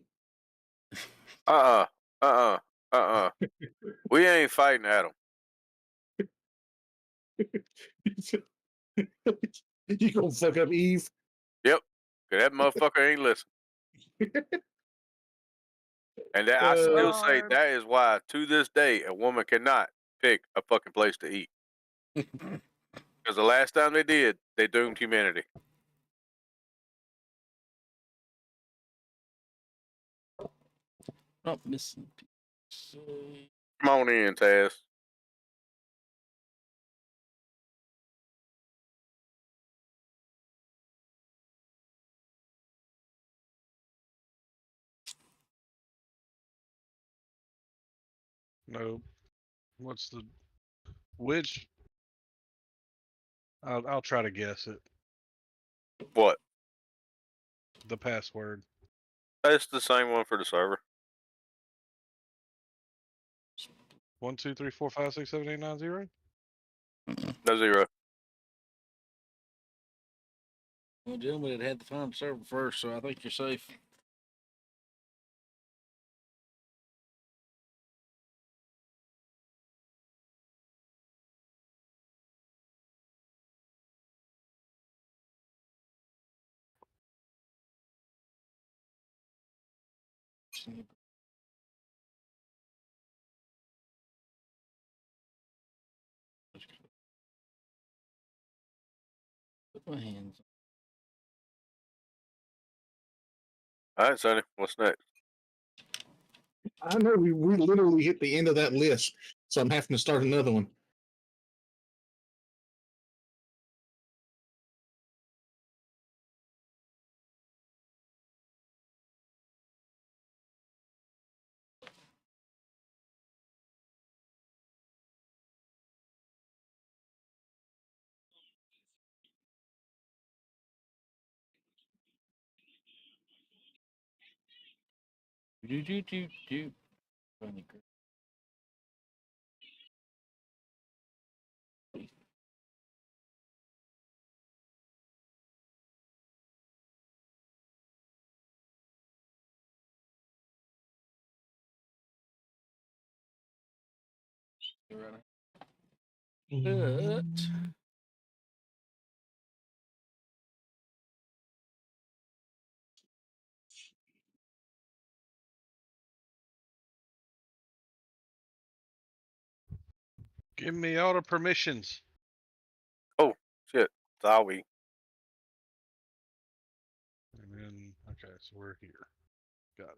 We ain't fighting Adam. You gonna fuck up Eve? Yep. 'Cause that motherfucker ain't listen. And that, I still say that is why, to this day, a woman cannot pick a fucking place to eat. Because the last time they did, they doomed humanity. Not missing. Come on in, Taz. No. What's the which? I'll try to guess it. What? The password. It's the same one for the server. 1 2 3 4 5 6 7 8 9 0. No zero. Well, gentlemen, it had to find the server first, so I think you're safe. Put my hands. All right, Sonny. What's next? I know we literally hit the end of that list, so I'm having to start another one. Do. But Give me all the permissions. Oh, shit. Sorry. And then okay, so we're here. Got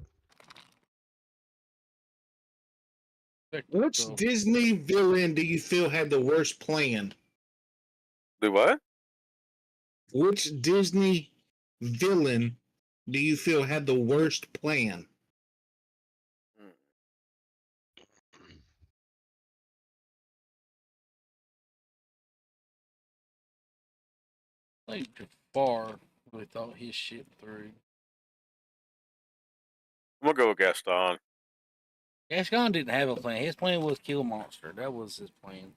it. Which Disney villain do you feel had the worst plan? Do what? Which Disney villain do you feel had the worst plan? I think Jafar really thought his shit through. I'm gonna go with Gaston. Gascon didn't have a plan. His plan was kill monster. That was his plan.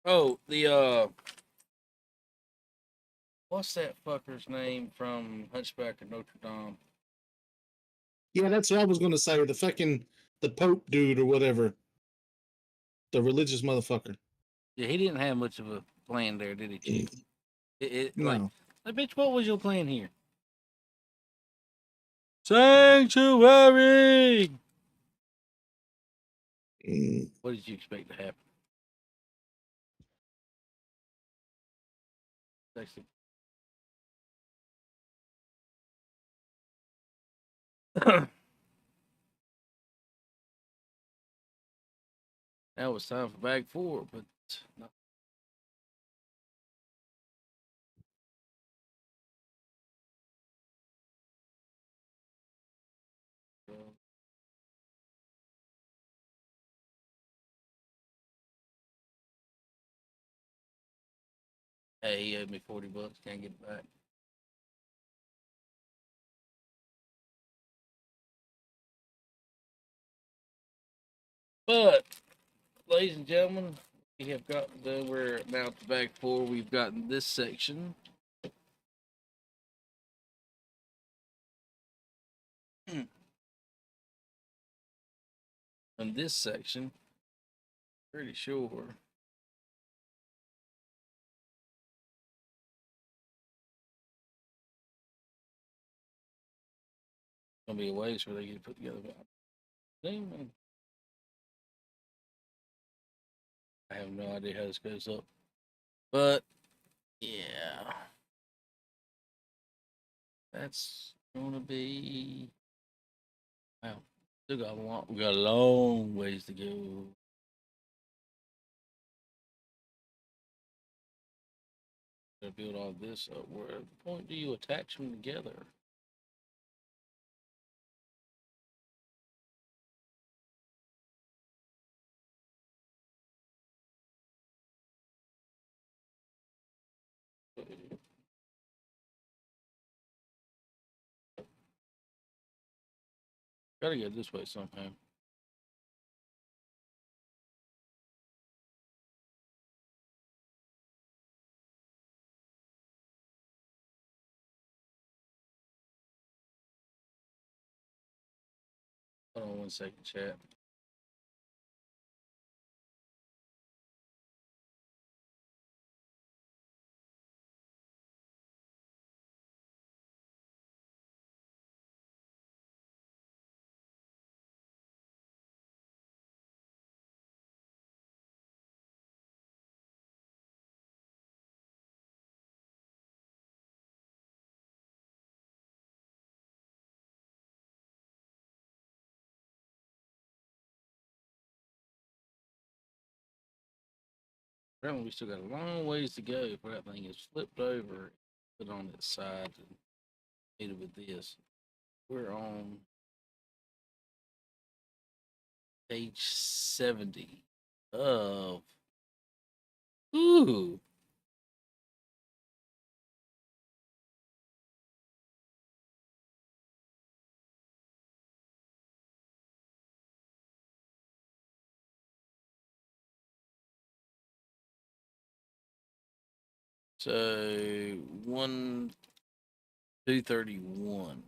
Oh, what's that fucker's name from Hunchback of Notre Dame? Yeah, that's what I was going to say. The Pope dude or whatever, the religious motherfucker. Yeah, he didn't have much of a plan there, did he, Chief? Like, No. bitch, what was your plan here? Sanctuary. Mm. What did you expect to happen? Actually, now it's time for bag 4, but not. Hey, he owed me $40. Can't get it back. But, ladies and gentlemen, we have gotten done. We're now to bag 4. We've gotten this section. And this section, pretty sure. Gonna be a ways where they get put together. I have no idea how this goes up. But yeah. That's gonna be wow. Still got a long we got a long ways to go. Gotta build all this up. Where at the point do you attach them together? Gotta get this way somehow. Hold on 1 second, chat. Apparently we still got a long ways to go before that thing is flipped over, put on its side and hit it with this. We're on page 70 of ooh. So 231.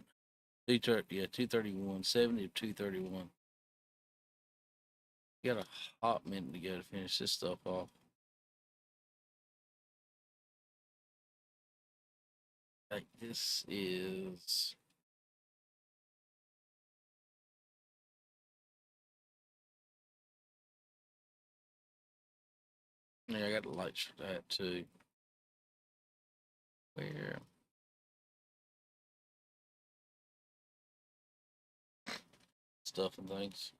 231. 70 of 231. Got a hot minute to go to finish this stuff off. Like this is yeah, I got the lights for that too. Where stuff and things.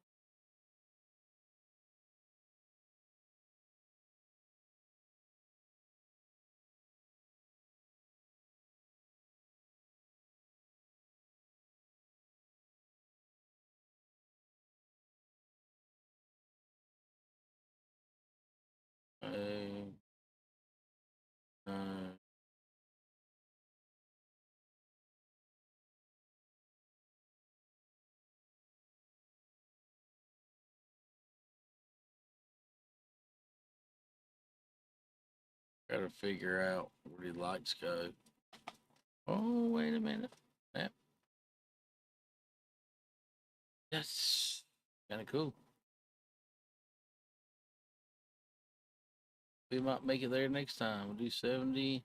Gotta figure out where the lights go. Oh, wait a minute. Yep. That's kind of cool. We might make it there next time. We'll do 70.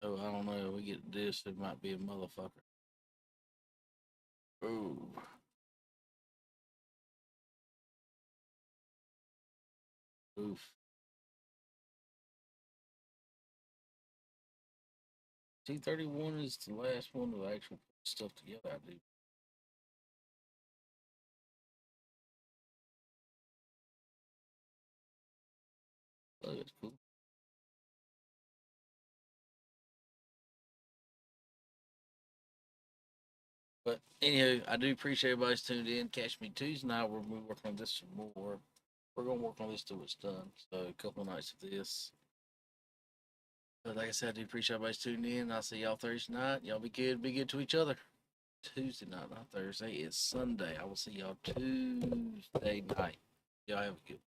Oh, I don't know. We get this. It might be a motherfucker. Ooh. Oof. T31 is the last one to actually put stuff together, I do. Oh, that's cool. But anyhow, I do appreciate everybody's tuned in. Catch me Tuesday night. We're working on this some more. We're gonna work on this till it's done. So a couple of nights of this. But like I said, I do appreciate everybody's tuning in. I'll see y'all Thursday night. Y'all be good to each other. Tuesday night, not Thursday. It's Sunday. I will see y'all Tuesday night. Y'all have a good one.